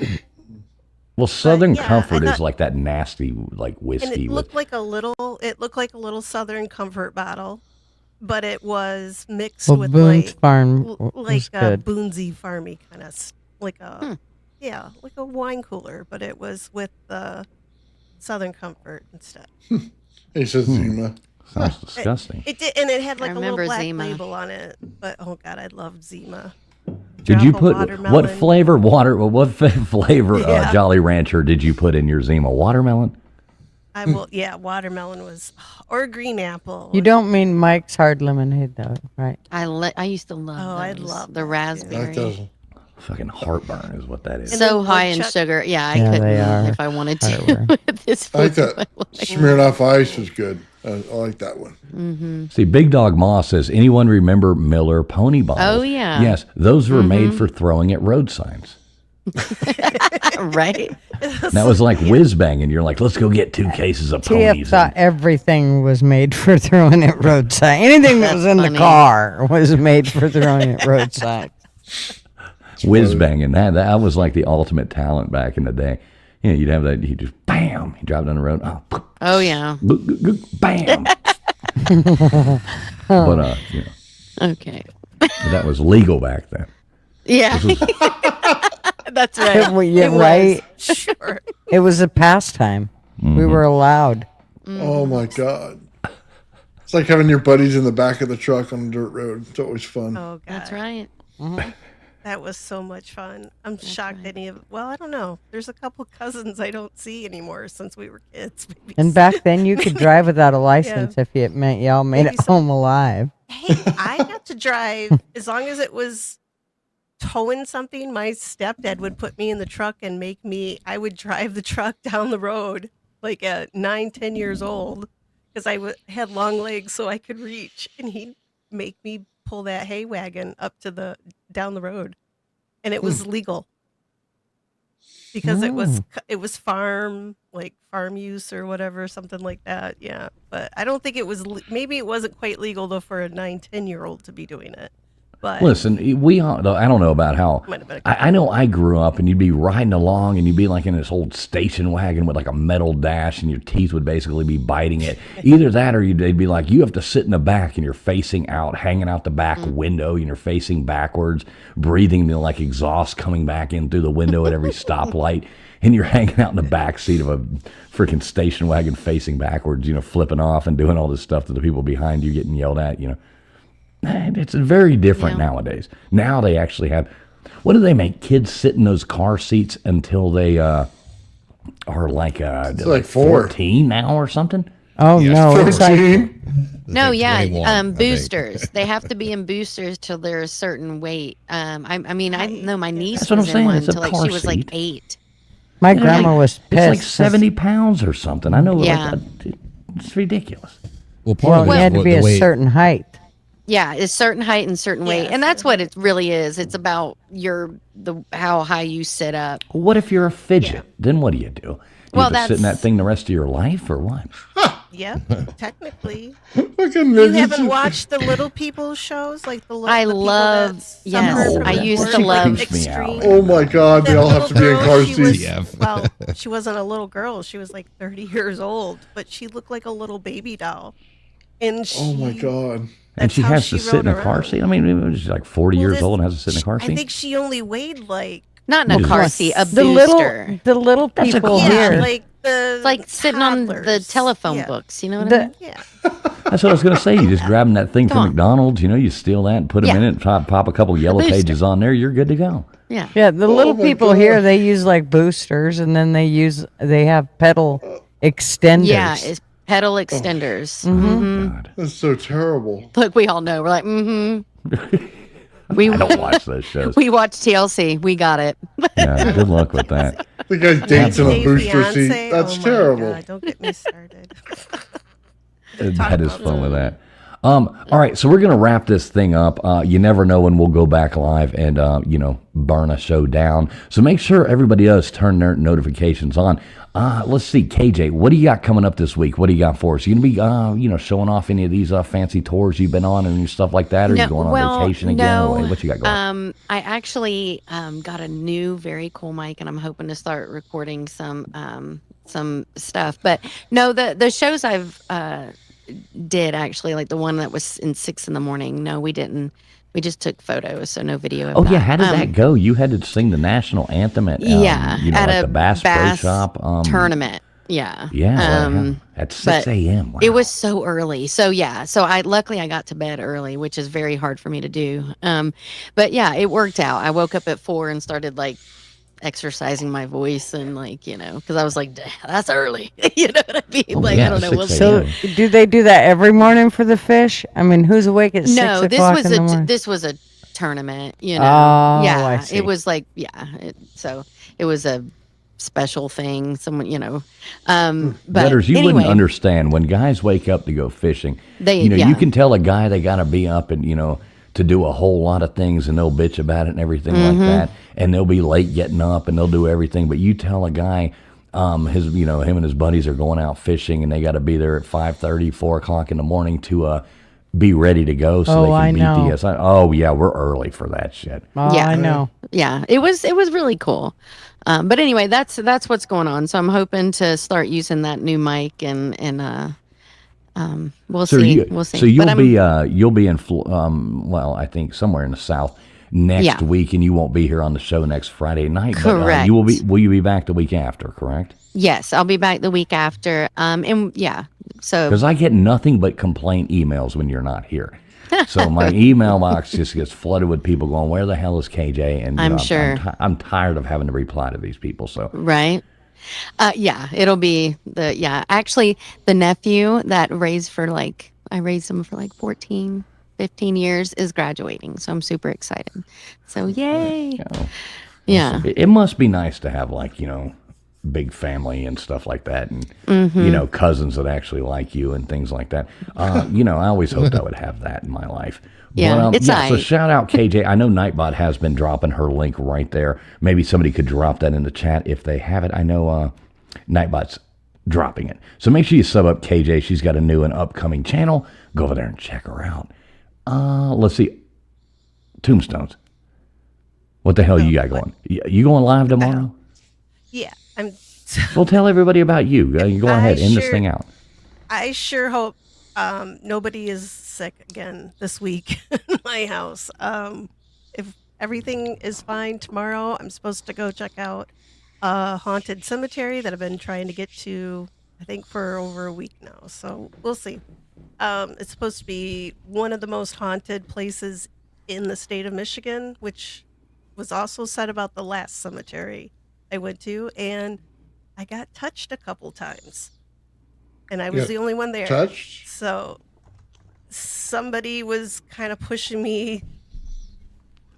Well, Southern yeah, I Comfort is thought- like that nasty like And whiskey. it looked like a little. It looked like a little Southern Comfort bottle, but it was mixed Well, with Boone's like Farm was like a good. Boonesy farmy kind of like a like a wine cooler, but it was with the Southern Comfort instead. He says Zima. Sounds disgusting. It did, and it had like a little remember black Zima. label on it. But oh god, I loved Zima. Did you Drop a put watermelon. what flavor flavor Yeah. Jolly Rancher did you put in your Zima? Watermelon? I will. Yeah, watermelon was or green apple. You don't mean Mike's Hard Lemonade, though, right? I used to love Oh, I those. love the that, raspberry. That does. Fucking heartburn is what that is. And So then high in woodchuck- sugar. Yeah, I Yeah, they couldn't are. if I wanted to. Hardware. with this I like food. that. Smeared Ice is good. I like that one. Mm-hmm. See, Big Dog Moss says, anyone remember Miller pony bottles? Oh, yeah. Yes, those were made for throwing at road signs. Right? That was like whiz banging. You're like, let's go get 2 cases of TF ponies. thought everything was made for throwing it roadside. Anything that was in the car was made for throwing it roadside. Whiz banging. That was like the ultimate talent back in the day. You know, you'd have that. You just bam. You drive down the road. Oh yeah. Bam. But you know, Okay. that was legal back then. Yeah. That's right. Yeah, It was. right. Sure. It was a pastime. We were allowed. Oh my God. It's like having your buddies in the back of the truck on a dirt road. It's always fun. Oh, God. That's right. That was so much fun. I'm shocked any of, well, I don't know. There's a couple cousins I don't see anymore since we were kids. Maybe And back then, you could drive without a license if it meant y'all made it home alive. Hey, I got to drive as long as it was towing something. My stepdad would put me in the truck and I would drive the truck down the road like at 9-10 years old because had long legs so I could reach, and he'd make me pull that hay wagon up to down the road, and it was legal because it was farm use or whatever, something like that. Yeah, but I don't think it was. Maybe it wasn't quite legal though for a 9-10-year-old to be doing it. But listen, we all, I don't know about how. I know I grew up, and you'd be riding along, and you'd be like in this old station wagon with like a metal dash, and your teeth would basically be biting it. Either that, or they'd be like, you have to sit in the back, and you're facing out, hanging out the back window, and you're facing backwards, breathing the like exhaust coming back in through the window at every stoplight, and you're hanging out in the back seat of a freaking station wagon facing backwards, you know, flipping off and doing all this stuff to the people behind you, getting yelled at, you know. It's very different nowadays. Now they actually have, what do they make kids sit in those car seats until they are like 14 now or something? Oh no, it's like No, yeah, 21, boosters. They have to be in boosters till they're a certain weight. I mean, I know my niece That's what was I'm in saying. one It's a until like car she was like seat. 8. my grandma was pissed. It's like 70 pounds or something. I know. Yeah. It's ridiculous. Well, part Well, of you it had to is be the a way- certain height. Yeah, it's certain height and certain weight, Yes. and that's what it really is. It's about how high you sit up. What if you're a fidget? Then what do? You Well, have to sit in that that's- thing the rest of your life, or what? yeah, technically. Fucking You midgets. haven't watched the little people shows, like the I the people love- that yes, suffer from I the used to worst, love- like, Creeps me out. extreme. Oh my God, they That all have to little be in girl, car she was- seats. Well, she wasn't a little girl. She was like 30 years old, but she looked like a little baby doll. And she, Oh my God. And that's she how has to sit in a rode car around. seat. I mean, she's like 40 Well, years this- old and has to sit in a car I seat. think she only weighed like Not in a Well, car yes. seat, a The booster. little That's a people car yeah, here. like the It's like sitting on the toddlers. telephone Yeah. books. You know what I mean? Yeah. That's what I was going to say. You just grab that thing Come from on. McDonald's, you know, you steal that and put them Yeah. in it, pop a couple yellow booster. pages on there, you're good to go. Yeah. Yeah, the little my people God. here, they use like boosters, and then they have pedal extenders. Yeah, it's pedal extenders. God. That's so terrible. Look, we all know. We're like, we I don't watch those shows. we watch TLC. We got it. Yeah, good luck with that. The guy dates in a Dave booster seat. Beyonce? That's Oh my terrible. God, don't get me started. That is fun with that. All right, so we're going to wrap this thing up. You never know when we'll go back live and, burn a show down. So make sure everybody does turn their notifications on. Let's see, KJ, what do you got coming up this week? What do you got for us? You going to be, showing off any of these fancy tours you've been on and stuff like that? Or you going on vacation again? No. Or what you got going? I actually got a new, very cool mic, and I'm hoping to start recording some stuff. But no, the shows I've did actually, like the one that was in 6 a.m. No, we didn't. We just took photos, so no video of Oh, that. yeah, how did that go? You had to sing the national anthem at, at like a the Bass Pro Shop tournament. Yeah. Yeah, at 6 but a.m. Wow. It was so early. So yeah. So luckily I got to bed early, which is very hard for me to do. But yeah, it worked out. I woke up at 4 and started like exercising my voice and because I was like, that's early. You know what I mean? Oh, like yeah, I don't know. We'll 6 see. a.m. So, do they do that every morning for the fish? I mean, who's awake at 6 No, o'clock in the morning? this was a tournament. Oh, I yeah, see. it was like so it was a special thing. Someone but Letters, you anyway, wouldn't understand when guys wake up to go fishing. They- you yeah. can tell a guy they got to be up and to do a whole lot of things, and they'll bitch about it and everything like that, and they'll be late getting up and they'll do everything. But you tell a guy, him and his buddies are going out fishing, and they got to be there at 5:30, 4 o'clock in the morning to be ready to go so they can beat the SI. Oh yeah, we're early for that shit. Oh, Yeah. I know. Yeah, it was really cool. But anyway, that's what's going on. So I'm hoping to start using that new mic, and we'll see. We'll see. So you'll be in well, I think somewhere in the South next week, and you won't be here on the show next Friday night. Correct. But will you be back the week after? Correct. Yes, I'll be back the week after. And yeah, so because I get nothing but complaint emails when you're not here. So my email box just gets flooded with people going, "Where the hell is KJ?" And I'm sure I'm tired of having to reply to these people. So right. Yeah, it'll be actually the nephew that I raised him for like 14, 15 years is graduating. So I'm super excited. So yay. Yeah. It must be nice to have big family and stuff like that, and cousins that actually like you and things like that. I always hoped I would have that in my life. Yeah, but, so shout out KJ. I know Nightbot has been dropping her link right there. Maybe somebody could drop that in the chat if they have it. I know Nightbot's dropping it. So make sure you sub up KJ. She's got a new and upcoming channel. Go over there and check her out. Let's see. Tombstones. What the hell you got going? You going live tomorrow? Yeah, I'm. Well, tell everybody about you. You go ahead, end this thing out. I sure hope nobody is sick again this week in my house. If everything is fine tomorrow, I'm supposed to go check out a haunted cemetery that I've been trying to get to, I think, for over a week now. So we'll see. It's supposed to be one of the most haunted places in the state of Michigan, which was also said about the last cemetery I went to, and I got touched a couple times, and I was the only one there. Touched? So somebody was kind of pushing me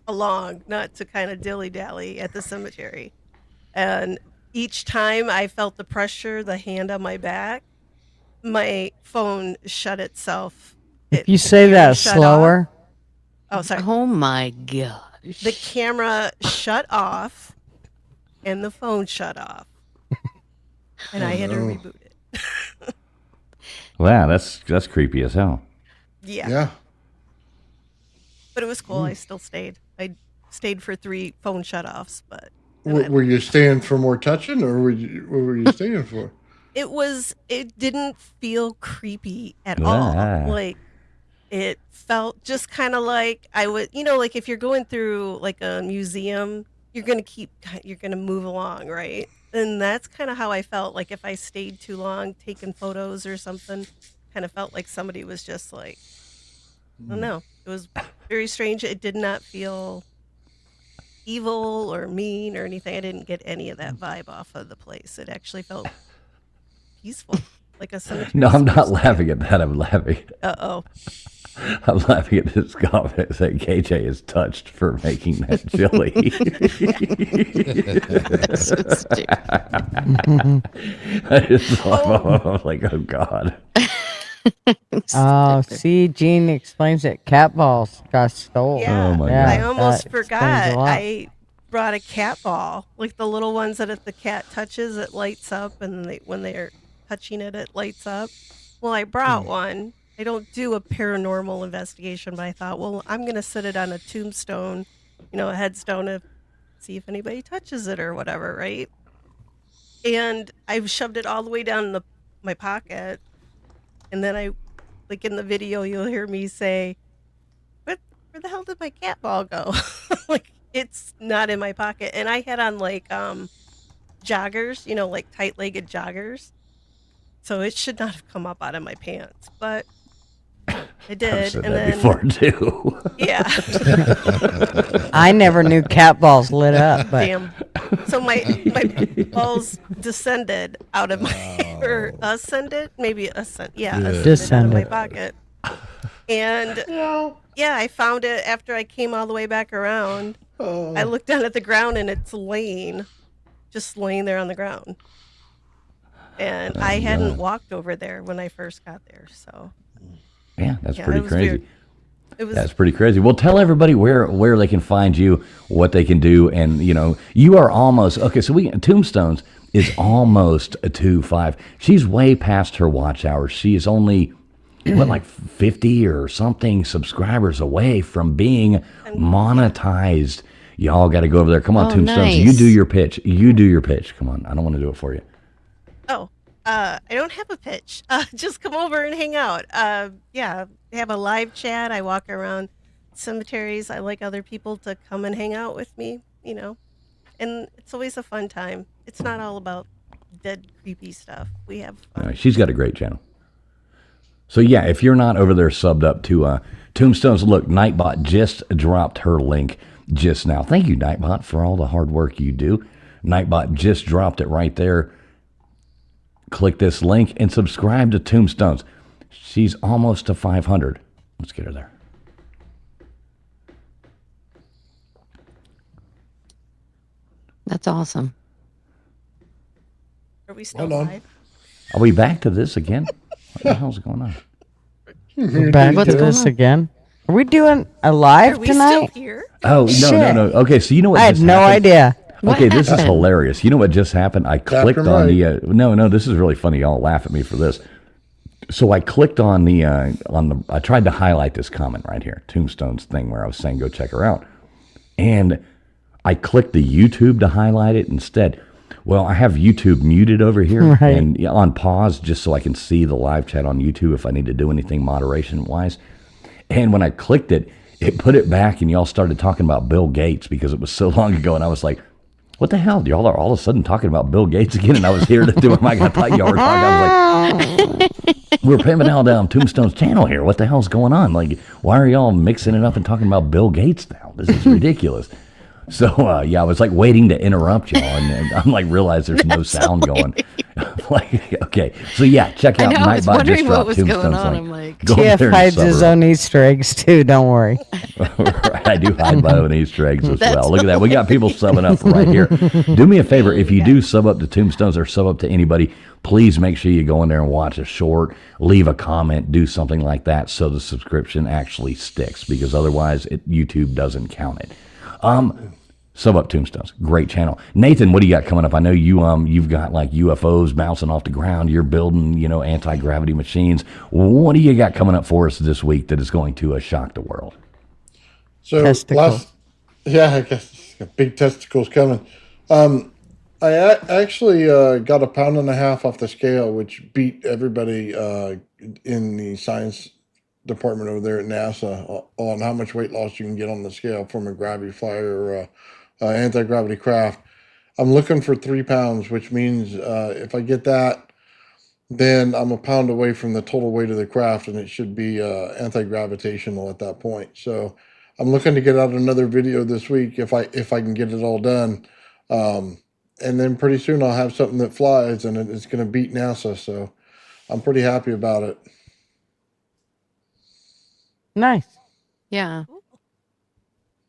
along, not to kind of dilly-dally at the cemetery. And each time I felt the pressure, the hand on my back, my phone shut itself. If you say that slower. Oh, sorry. Oh my gosh. The camera shut off and the phone shut off. And I had to reboot it. Wow, that's creepy as hell. Yeah. But it was cool. I still stayed. I stayed for 3 phone shut-offs, but were you staying for more touching, or what were you staying for? It didn't feel creepy at all. Like, it felt just kind of like I would, like if you're going through like a museum, you're going to move along, right? And that's kind of how I felt. Like if I stayed too long taking photos or something, kind of felt like somebody was just like, I don't know. It was very strange. It did not feel evil or mean or anything. I didn't get any of that vibe off of the place. It actually felt peaceful, like a cemetery. No, I'm not laughing at that. I'm laughing. I'm laughing at this comment that KJ is touched for making that chili. I just I'm like, oh God. Oh, see, Gene explains it. Cat balls got stolen. Yeah, oh my God. I almost that forgot. explains a lot. I brought a cat ball, like the little ones that if the cat touches, it lights up, and when they're touching it, it lights up. Well, I brought one. I don't do a paranormal investigation, but I thought, well, I'm going to set it on a tombstone, a headstone, to see if anybody touches it or whatever, right? And I've shoved it all the way down in my pocket. And then like in the video, you'll hear me say, where the hell did my cat ball go? Like, it's not in my pocket. And I had on like joggers, like tight-legged joggers. So it should not have come up out of my pants, but it did. I've said that before too. Yeah. I never knew cat balls lit up, but Damn. So my balls descended out of my, or ascended, maybe ascended out of my pocket. And yeah, I found it after I came all the way back around. I looked down at the ground and it's just laying there on the ground. And I hadn't walked over there when I first got there, so. Yeah, that's pretty crazy. Weird. It was That's pretty crazy. Well, tell everybody where they can find you, what they can do, and you are almost okay. So Tombstones is almost a 2.5. She's way past her watch hours. She is only like 50 or something subscribers away from being monetized. Y'all got to go over there. Come on, Tombstones. Nice. You do your pitch. You do your pitch. Come on. I don't want to do it for you. Oh, I don't have a pitch. Just come over and hang out. Yeah, have a live chat. I walk around cemeteries. I like other people to come and hang out with me, and it's always a fun time. It's not all about dead, creepy stuff. We have fun. She's got a great channel. So yeah, if you're not over there subbed up to Tombstones, look, Nightbot just dropped her link just now. Thank you, Nightbot, for all the hard work you do. Nightbot just dropped it right there. Click this link and subscribe to Tombstones. She's almost to 500. Let's get her there. That's awesome. Are we still Hold on. live? Are we back to this again? What the hell's going on? We're back What's to going this on? again. Are we doing a live Are we tonight? still here? Oh, Shit. no. Okay, so you know what I had just no happened? idea. Okay, this is happened? hilarious. You know what just happened? I clicked Captain on Right. the no, this is really funny. Y'all laugh at me for this. So I clicked on the I tried to highlight this comment right here, Tombstone's thing where I was saying go check her out. And I clicked the YouTube to highlight it instead. Well, I have YouTube muted over here Right. and on pause just so I can see the live chat on YouTube if I need to do anything moderation wise. And when I clicked it, it put it back and y'all started talking about Bill Gates because it was so long ago. And I was like, what the hell? Y'all are all of a sudden talking about Bill Gates again. And I was here to do it. I thought y'all were talking. I was like, we're pimping out down Tombstone's channel here. What the hell's going on? Like, why are y'all mixing it up and talking about Bill Gates now? This is ridiculous. So, yeah, I was like waiting to interrupt y'all. And I'm like, realize there's no sound going. Like, okay. So, yeah, check out I was Nightbot wondering just what dropped was going Tombstone's on. link. I'm like, Go over TF there and hides sub his her. own Easter eggs too. Don't worry. I do hide my own Easter eggs as That's well. Look at that. We got people subbing up right here. Do me a favor. If you do sub up to Tombstones or sub up to anybody, please make sure you go in there and watch a short, leave a comment, do something like that so the subscription actually sticks because otherwise YouTube doesn't count it. Sub up Tombstones. Great channel. Nathan, what do you got coming up? I know you've got like UFOs bouncing off the ground. You're building, anti-gravity machines. What do you got coming up for us this week that is going to shock the world? So Testicle. I guess big testicles coming. I actually got 1.5 pounds off the scale, which beat everybody in the science department over there at NASA on how much weight loss you can get on the scale from a gravity flyer or anti-gravity craft. I'm looking for 3 pounds, which means if I get that, then I'm 1 pound away from the total weight of the craft, and it should be anti-gravitational at that point. So I'm looking to get out another video this week if I can get it all done. And then pretty soon I'll have something that flies, and it's going to beat NASA. So I'm pretty happy about it. Nice. yeah.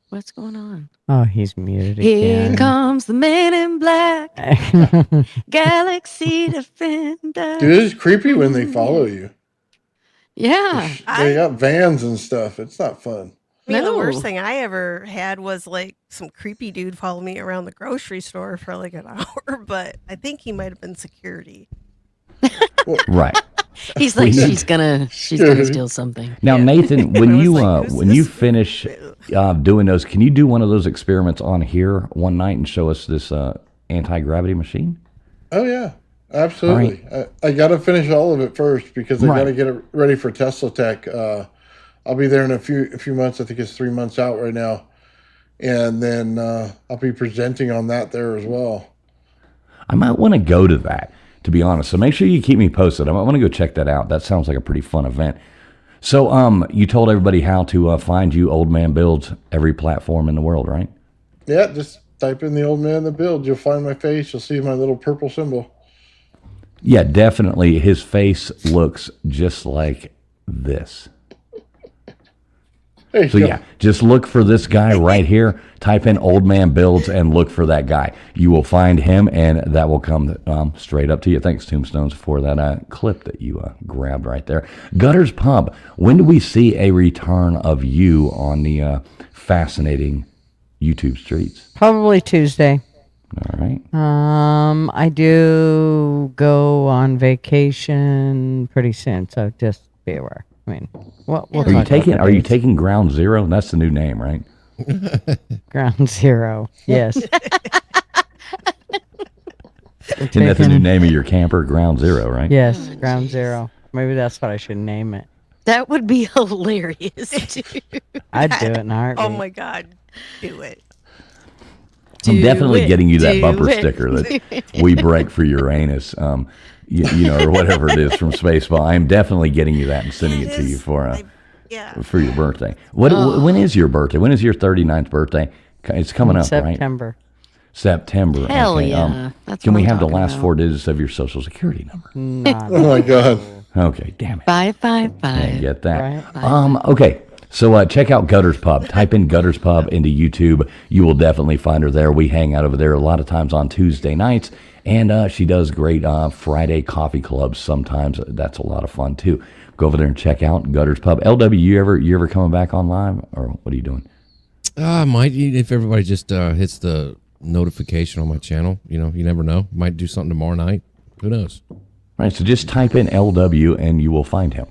What's going on? Oh, he's muted Here again. comes the man in black, Galaxy Defender. Dude, it's creepy when they follow you. Yeah. They got vans and stuff. It's not fun. I mean, the No. worst thing I ever had was like some creepy dude follow me around the grocery store for like an hour, but I think he might have been security. Right. He's like, she's gonna steal something. Now, Yeah. Nathan, I when was you like, who's when you this? finish doing those, can you do one of those experiments on here one night and show us this anti-gravity machine? Oh yeah, absolutely. I got to finish all of it first because I Right. got to get it ready for Tesla Tech. I'll be there in a few months. I think it's 3 months out right now, and then I'll be presenting on that there as well. I might want to go to that, to be honest. So make sure you keep me posted. I might want to go check that out. That sounds like a pretty fun event. So you told everybody how to find you, Old Man Builds, every platform in the world, right? Yeah, just type in the Old Man the Build. You'll find my face. You'll see my little purple symbol. Yeah, definitely. His face looks just like this. So yeah, just look for this guy right here. Type in Old Man Builds and look for that guy. You will find him, and that will come straight up to you. Thanks, Tombstones, for that clip that you grabbed right there. Gutters Pub. When do we see a return of you on the fascinating YouTube streets? Probably Tuesday. All right. I do go on vacation pretty soon, so just be aware. I mean, we'll Are you taking Ground Zero? That's the new name, right? Ground Zero? Yes. Isn't that the new name of your camper, Ground Zero, right? Yes, Ground Zero. Maybe that's what I should name it. That would be hilarious, dude. I'd do it in a heartbeat. Oh my God, do it. I'm definitely getting you that bumper it. sticker that we break for Uranus, you know, or whatever it is from Spaceball. I'm definitely getting you that and sending it to you for your birthday. When is your birthday? When is your 39th birthday? It's coming up, right? September. Hell okay. yeah. That's Can what we I'm have the talking last about. 4 digits of your social security number? Oh my God. Okay, damn it. 555. I get that. Right. Okay. So check out Gutters Pub. Type in Gutters Pub into YouTube. You will definitely find her there. We hang out over there a lot of times on Tuesday nights, and she does great Friday coffee clubs sometimes. That's a lot of fun too. Go over there and check out Gutters Pub. LW, you ever coming back on live, or what are you doing? Might, if everybody just hits the notification on my channel. You know, you never know. Might do something tomorrow night. Who knows? All right, so just type in LW and you will find him.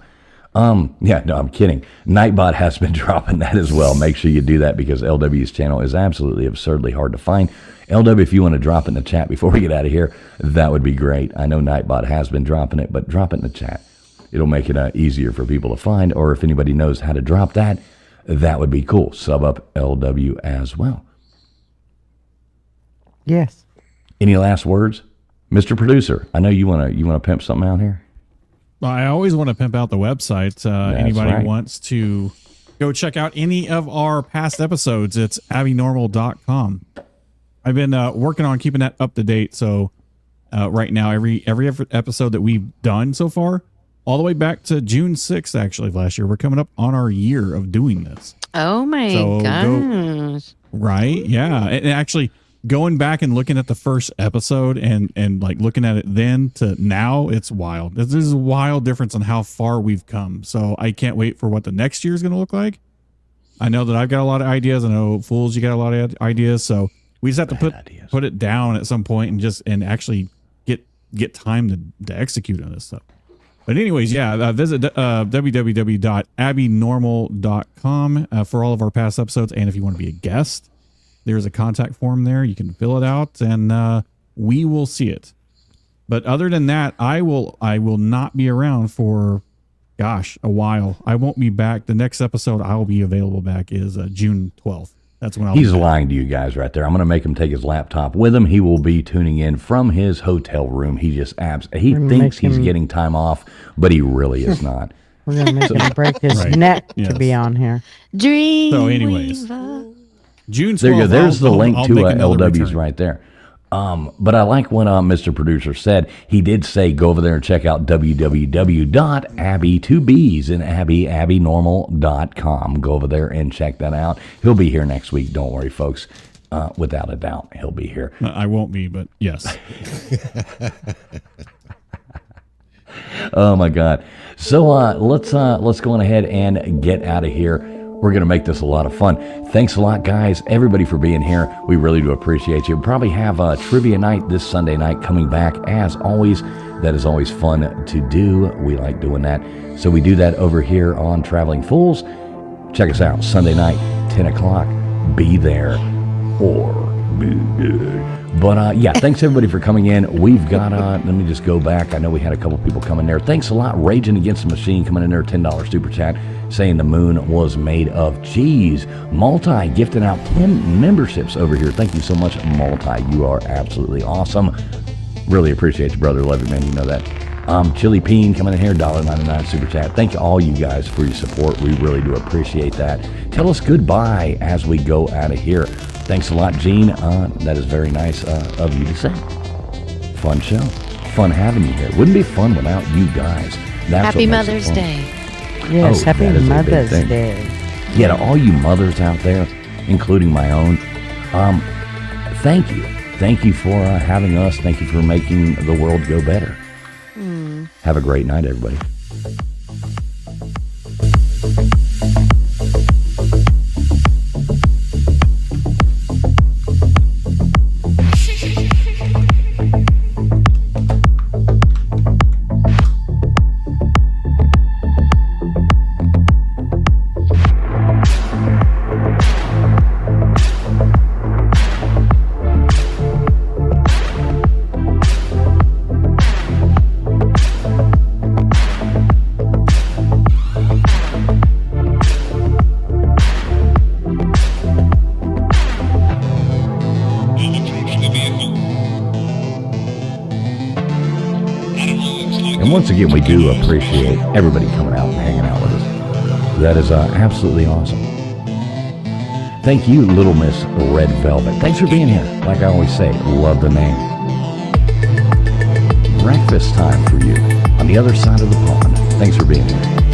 Yeah, no, I'm kidding. Nightbot has been dropping that as well. Make sure you do that because LW's channel is absolutely absurdly hard to find. LW, if you want to drop it in the chat before we get out of here, that would be great. I know Nightbot has been dropping it, but drop it in the chat. It'll make it easier for people to find, or if anybody knows how to drop that, that would be cool. Sub up LW as well. Yes. Any last words? Mr. Producer, I know you wanna pimp something out here? Well, I always want to pimp out the website. Anybody right. wants to go check out any of our past episodes, it's abbinormal.com. I've been working on keeping that up to date. So right now, every episode that we've done so far, all the way back to June 6th, actually, of last year, we're coming up on our year of doing this. Oh my gosh. Right? Yeah. And actually, going back and looking at the first episode and like looking at it then to now, it's wild. There's a wild difference on how far we've come. So I can't wait for what the next year is going to look like. I know that I've got a lot of ideas. I know Fools, you got a lot of ideas. So we just have to put it down at some point and actually get time to execute on this stuff. But anyways, yeah, visit www.abbinormal.com for all of our past episodes. And if you want to be a guest, there's a contact form there. You can fill it out and we will see it. But other than that, I will not be around for, gosh, a while. I won't be back. The next episode I'll be available back is June 12th. That's when He's lying to you guys right there. I'm going to make him take his laptop with him. He will be tuning in from his hotel room. He just he thinks he's getting time off, but he really is not. We're going to make him break his neck to be on here. Dream. So anyways, June 12th. There you go. There's the link I'll to make another LW's return. right there. But I like what Mr. Producer said. He did say go over there and check out www.abby2bs and abbinormal.com. Go over there and check that out. He'll be here next week. Don't worry, folks. Without a doubt, he'll be here. I won't be, but yes. Oh my God. So let's go on ahead and get out of here. We're going to make this a lot of fun. Thanks a lot, guys, everybody, for being here. We really do appreciate you. We'll probably have a trivia night this Sunday night coming back, as always. That is always fun to do. We like doing that. So we do that over here on Traveling Fools. Check us out Sunday night, 10 o'clock. Be there or be good. But yeah, thanks everybody for coming in. We've got, let me just go back. I know we had a couple people come in there. Thanks a lot. Raging Against the Machine coming in there, $10 super chat, saying the moon was made of cheese. Multi gifting out 10 memberships over here. Thank you so much, Multi. You are absolutely awesome. Really appreciate you, brother. Love you, man. You know that. Chili Peen coming in here, $1.99 super chat. Thank you all you guys for your support. We really do appreciate that. Tell us goodbye as we go out of here. Thanks a lot, Gene. That is very nice of you to say. Fun show. Fun having you here. Wouldn't be fun without you guys. That's Happy what makes it Mother's fun. Day. Yes, Oh, happy that is a big Mother's thing. Day. Yeah, to all you mothers out there, including my own, thank you. Thank you for having us. Thank you for making the world go better. Have a great night, everybody. And once again, we do appreciate everybody coming out and hanging out with us. That is absolutely awesome. Thank you, Little Miss Red Velvet. Thanks for being here. Like I always say, love the name. Breakfast time for you on the other side of the pond. Thanks for being here.